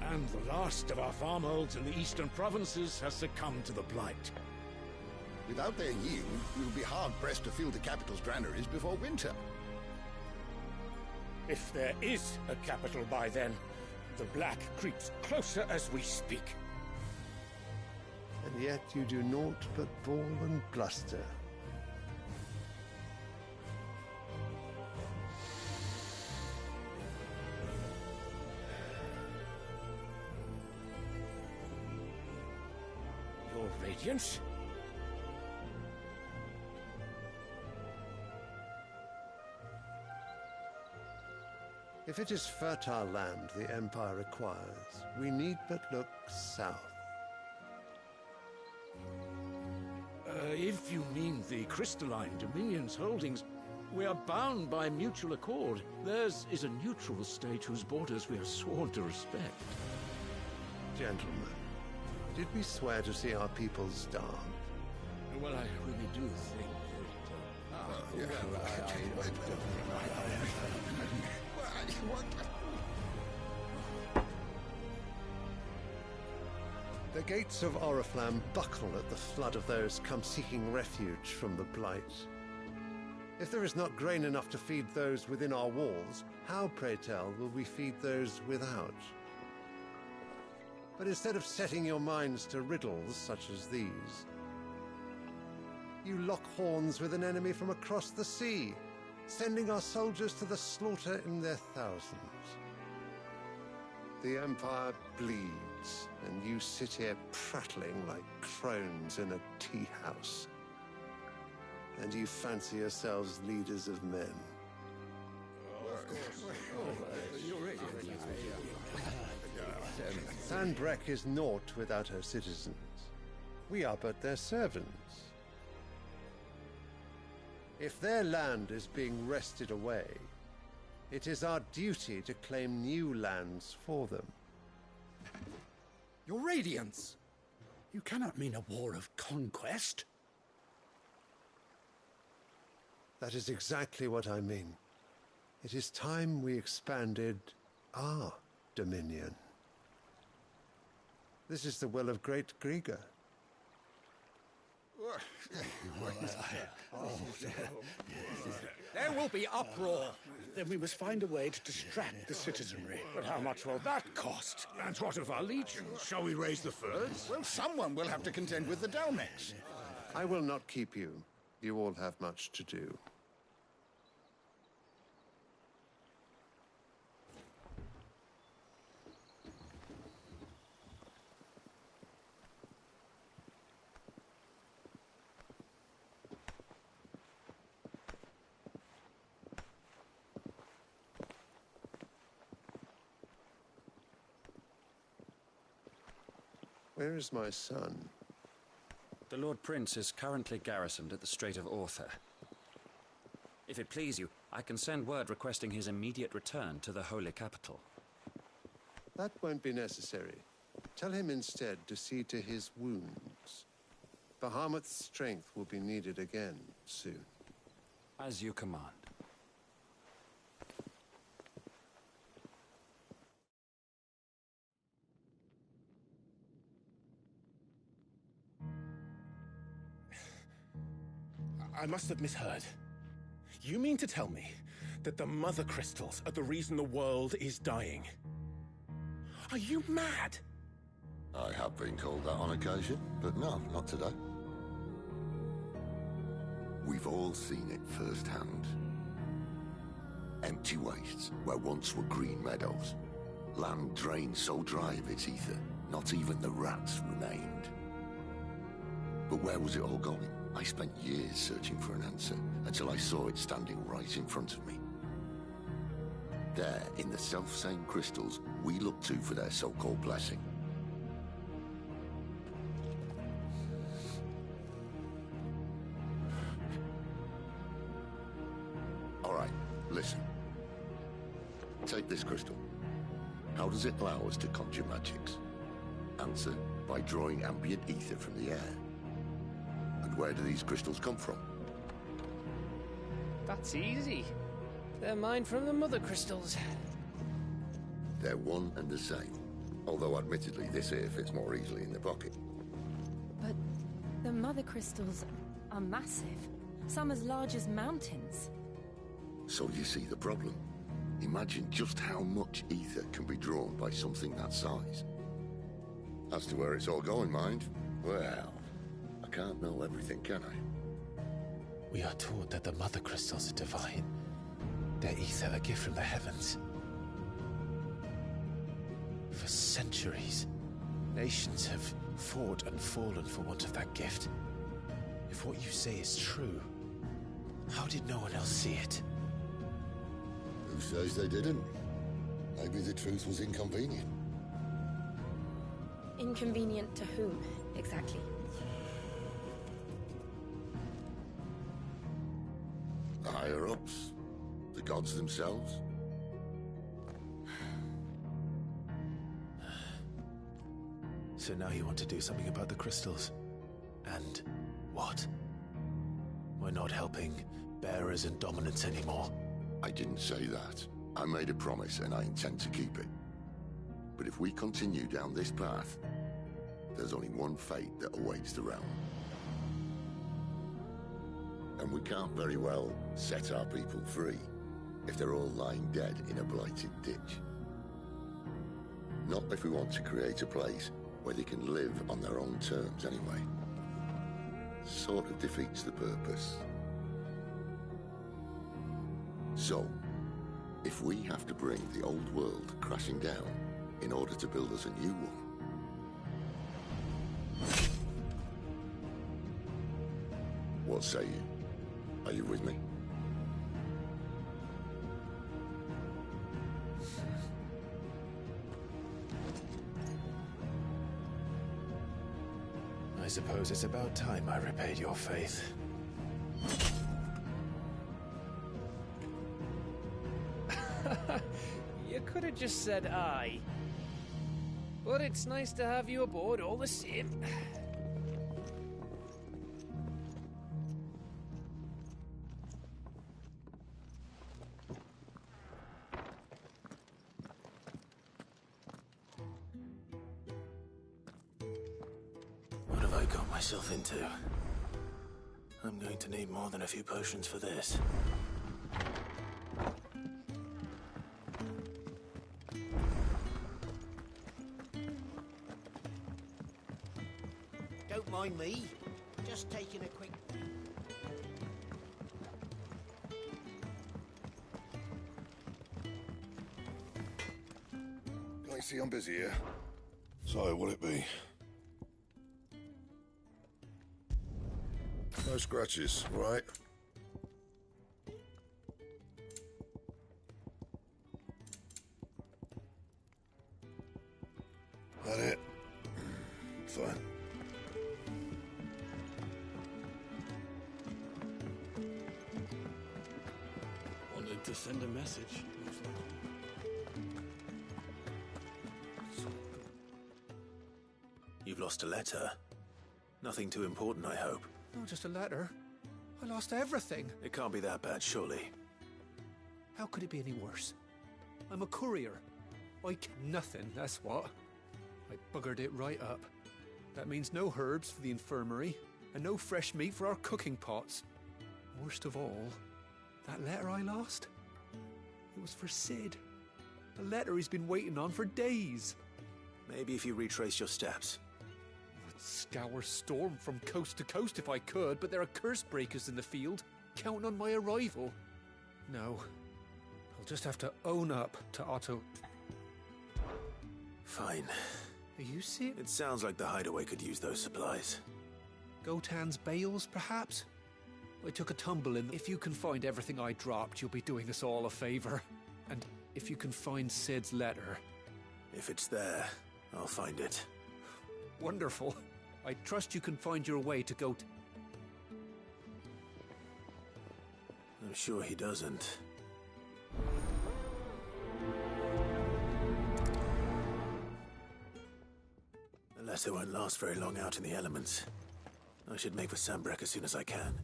And the last of our farmholds in the eastern provinces has succumbed to the blight. Without their yield, we'll be hard-pressed to fill the capital's granaries before winter. If there is a capital by then, the black creeps closer as we speak. And yet you do naught but bawl and bluster. Radiance? If it is fertile land the Empire requires, we need but look south. If you mean the crystalline Dominion's holdings, we are bound by mutual accord. Theirs is a neutral state whose borders we are sworn to respect. Gentlemen, did we swear to see our people starve? Well, I really do think The gates of Oriflamme buckle at the flood of those come seeking refuge from the Blight. If there is not grain enough to feed those within our walls, how, pray tell, will we feed those without? But instead of setting your minds to riddles such as these, you lock horns with an enemy from across the sea, sending our soldiers to the slaughter in their thousands. The Empire bleeds, and you sit here prattling like crones in a tea house. And you fancy yourselves leaders of men. Sanbreque is naught without her citizens. We are but their servants. If their land is being wrested away, it is our duty to claim new lands for them. Your Radiance! You cannot mean a war of conquest. That is exactly what I mean. It is time we expanded our dominion. This is the will of great Grieger. There will be uproar. Then we must find a way to distract the citizenry. But how much will that cost? And what of our legions? Shall we raise the furs? Well, someone will have to contend with the Dalmex. I will not keep you. You all have much to do. Where is my son? The Lord Prince is currently garrisoned at the Strait of Author. If it please you, I can send word requesting his immediate return to the Holy Capital. That won't be necessary. Tell him instead to see to his wounds. Bahamut's strength will be needed again soon. As you command. I must have misheard. You mean to tell me that the Mother Crystals are the reason the world is dying? Are you mad? I have been called that on occasion, but no, not today. We've all seen it firsthand. Empty wastes where once were green meadows. Land drained so dry of its ether, not even the rats remained. But where was it all going? I spent years searching for an answer, until I saw it standing right in front of me. There, in the self-same crystals we look to for their so-called blessing. All right, listen. Take this crystal. How does it allow us to conjure magics? Answer, by drawing ambient ether from the air. And where do these crystals come from? That's easy. They're mined from the Mother Crystals. They're one and the same. Although admittedly this here fits more easily in the pocket. But the Mother Crystals are massive. Some as large as mountains. So you see the problem. Imagine just how much ether can be drawn by something that size. As to where it's all going, mind, well, I can't know everything, can I? We are taught that the Mother Crystals are divine. Their ether a gift from the heavens. For centuries, nations have fought and fallen for want of that gift. If what you say is true, how did no one else see it? Who says they didn't? Maybe the truth was inconvenient. Inconvenient to whom, exactly? The higher-ups? The gods themselves? So now you want to do something about the crystals? And what? We're not helping bearers and dominants anymore. I didn't say that. I made a promise and I intend to keep it. But if we continue down this path, there's only one fate that awaits the realm. And we can't very well set our people free if they're all lying dead in a blighted ditch. Not if we want to create a place where they can live on their own terms anyway. Sort of defeats the purpose. So, if we have to bring the old world crashing down in order to build us a new one, what say you? Are you with me? I suppose it's about time I repaid your faith. You could have just said aye. But it's nice to have you aboard all the same. What have I got myself into? I'm going to need more than a few potions for this. Don't mind me. Just taking a quick... I see I'm busy here. So, what'll it be? No scratches, right? That it? Fine. Wanted to send a message. You've lost a letter. Nothing too important, I hope. Not just a letter. I lost everything. It can't be that bad, surely. How could it be any worse? I'm a courier. I keep nothing, that's what. I buggered it right up. That means no herbs for the infirmary, and no fresh meat for our cooking pots. Worst of all, that letter I lost? It was for Sid. A letter he's been waiting on for days. Maybe if you retrace your steps. I'd scour Storm from coast to coast if I could, but there are curse breakers in the field, counting on my arrival. No. I'll just have to own up to Otto. Fine. Are you serious? It sounds like the hideaway could use those supplies. Gotan's bales, perhaps? I took a tumble in. If you can find everything I dropped, you'll be doing us all a favor. And if you can find Sid's letter... If it's there, I'll find it. Wonderful. I trust you can find your way to I'm sure he doesn't. The letter won't last very long out in the elements. I should make for Sambrek as soon as I can.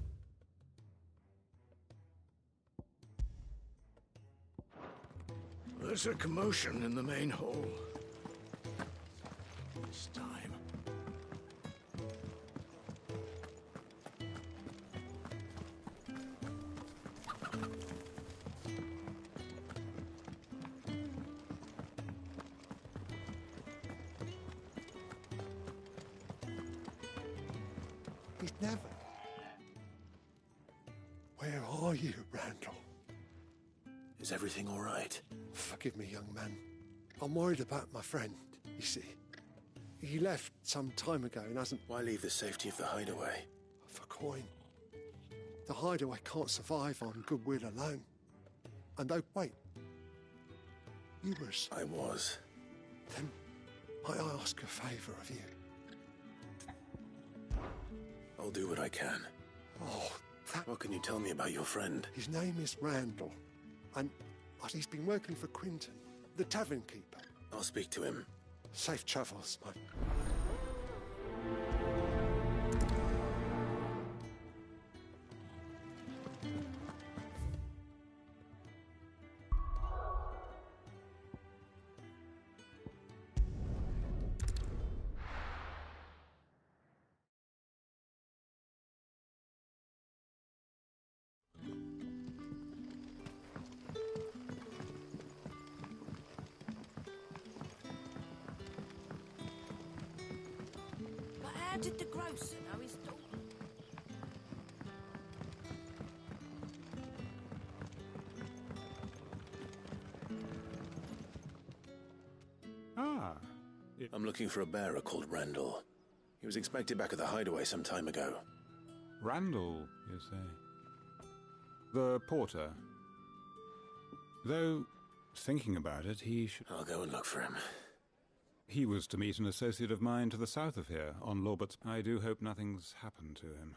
There's a commotion in the main hall. This time. He's never. Where are you, Randall? Is everything all right? Forgive me, young man. I'm worried about my friend, you see. He left some time ago and hasn't... Why leave the safety of the hideaway? For coin. The hideaway can't survive on goodwill alone. And oh, wait. You was... I was. Then might I ask a favour of you? I'll do what I can. Oh, that... What can you tell me about your friend? His name is Randall. And he's been working for Quinton, the tavern keeper. I'll speak to him. Safe travels, mate. How did the grocer know his daughter? Ah. I'm looking for a bearer called Randall. He was expected back at the hideaway some time ago. Randall, you say? The porter. Though, thinking about it, he should... I'll go and look for him. He was to meet an associate of mine to the south of here, on Lorbert's. I do hope nothing's happened to him.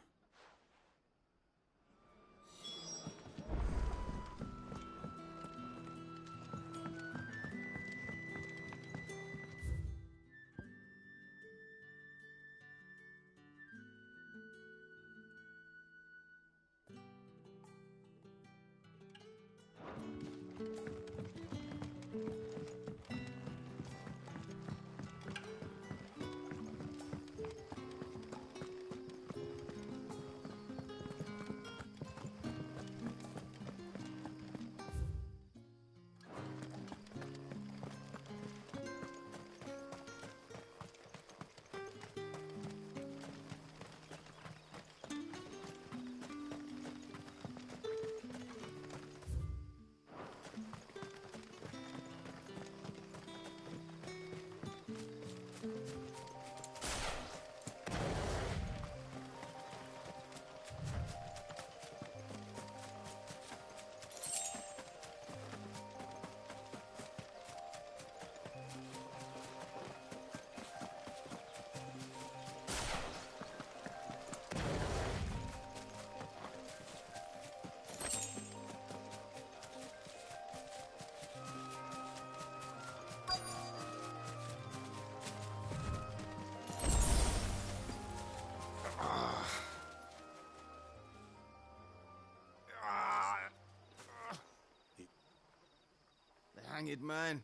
Hanged man.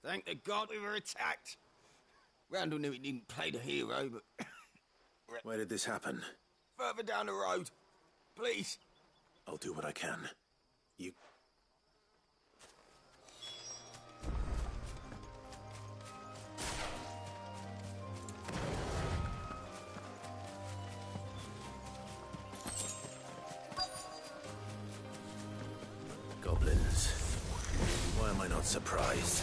Thank the God we were attacked. Randall knew he didn't play the hero, but... Where did this happen? Further down the road. Please. I'll do what I can. You... Goblins. Why am I not surprised?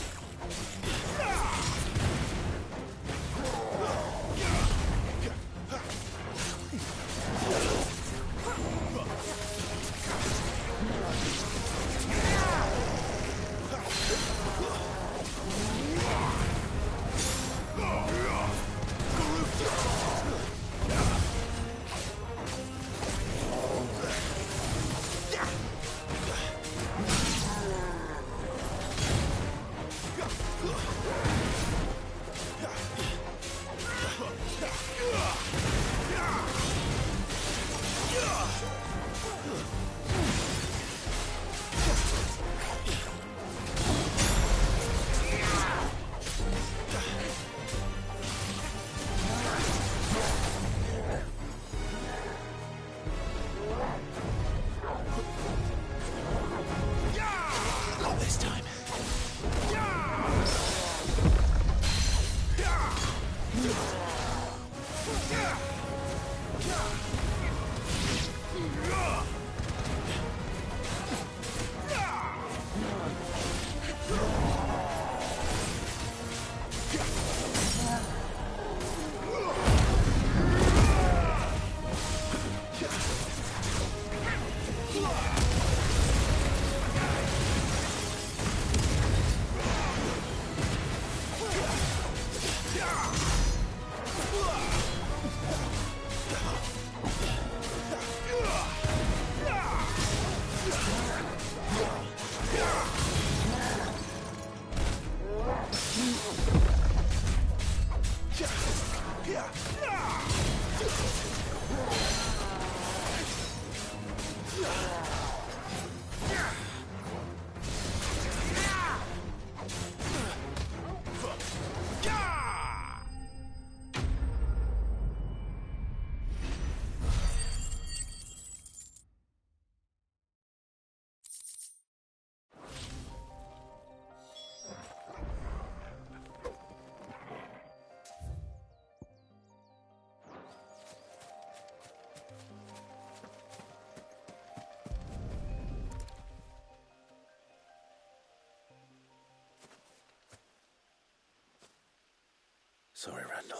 Sorry, Randall.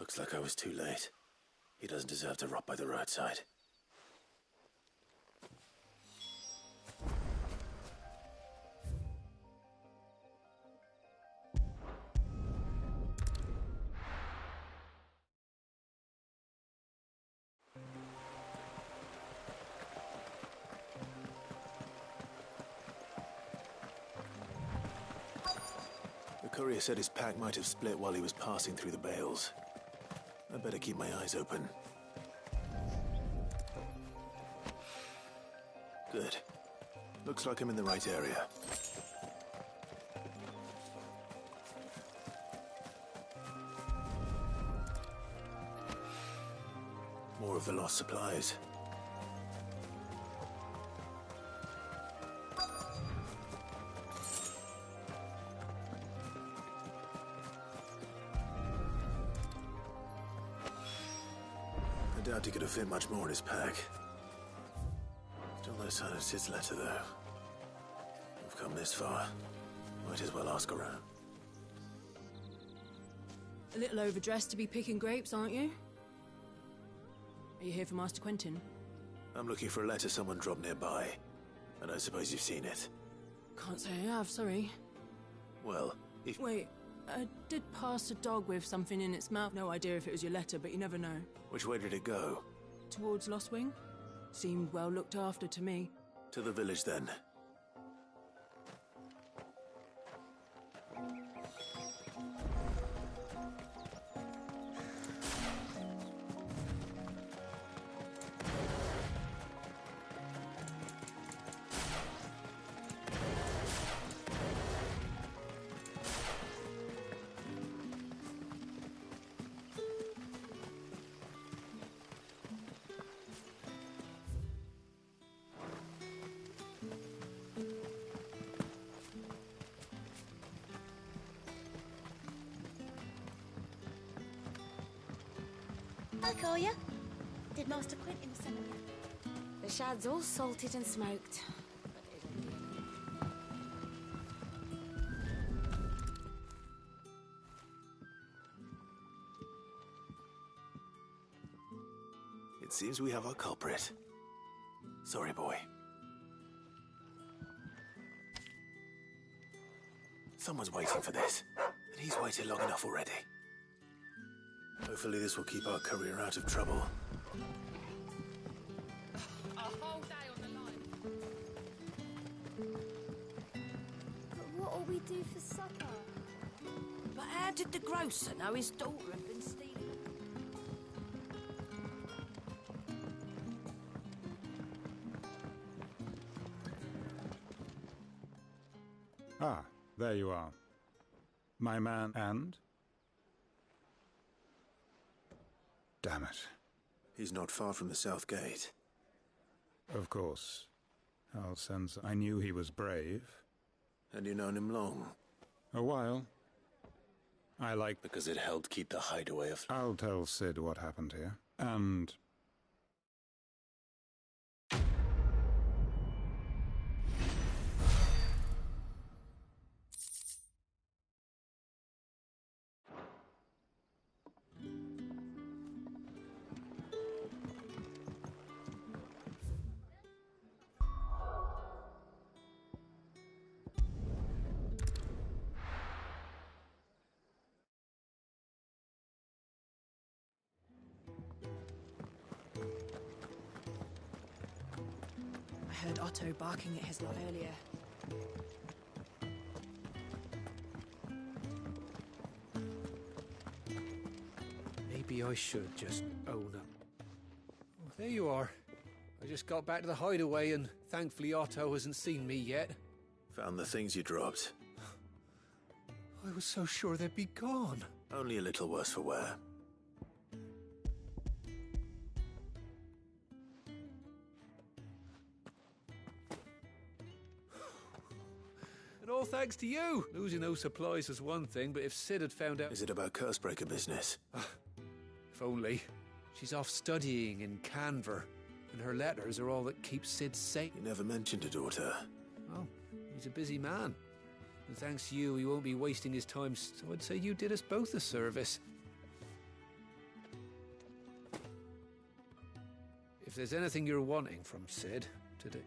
Looks like I was too late. He doesn't deserve to rot by the roadside. The courier said his pack might have split while he was passing through the bales. I better keep my eyes open. Good. Looks like I'm in the right area. More of the lost supplies. I doubt he could have fit much more in his pack. Still no sign of Sid's letter, though. We've come this far. Might as well ask around. A little overdressed to be picking grapes, aren't you? Are you here for Master Quentin? I'm looking for a letter someone dropped nearby. And I suppose you've seen it. Can't say I have, sorry. Well, if... Wait, I did pass a dog with something in its mouth. No idea if it was your letter, but you never know. Which way did it go? Towards Lost Wing? Seemed well looked after to me. To the village, then. I'll call you. Did Master Quentin send you? The shad's all salted and smoked. It seems we have our culprit. Sorry, boy. Someone's waiting for this, and he's waited long enough already. Hopefully this will keep our courier out of trouble. A whole day on the line. But what'll we do for supper? But how did the grocer know his daughter had been stealing? Ah, there you are. My man and? Damn it. He's not far from the south gate. Of course. I'll sense I knew he was brave. And you known him long? A while. I like... Because it helped keep the hideaway of... I'll tell Sid what happened here. And... I heard Otto barking at his lot earlier. Maybe I should just own up. Oh, there you are. I just got back to the hideaway and thankfully Otto hasn't seen me yet. Found the things you dropped. I was so sure they'd be gone. Only a little worse for wear. And all thanks to you. Losing those supplies was one thing, but if Sid had found out... Is it about Cursebreaker business? If only. She's off studying in Canver, and her letters are all that keeps Sid safe. You never mentioned a daughter. Oh, he's a busy man. And thanks to you, he won't be wasting his time, so I'd say you did us both a service. If there's anything you're wanting from Sid today...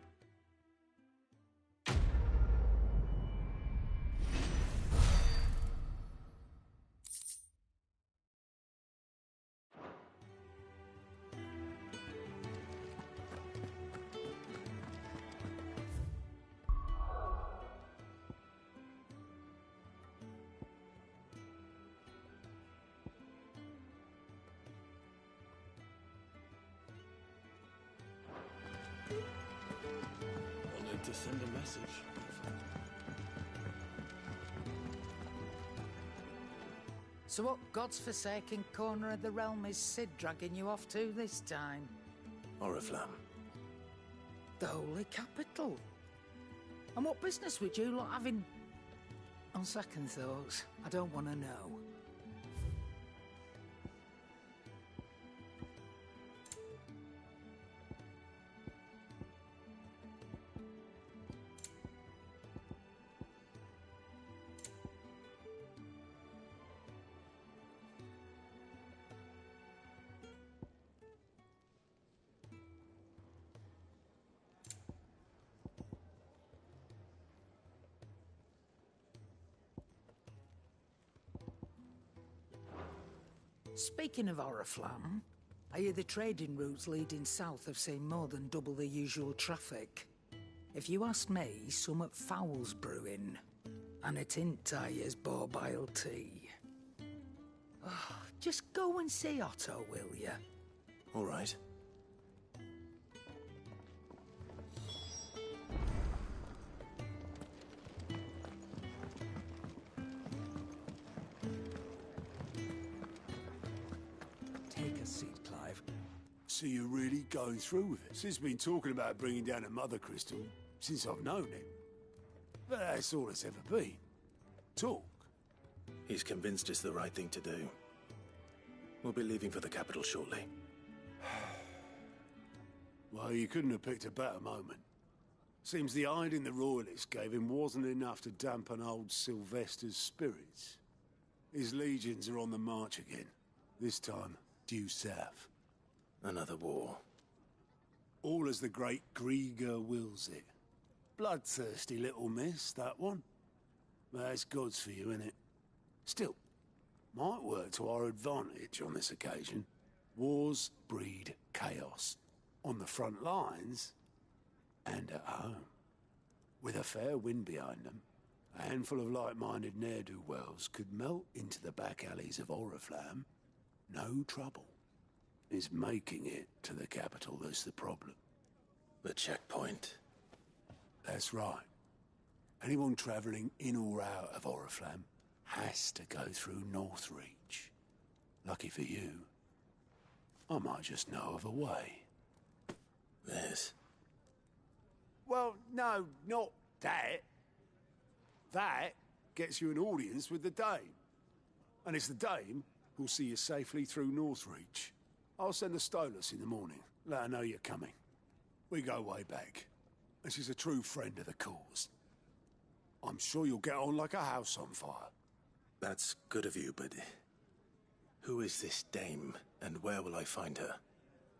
Wanted to send a message. So what God's forsaken corner of the realm is Sid dragging you off to this time? Oriflamme. The Holy Capital. And what business would you lot having... On second thoughts, I don't want to know. Speaking of Oriflamme, I hear the trading routes leading south have seen more than double the usual traffic. If you ask me, summat foul's brewing. And it ain't Tyre's borbile tea. Oh, just go and see Otto, will ya? All right. So you're really going through with it? Sid's been talking about bringing down a mother crystal since I've known him. But that's all it's ever been. Talk. He's convinced it's the right thing to do. We'll be leaving for the capital shortly. Well, you couldn't have picked a better moment. Seems the hiding the Royalists gave him wasn't enough to dampen old Sylvester's spirits. His legions are on the march again. This time, due south. Another war. All as the great Grieger wills it. Bloodthirsty little miss, that one. But that's God's for you, innit? Still, might work to our advantage on this occasion. Wars breed chaos. On the front lines, and at home. With a fair wind behind them, a handful of like-minded ne'er-do-wells could melt into the back alleys of Oriflamme. No trouble. It's making it to the capital that's the problem. The checkpoint. That's right. Anyone travelling in or out of Oriflamme has to go through Northreach. Lucky for you, I might just know of a way. This? Well, no, not that. That gets you an audience with the Dame. And it's the Dame who'll see you safely through Northreach. I'll send a Stolas in the morning. Let her know you're coming. We go way back. And she's a true friend of the cause. I'm sure you'll get on like a house on fire. That's good of you, but... who is this Dame, and where will I find her?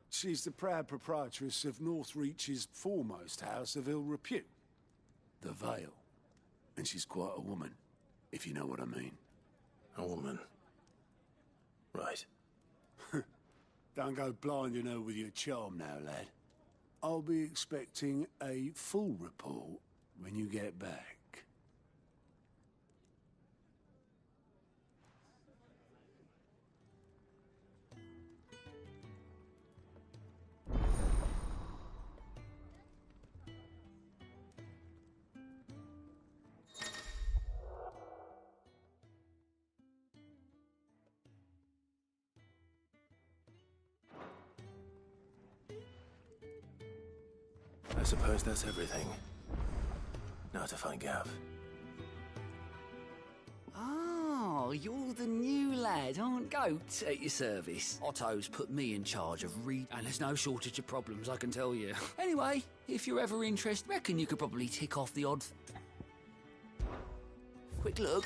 She's the proud proprietress of Northreach's foremost house of ill repute. The Vale. And she's quite a woman, if you know what I mean. A woman. Right. Don't go blinding her with your charm now, lad. I'll be expecting a full report when you get back. I suppose that's everything. Now to find Gav. Oh, you're the new lad, aren't Goat at your service? Otto's put me in charge of and there's no shortage of problems, I can tell you. Anyway, if you're ever interested, reckon you could probably tick off the odd... Quick look.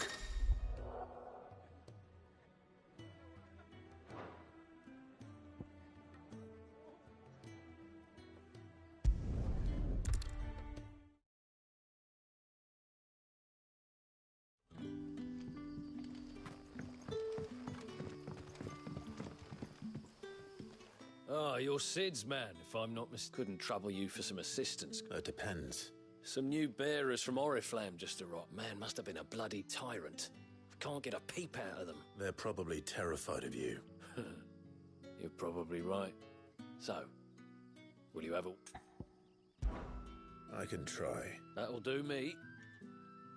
Ah, you're Sid's man, if I'm not Couldn't trouble you for some assistance. Depends. Some new bearers from Oriflamme just arrived. Man must have been a bloody tyrant. Can't get a peep out of them. They're probably terrified of you. You're probably right. So, will you have a... I can try. That'll do me.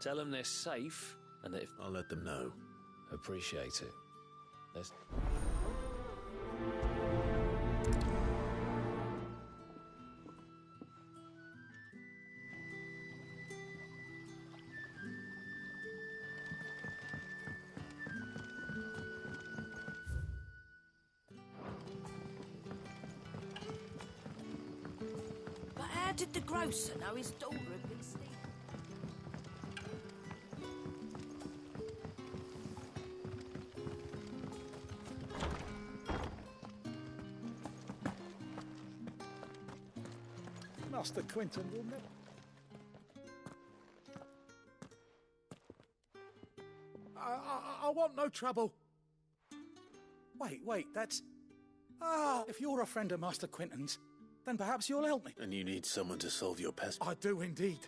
Tell them they're safe, and that if... I'll let them know. Appreciate it. Let's... But how did the grocer know his daughter had been stealing? Master Quentin will never... I want no trouble. Wait, that's... Ah, if you're a friend of Master Quentin's, then perhaps you'll help me. And you need someone to solve your pest... I do indeed.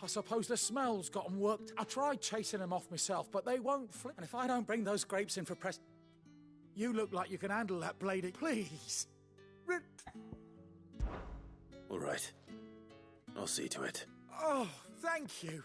I suppose the smell's got 'em worked. I tried chasing them off myself, but they won't flip. And if I don't bring those grapes in for press... You look like you can handle that blade, please. All right. I'll see to it. Oh, thank you.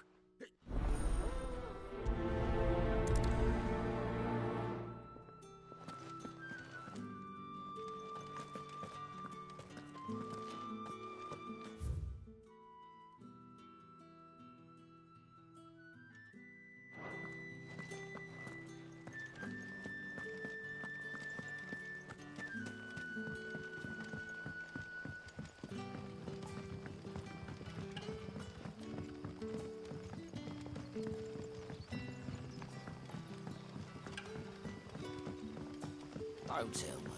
Don't tell me.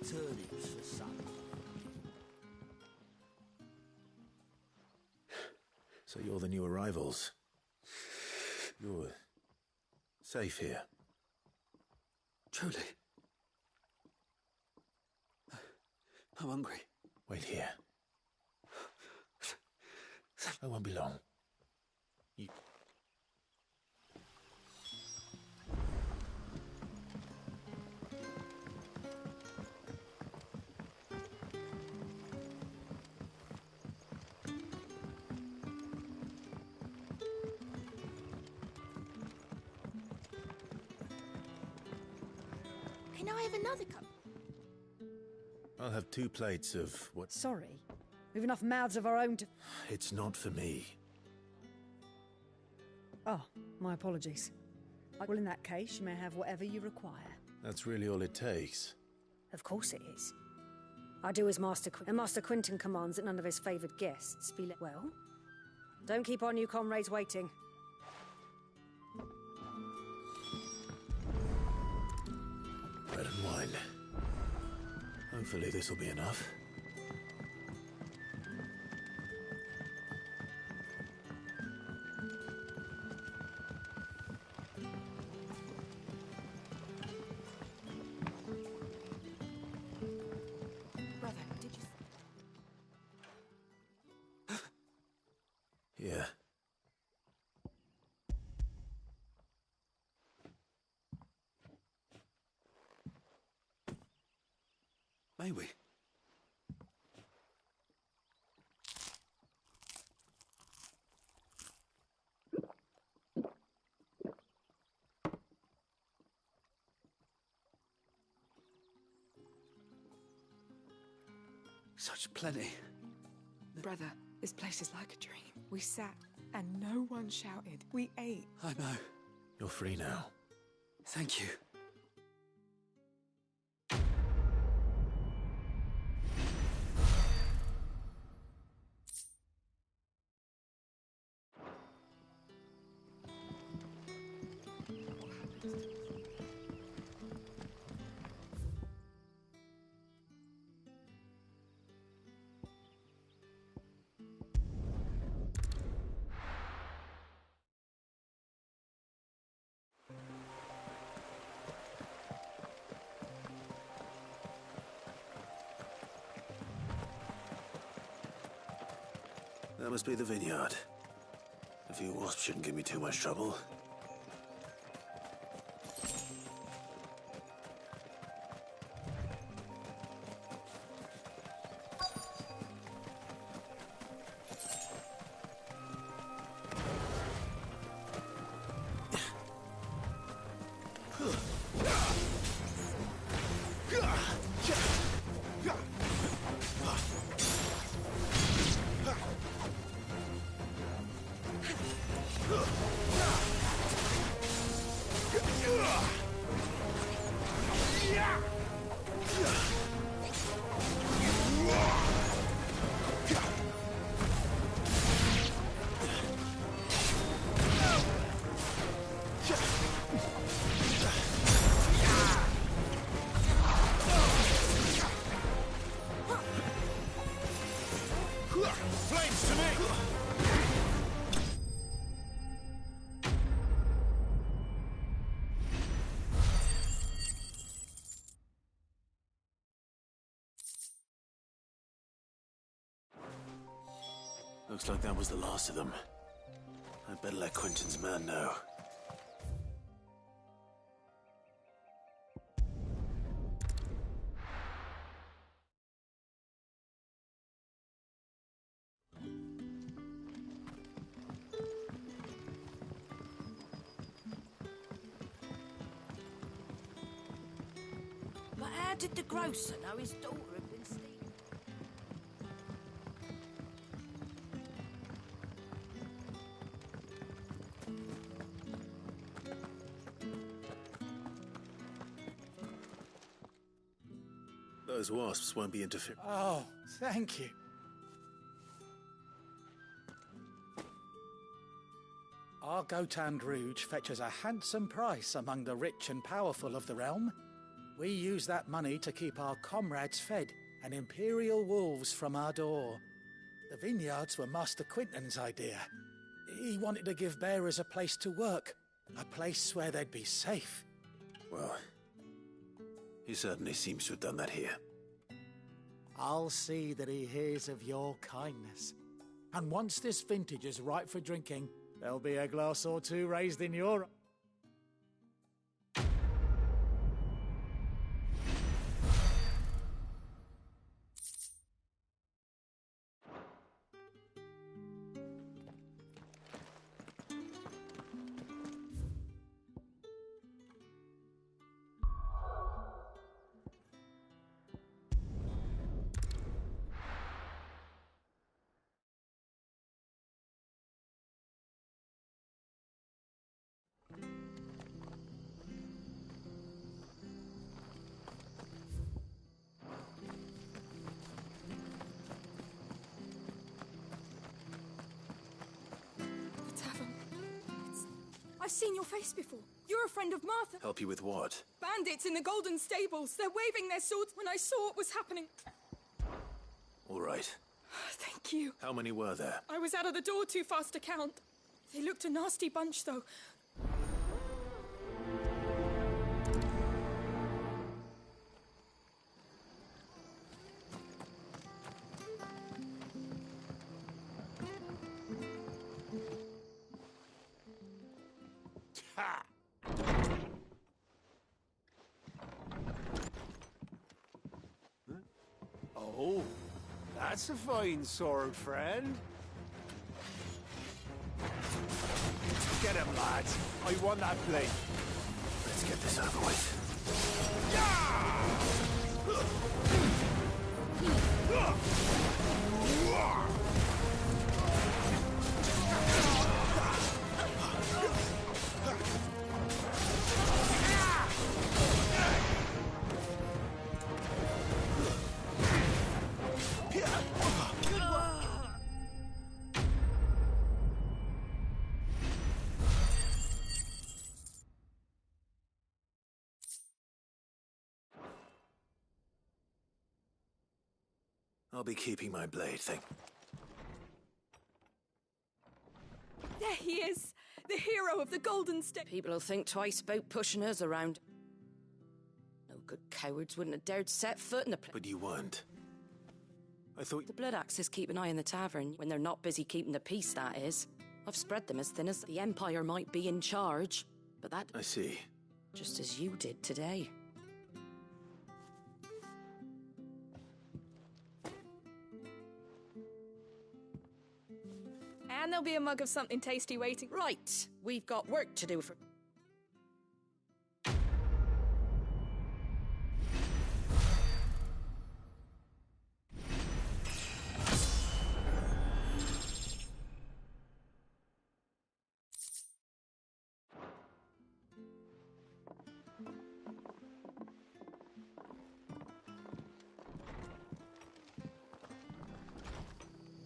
Turnips for supper. So you're the new arrivals. You're safe here. Truly. I'm hungry. Wait here. I won't be long. You... Can I have another cup? I'll have 2 plates of what... Sorry. We've enough mouths of our own to... It's not for me. Oh, my apologies. Well, in that case, you may have whatever you require. That's really all it takes. Of course it is. I do as Master Quentin, and Master Quentin commands that none of his favoured guests be let... Well, don't keep our new comrades waiting. Bread and wine. Hopefully this'll be enough. Brother, did you... Yeah. May we? Such plenty. Brother, this place is like a dream. We sat and no one shouted. We ate. I know. You're free now. Thank you. That must be the vineyard. A few wasps shouldn't give me too much trouble. Flames to me! Looks like that was the last of them. I'd better let Quentin's man know. But how did the grocer know his daughter had been stealing? Those wasps won't be interfering. Oh, thank you. Our Gotand Rouge fetches a handsome price among the rich and powerful of the realm. We use that money to keep our comrades fed and imperial wolves from our door. The vineyards were Master Quinton's idea. He wanted to give bearers a place to work, a place where they'd be safe. Well, he certainly seems to have done that here. I'll see that he hears of your kindness. And once this vintage is ripe for drinking, there'll be a glass or two raised in your... I've seen your face before. You're a friend of Martha. Help you with what? Bandits in the Golden Stables. They're waving their swords when I saw what was happening. All right. Thank you. How many were there? I was out of the door too fast to count. They looked a nasty bunch, though. Ha! Oh, that's a fine sword, friend. Get him, lads. I want that blade. Let's get this over with. I'll be keeping my blade, There he is! The hero of the Golden State. People will think twice about pushing us around. No good cowards wouldn't have dared set foot in the place. But you weren't. I thought... The Blood Axes keep an eye on the tavern when they're not busy keeping the peace, that is. I've spread them as thin as the Empire might be in charge, but that... I see. Just as you did today. And there'll be a mug of something tasty waiting. Right, we've got work to do for...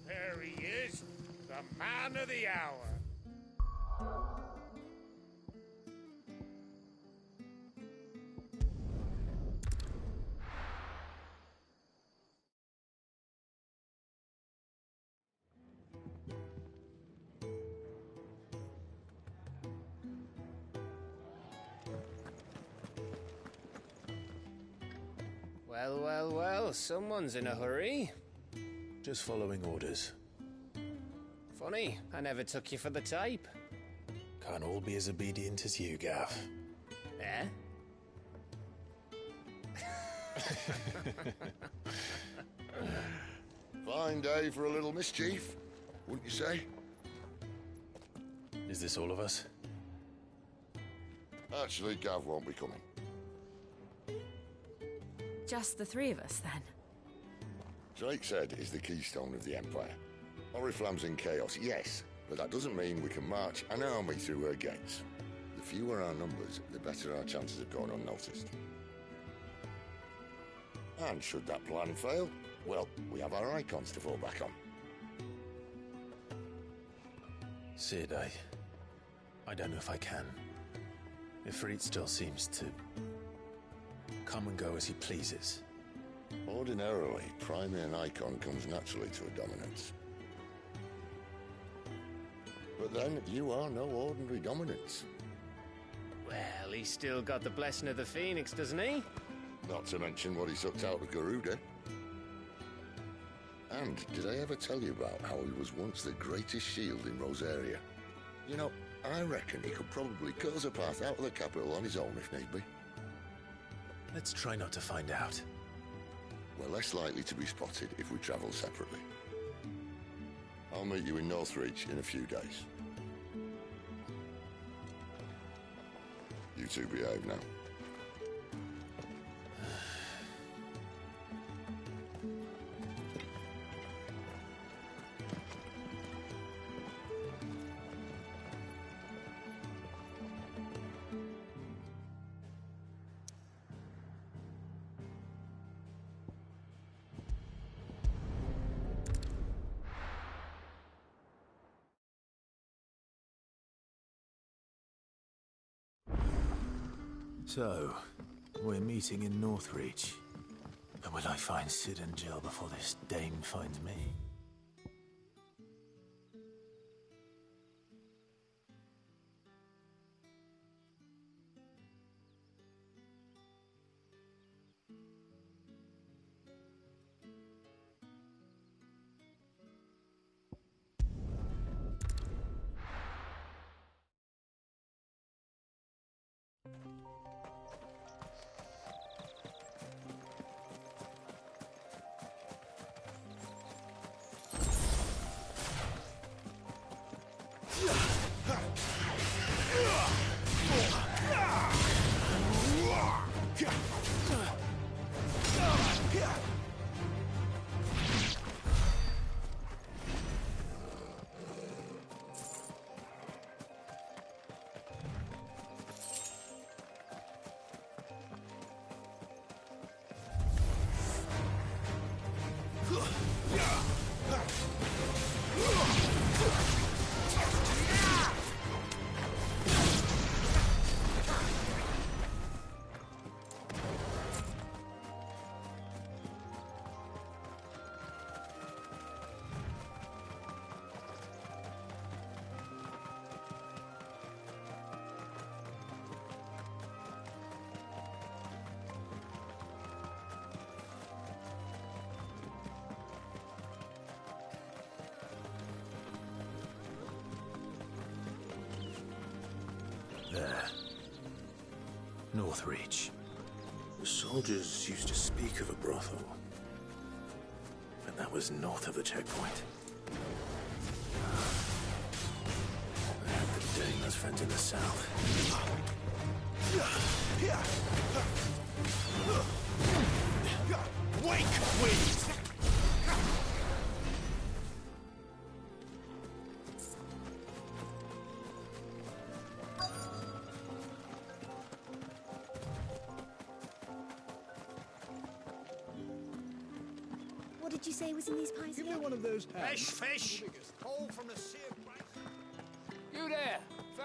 There he is, the man of the hour. Well, well, well, someone's in a hurry. Just following orders. Funny, I never took you for the type. Can't all be as obedient as you, Gav. Eh? Fine day for a little mischief, wouldn't you say? Is this all of us? Actually, Gav won't be coming. Just the three of us, then? Drake's Head is the keystone of the Empire. Oriflamme's in chaos, yes, but that doesn't mean we can march an army through her gates. The fewer our numbers, the better our chances of going unnoticed. And should that plan fail, well, we have our icons to fall back on. Sid, I don't know if I can. Ifrit still seems to come and go as he pleases. Ordinarily, priming an icon comes naturally to a dominance. But then, you are no ordinary dominance. Well, he's still got the blessing of the Phoenix, doesn't he? Not to mention what he sucked out of Garuda. And did I ever tell you about how he was once the greatest shield in Rosaria? You know, I reckon he could probably cut us a path out of the capital on his own if need be. Let's try not to find out. We're less likely to be spotted if we travel separately. I'll meet you in Northreach in a few days. You two behave now. So, we're meeting in Northreach. And will I find Sid and Jill before this dame finds me? There. Northreach. The soldiers used to speak of a brothel. But that was north of the checkpoint. I hope that Dane has friends in the south. Wake, please! What did you say was in these pies Give me again? one of those Fish! Hole from the sea of grace. You there!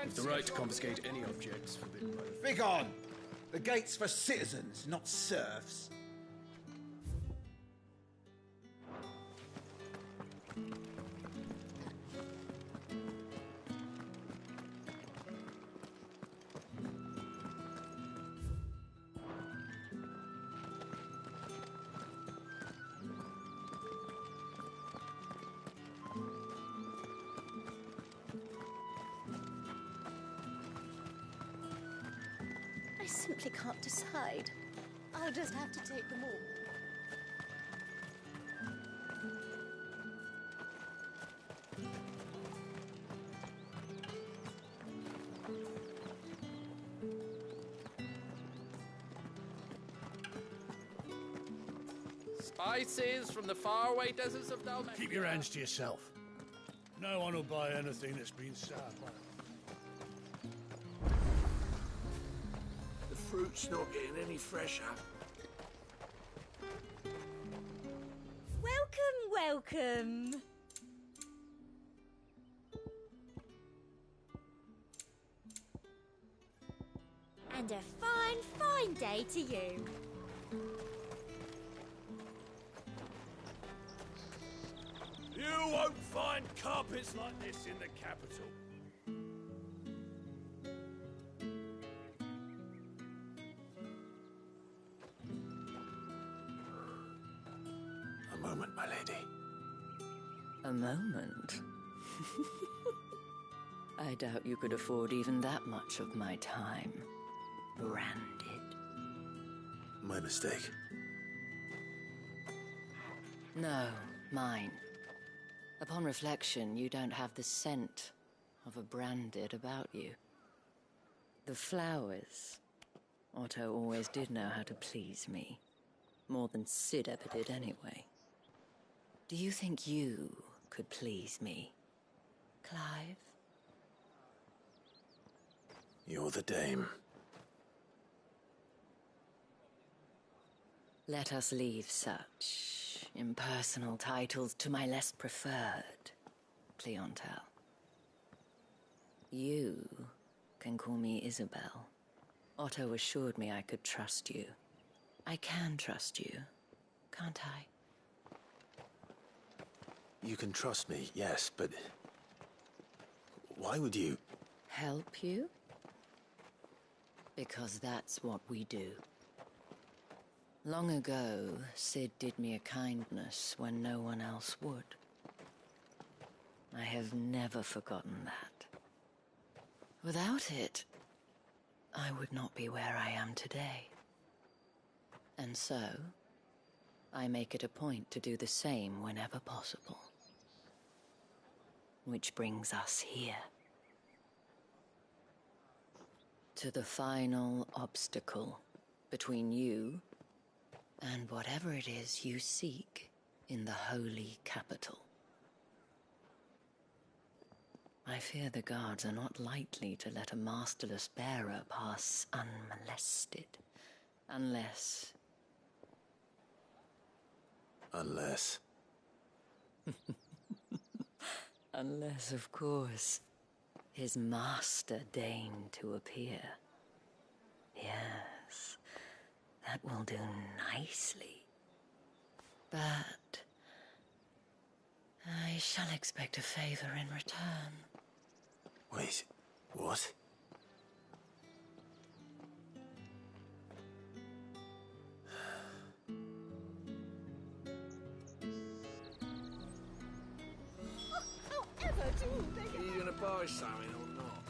With the right to confiscate any objects forbidden by the... Begone! The gate's for citizens, not serfs. I simply can't decide. I'll just have to take them all. Spices from the faraway deserts of Dalmatia. Keep your hands to yourself. No one will buy anything that's been sour. The fruit's not getting any fresher. Welcome! And a fine day to you. You won't find carpets like this in the capital. A moment, my lady. A moment? I doubt you could afford even that much of my time. Branded. My mistake. No, mine. Upon reflection, you don't have the scent of a branded about you. The flowers. Otto always did know how to please me. More than Sid ever did anyway. Do you think you could please me, Clive? You're the dame. Let us leave such impersonal titles to my less preferred clientele. You can call me Isabel. Otto assured me I could trust you. I can trust you, can't I? You can trust me, yes, but... why would you... Help you? Because that's what we do. Long ago, Sid did me a kindness when no one else would. I have never forgotten that. Without it, I would not be where I am today. And so, I make it a point to do the same whenever possible. Which brings us here. To the final obstacle between you and whatever it is you seek in the holy capital. I fear the guards are not likely to let a masterless bearer pass unmolested, unless... Unless... Unless, of course, his master deigned to appear. Yes, that will do nicely. But I shall expect a favor in return. Wait, what? However do they Are you gonna buy something or not?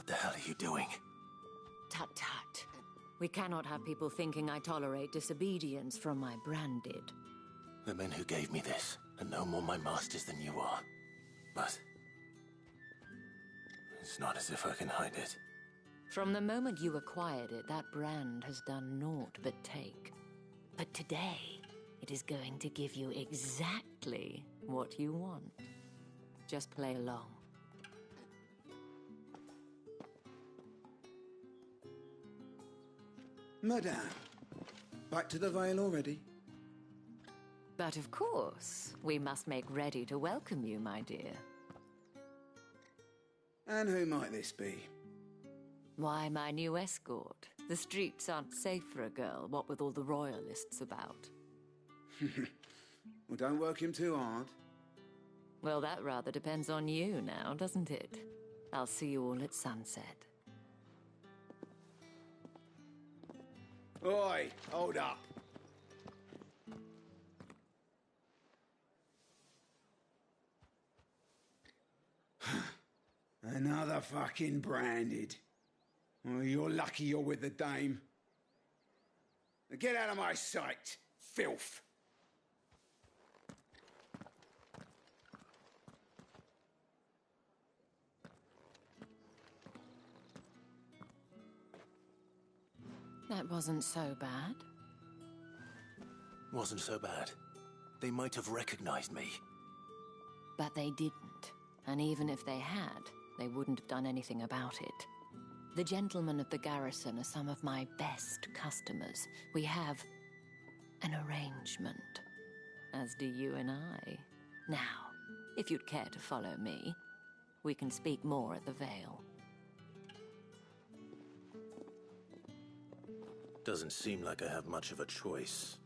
the hell are you doing? Tut tut. We cannot have people thinking I tolerate disobedience from my branded. The men who gave me this are no more my masters than you are. But it's not as if I can hide it. From the moment you acquired it, that brand has done naught but take. But today, it is going to give you exactly what you want. Just play along. Madame, back to the Vale already? But of course, we must make ready to welcome you, my dear. And who might this be? Why, my new escort. The streets aren't safe for a girl, what with all the royalists about. Well, don't work him too hard. Well, that rather depends on you now, doesn't it? I'll see you all at sunset. Oi, hold up. Another fucking branded. Well, you're lucky you're with the dame. Now get out of my sight, filth. That wasn't so bad. Wasn't so bad. They might have recognized me. But they didn't. And even if they had, they wouldn't have done anything about it. The gentlemen of the garrison are some of my best customers. We have an arrangement, as do you and I. Now, if you'd care to follow me, we can speak more at the Vale. Doesn't seem like I have much of a choice.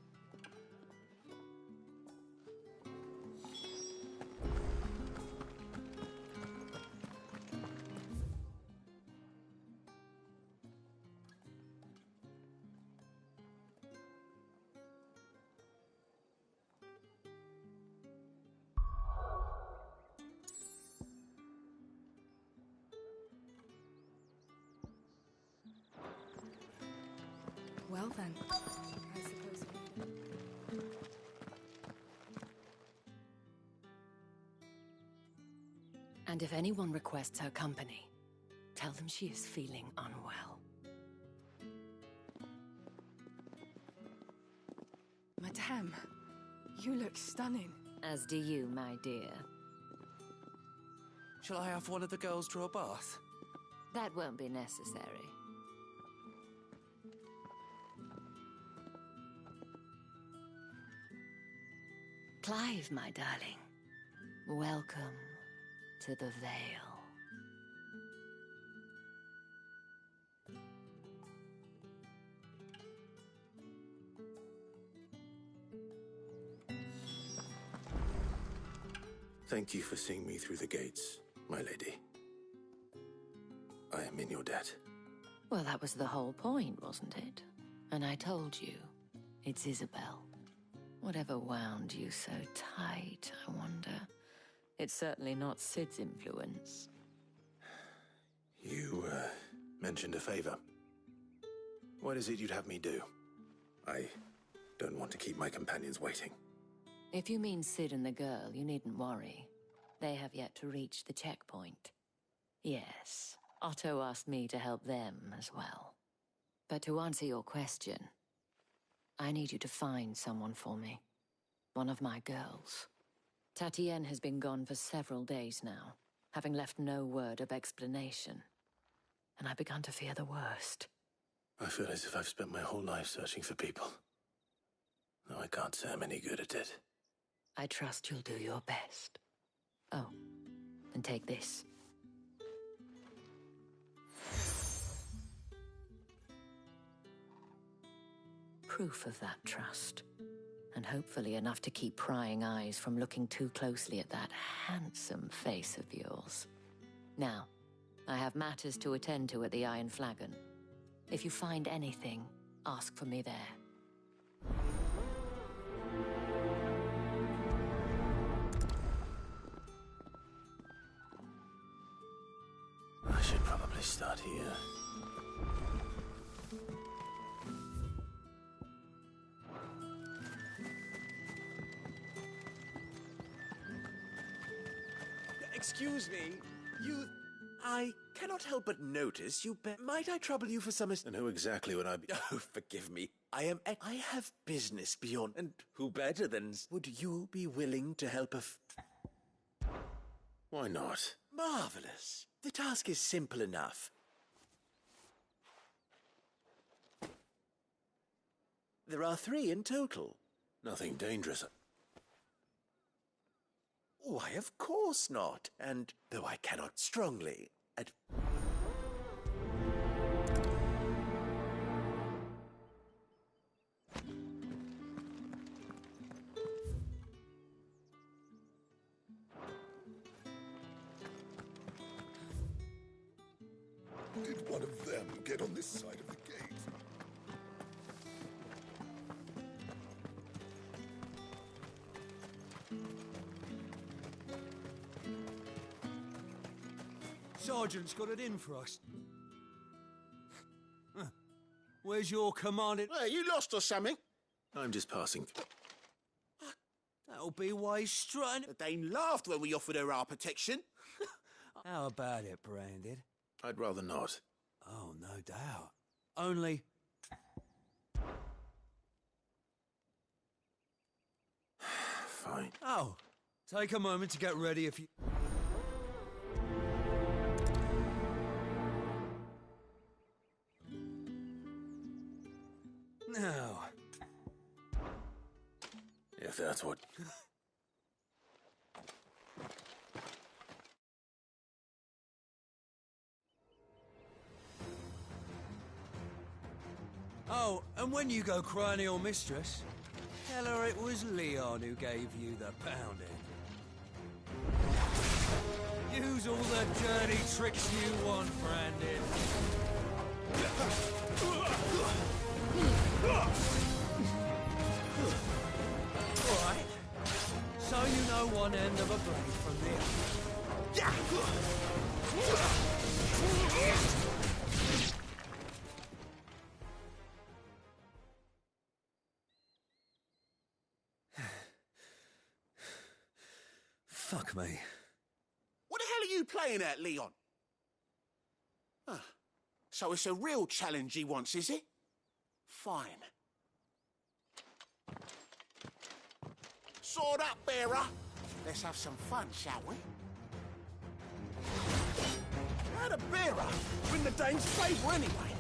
Well then, I suppose we... And if anyone requests her company, tell them she is feeling unwell. Madame, you look stunning. As do you, my dear. Shall I have one of the girls draw a bath? That won't be necessary. Clive, my darling. Welcome to the Vale. Thank you for seeing me through the gates, my lady. I am in your debt. Well, that was the whole point, wasn't it? And I told you, it's Isabel. Whatever wound you so tight, I wonder. It's certainly not Sid's influence. You, mentioned a favor. What is it you'd have me do? I don't want to keep my companions waiting. If you mean Sid and the girl, you needn't worry. They have yet to reach the checkpoint. Yes, Otto asked me to help them as well. But to answer your question, I need you to find someone for me. One of my girls. Tatienne has been gone for several days now, having left no word of explanation. And I've begun to fear the worst. I feel as if I've spent my whole life searching for people. Though I can't say I'm any good at it. I trust you'll do your best. Oh, and take this. Proof of that trust. And hopefully enough to keep prying eyes from looking too closely at that handsome face of yours. Now, I have matters to attend to at the Iron Flagon. If you find anything, ask for me there. I should probably stop. start here. Excuse me, you... I cannot help but notice you might I trouble you for some... And who exactly would I be? Oh, forgive me. I have business beyond... And who better than... Would you be willing to help Why not? Marvelous. The task is simple enough. There are 3 in total. Nothing dangerous. Why, of course not. And though I cannot strongly... Did one of them get on this side of the gate? Sergeant's got it in for us. Huh. Where's your commanding... Well, you lost or something? I'm just passing. That'll be why he's strutting... The Dane laughed when we offered her our protection. How about it, Branded? I'd rather not. Oh, no doubt. Only... Fine. Oh, take a moment to get ready if you... Now... If that's what... Oh, and when you go crying to your mistress, tell her it was Leon who gave you the pounding. Use all the dirty tricks you want, Brandon. All right. So you know one end of a blade from the other. Fuck me. What the hell are you playing at, Leon? So it's a real challenge he wants, is it? Fine. Sword up, bearer. Let's have some fun, shall we? How the bearer? We're in the Dane's favour anyway.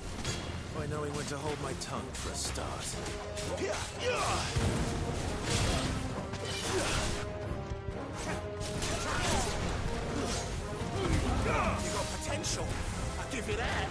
By knowing when to hold my tongue for a start. You got potential. I'll give you that.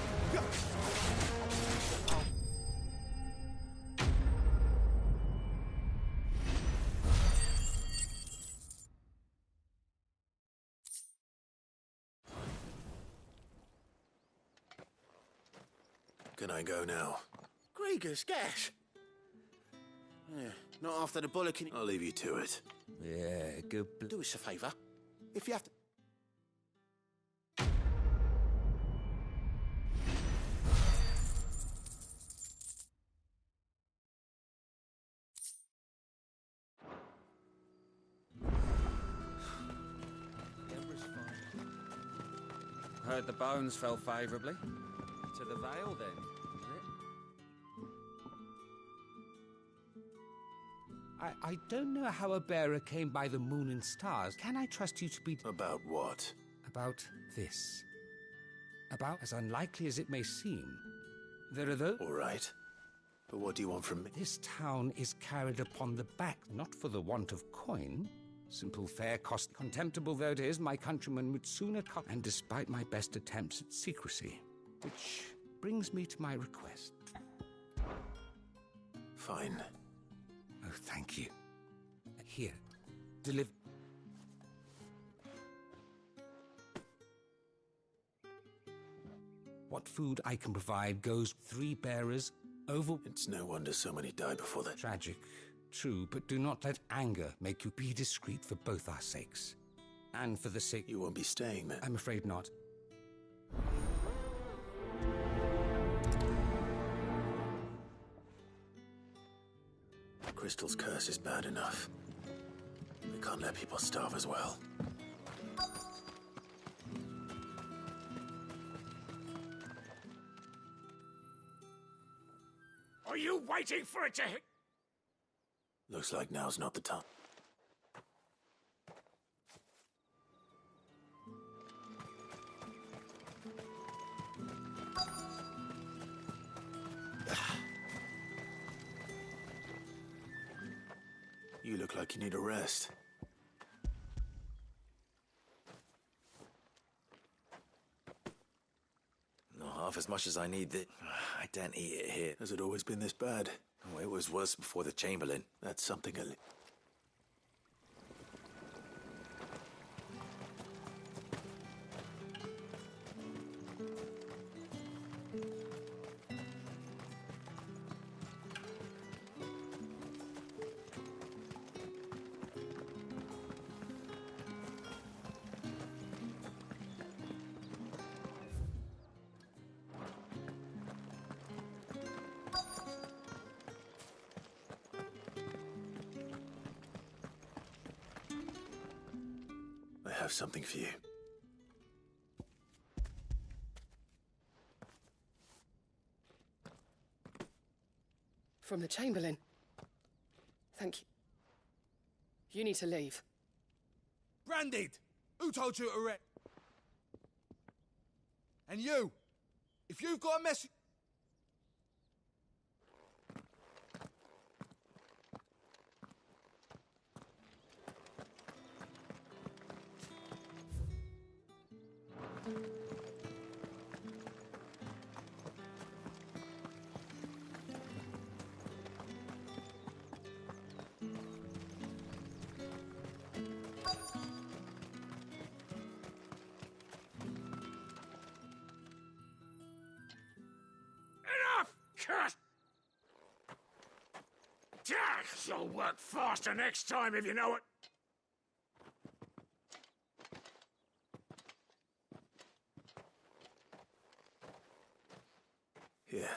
Can I go now? Krieger's gas. Yeah, not after the bullet can... I'll leave you to it. Yeah, good... Do us a favour. If you have to... Heard the bones fell favourably. To the Vale, then, is it? I don't know how a bearer came by the moon and stars. Can I trust you to be... About what? About this. About, as unlikely as it may seem, there are those... All right. But what do you want from me? This town is carried upon the back, not for the want of coin. Simple fare cost, contemptible though it is, my countrymen would sooner cut... And despite my best attempts at secrecy, which brings me to my request. Fine. Oh, thank you. Here, deliver... What food I can provide goes 3 bearers over... It's no wonder so many die before that. Tragic, true, but do not let anger make you be discreet for both our sakes. And for the sake... You won't be staying there. I'm afraid not. Crystal's curse is bad enough. We can't let people starve as well. Are you waiting for it to hit? Looks like now's not the time. You look like you need a rest. Not half as much as I need. I don't eat it here. Has it always been this bad? Oh, it was worse before the Chamberlain. That's something a I have something for you. From the Chamberlain. Thank you. You need to leave. Branded! Who told you to arrest? And you! If you've got a message... Cut! You'll work faster next time if you know it. Here.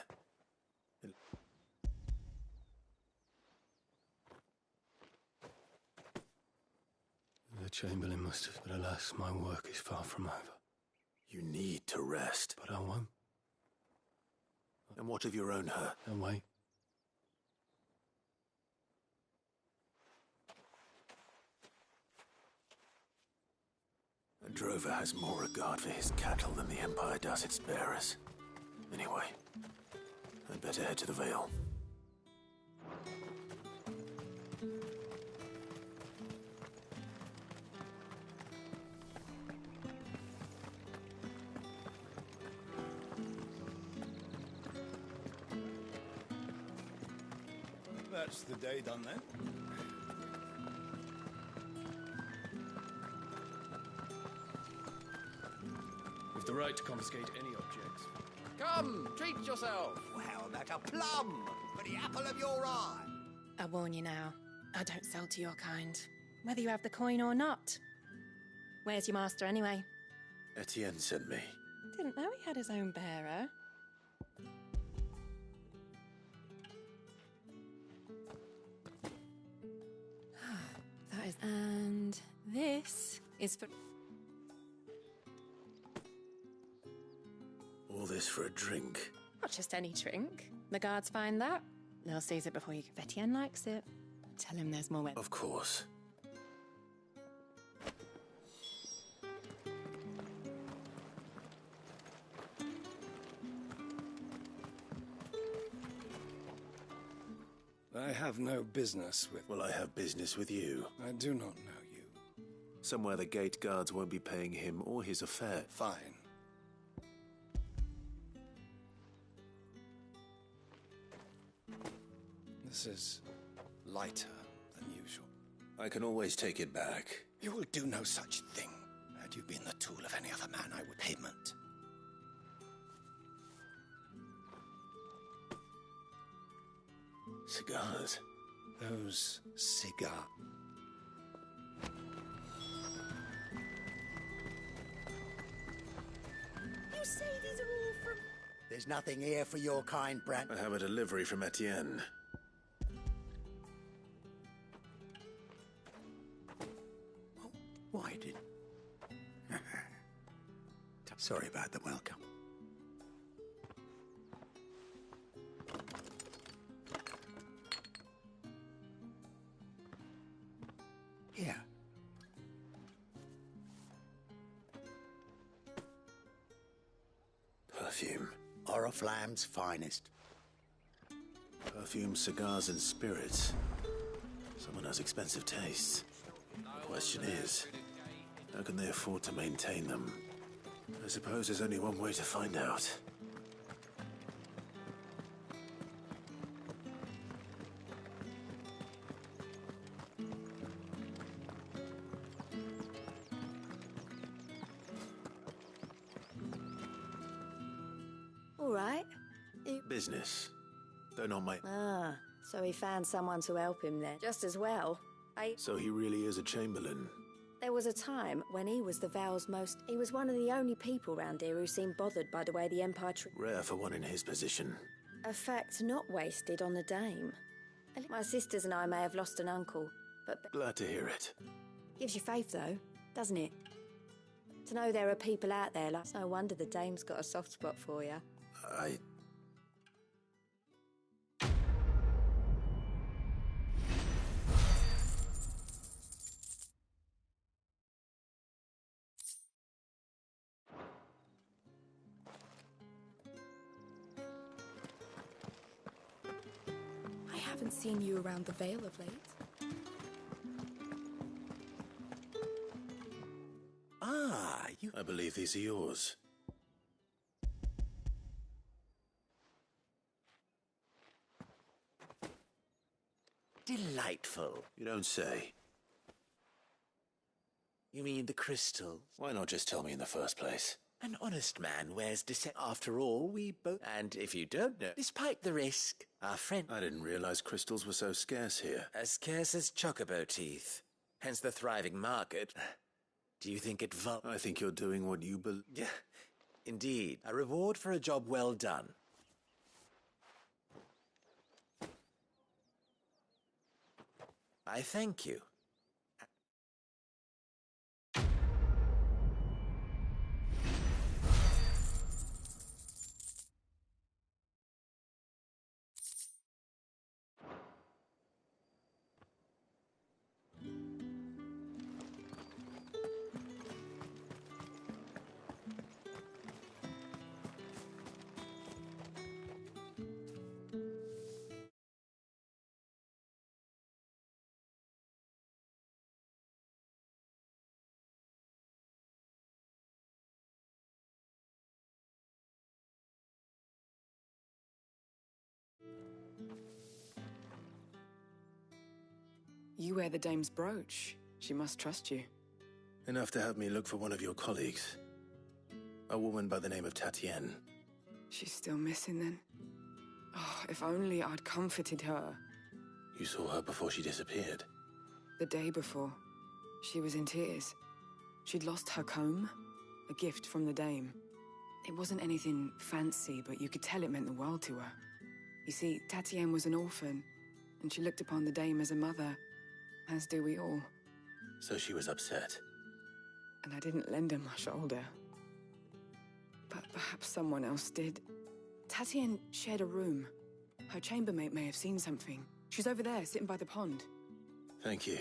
The Chamberlain must have... But alas, my work is far from over. You need to rest. But I won't. And what of your own hurt? And wait. A drover has more regard for his cattle than the Empire does its bearers. Anyway, I'd better head to the Vale. That's the day done then. With the right to confiscate any objects. Come, treat yourself. How about a plum for the apple of your eye? I warn you now, I don't sell to your kind, whether you have the coin or not. Where's your master anyway? Etienne sent me. Didn't know he had his own bearer. That is... And this is for... All this for a drink. Not just any drink. The guards find that. They'll seize it before you... Etienne likes it. Tell him there's more where... Of course. I have no business with... Well, I have business with you. I do not know you. Somewhere the gate guards won't be paying him or his affair. Fine. This is lighter than usual. I can always take it back. You will do no such thing. Had you been the tool of any other man, I would payment. Cigars. Those cigars. You say these are all from... There's nothing here for your kind, Brant. I have a delivery from Etienne. Why did... Sorry about the welcome. Here. Perfume. Oriflamme's finest. Perfume, cigars, and spirits. Someone has expensive tastes. Question is, how can they afford to maintain them? I suppose there's only one way to find out. All right. Business. Though not my... Ah, so he found someone to help him then. Just as well. So he really is a Chamberlain. There was a time when he was the Vale's most... He was one of the only people round here who seemed bothered by the way the Empire Rare for one in his position. A fact not wasted on the Dame. My sisters and I may have lost an uncle, but... Glad to hear it. Gives you faith, though, doesn't it? To know there are people out there like... It's no wonder the Dame's got a soft spot for you. I haven't seen you around the Vale of late. Ah, you... I believe these are yours. Delightful. You don't say. You mean the crystal? Why not just tell me in the first place? An honest man wears dissent. After all, we both... And if you don't know, despite the risk, our friend... I didn't realize crystals were so scarce here. As scarce as chocobo teeth. Hence the thriving market. Do you think it I think you're doing what you believe. Yeah, indeed. A reward for a job well done. I thank you. You wear the Dame's brooch. She must trust you. Enough to have me look for one of your colleagues. A woman by the name of Tatienne. She's still missing then? Oh, if only I'd comforted her. You saw her before she disappeared? The day before. She was in tears. She'd lost her comb, a gift from the Dame. It wasn't anything fancy, but you could tell it meant the world to her. You see, Tatienne was an orphan, and she looked upon the Dame as a mother, as do we all. So she was upset. And I didn't lend her my shoulder. But perhaps someone else did. Tatienne shared a room. Her chambermaid may have seen something. She's over there, sitting by the pond. Thank you.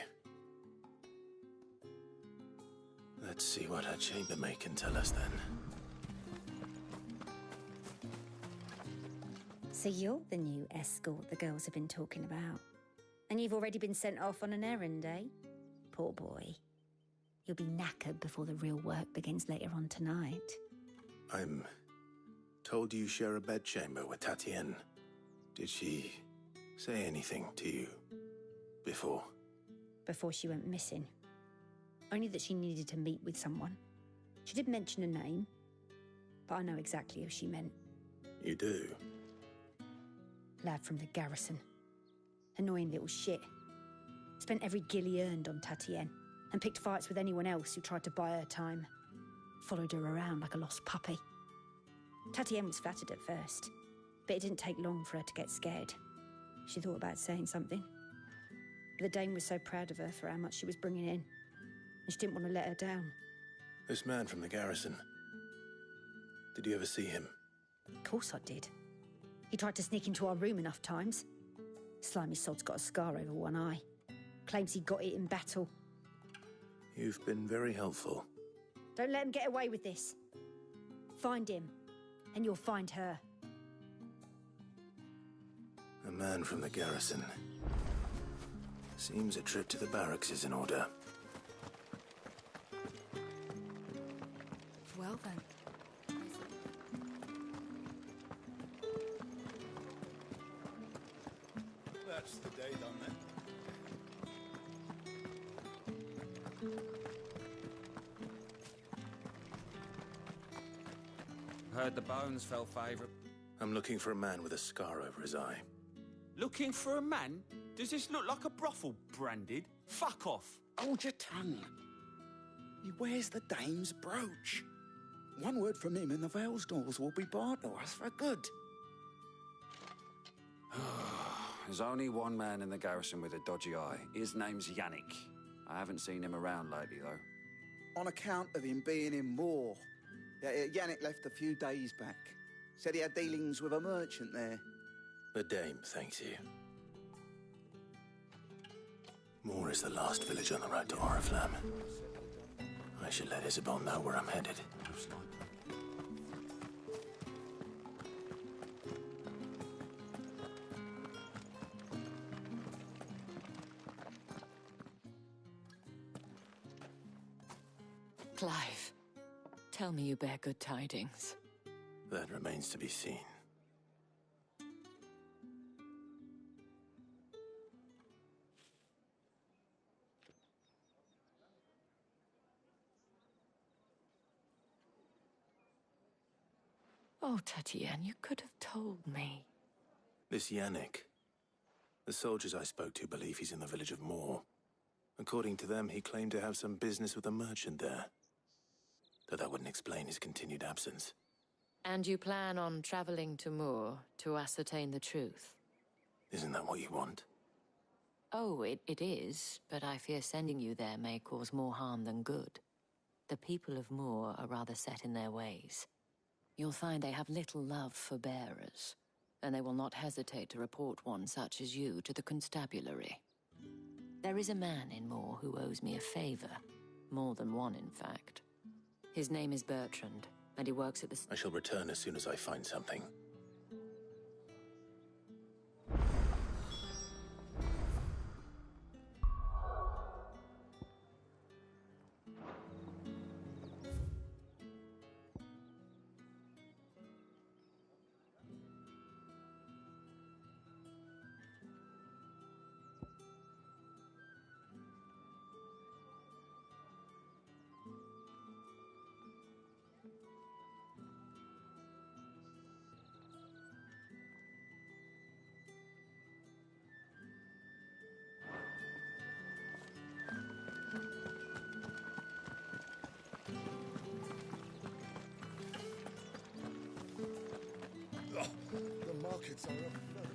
Let's see what her chambermaid can tell us then. So you're the new escort the girls have been talking about. And you've already been sent off on an errand, eh? Poor boy. You'll be knackered before the real work begins later on tonight. I'm told you share a bedchamber with Tatienne. Did she say anything to you before? Before she went missing. Only that she needed to meet with someone. She did mention a name, but I know exactly who she meant. You do? Lad from the garrison. Annoying little shit. Spent every gil he earned on Tatienne, and picked fights with anyone else who tried to buy her time. Followed her around like a lost puppy. Tatienne was flattered at first, but it didn't take long for her to get scared. She thought about saying something. But the Dame was so proud of her for how much she was bringing in. and she didn't want to let her down. This man from the garrison. Did you ever see him? Of course I did. He tried to sneak into our room enough times. Slimy sod's got a scar over one eye. Claims he got it in battle. You've been very helpful. Don't let him get away with this. Find him, and you'll find her. A man from the garrison. Seems a trip to the barracks is in order. Well then. That's the day done then. Heard the bones fell favourite. I'm looking for a man with a scar over his eye. Looking for a man? Does this look like a brothel, Branded? Fuck off. Hold your tongue. He wears the dame's brooch. One word from him and the Vale's doors will be barred to us for good. There's only one man in the garrison with a dodgy eye. His name's Yannick. I haven't seen him around lately, though. On account of him being in Moor. Yannick left a few days back. Said he had dealings with a merchant there. The dame thanks you. Moor is the last village on the road to Oriflamme. I should let Isabel know where I'm headed. Clive, tell me you bear good tidings. That remains to be seen. Oh, Tatienne, you could have told me. This Yannick. The soldiers I spoke to believe he's in the village of Moor. According to them, he claimed to have some business with a merchant there. Though that wouldn't explain his continued absence. And you plan on traveling to Moor to ascertain the truth? Isn't that what you want? Oh, it is, but I fear sending you there may cause more harm than good. The people of Moor are rather set in their ways. You'll find they have little love for bearers, and they will not hesitate to report one such as you to the constabulary. There is a man in Moor who owes me a favor. More than one, in fact. His name is Bertrand, and he works at the... I shall return as soon as I find something. The markets are afloat.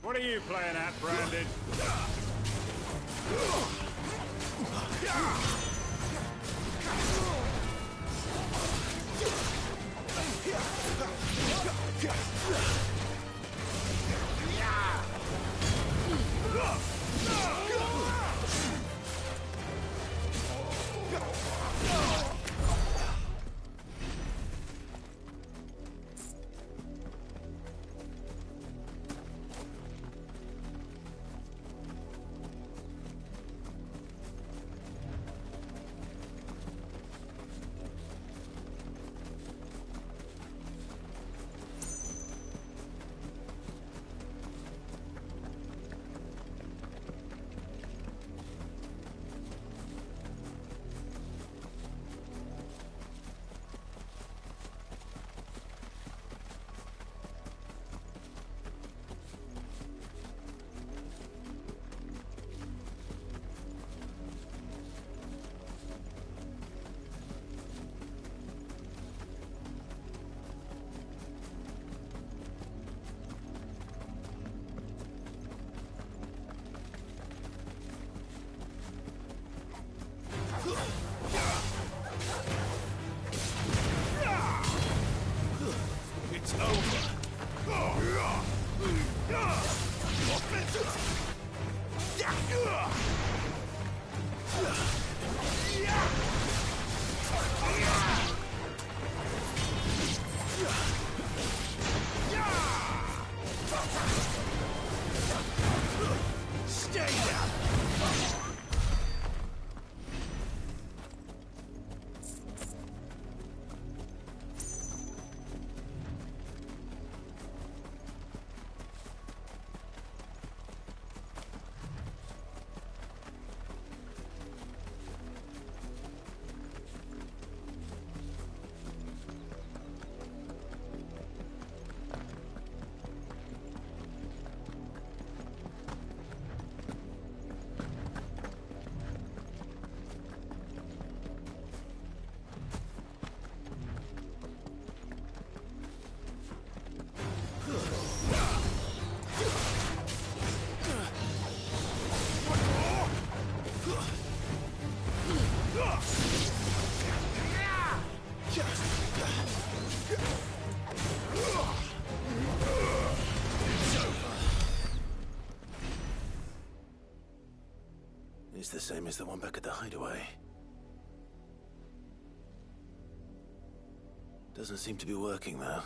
What are you playing at, Branded? It's over. Stay down. It's the same as the one back at the hideaway. Doesn't seem to be working, though.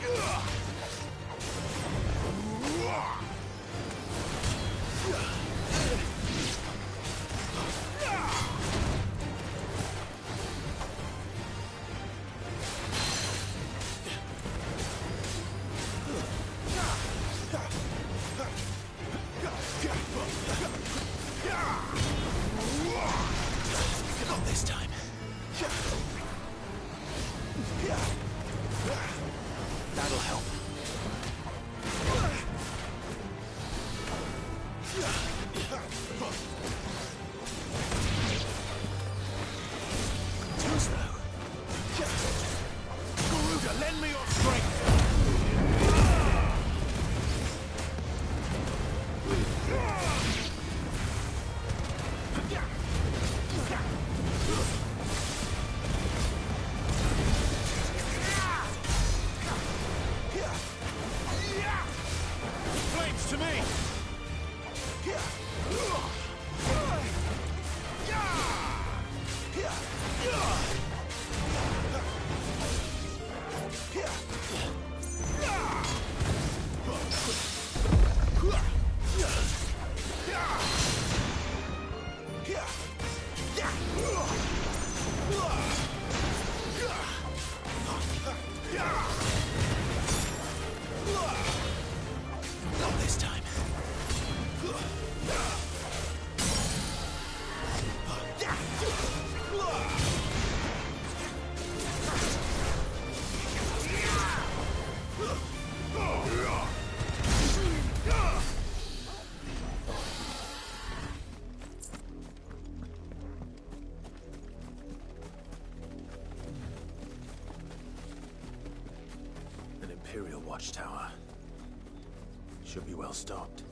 Ugh! Not this time. An Imperial watchtower. Should be well stocked.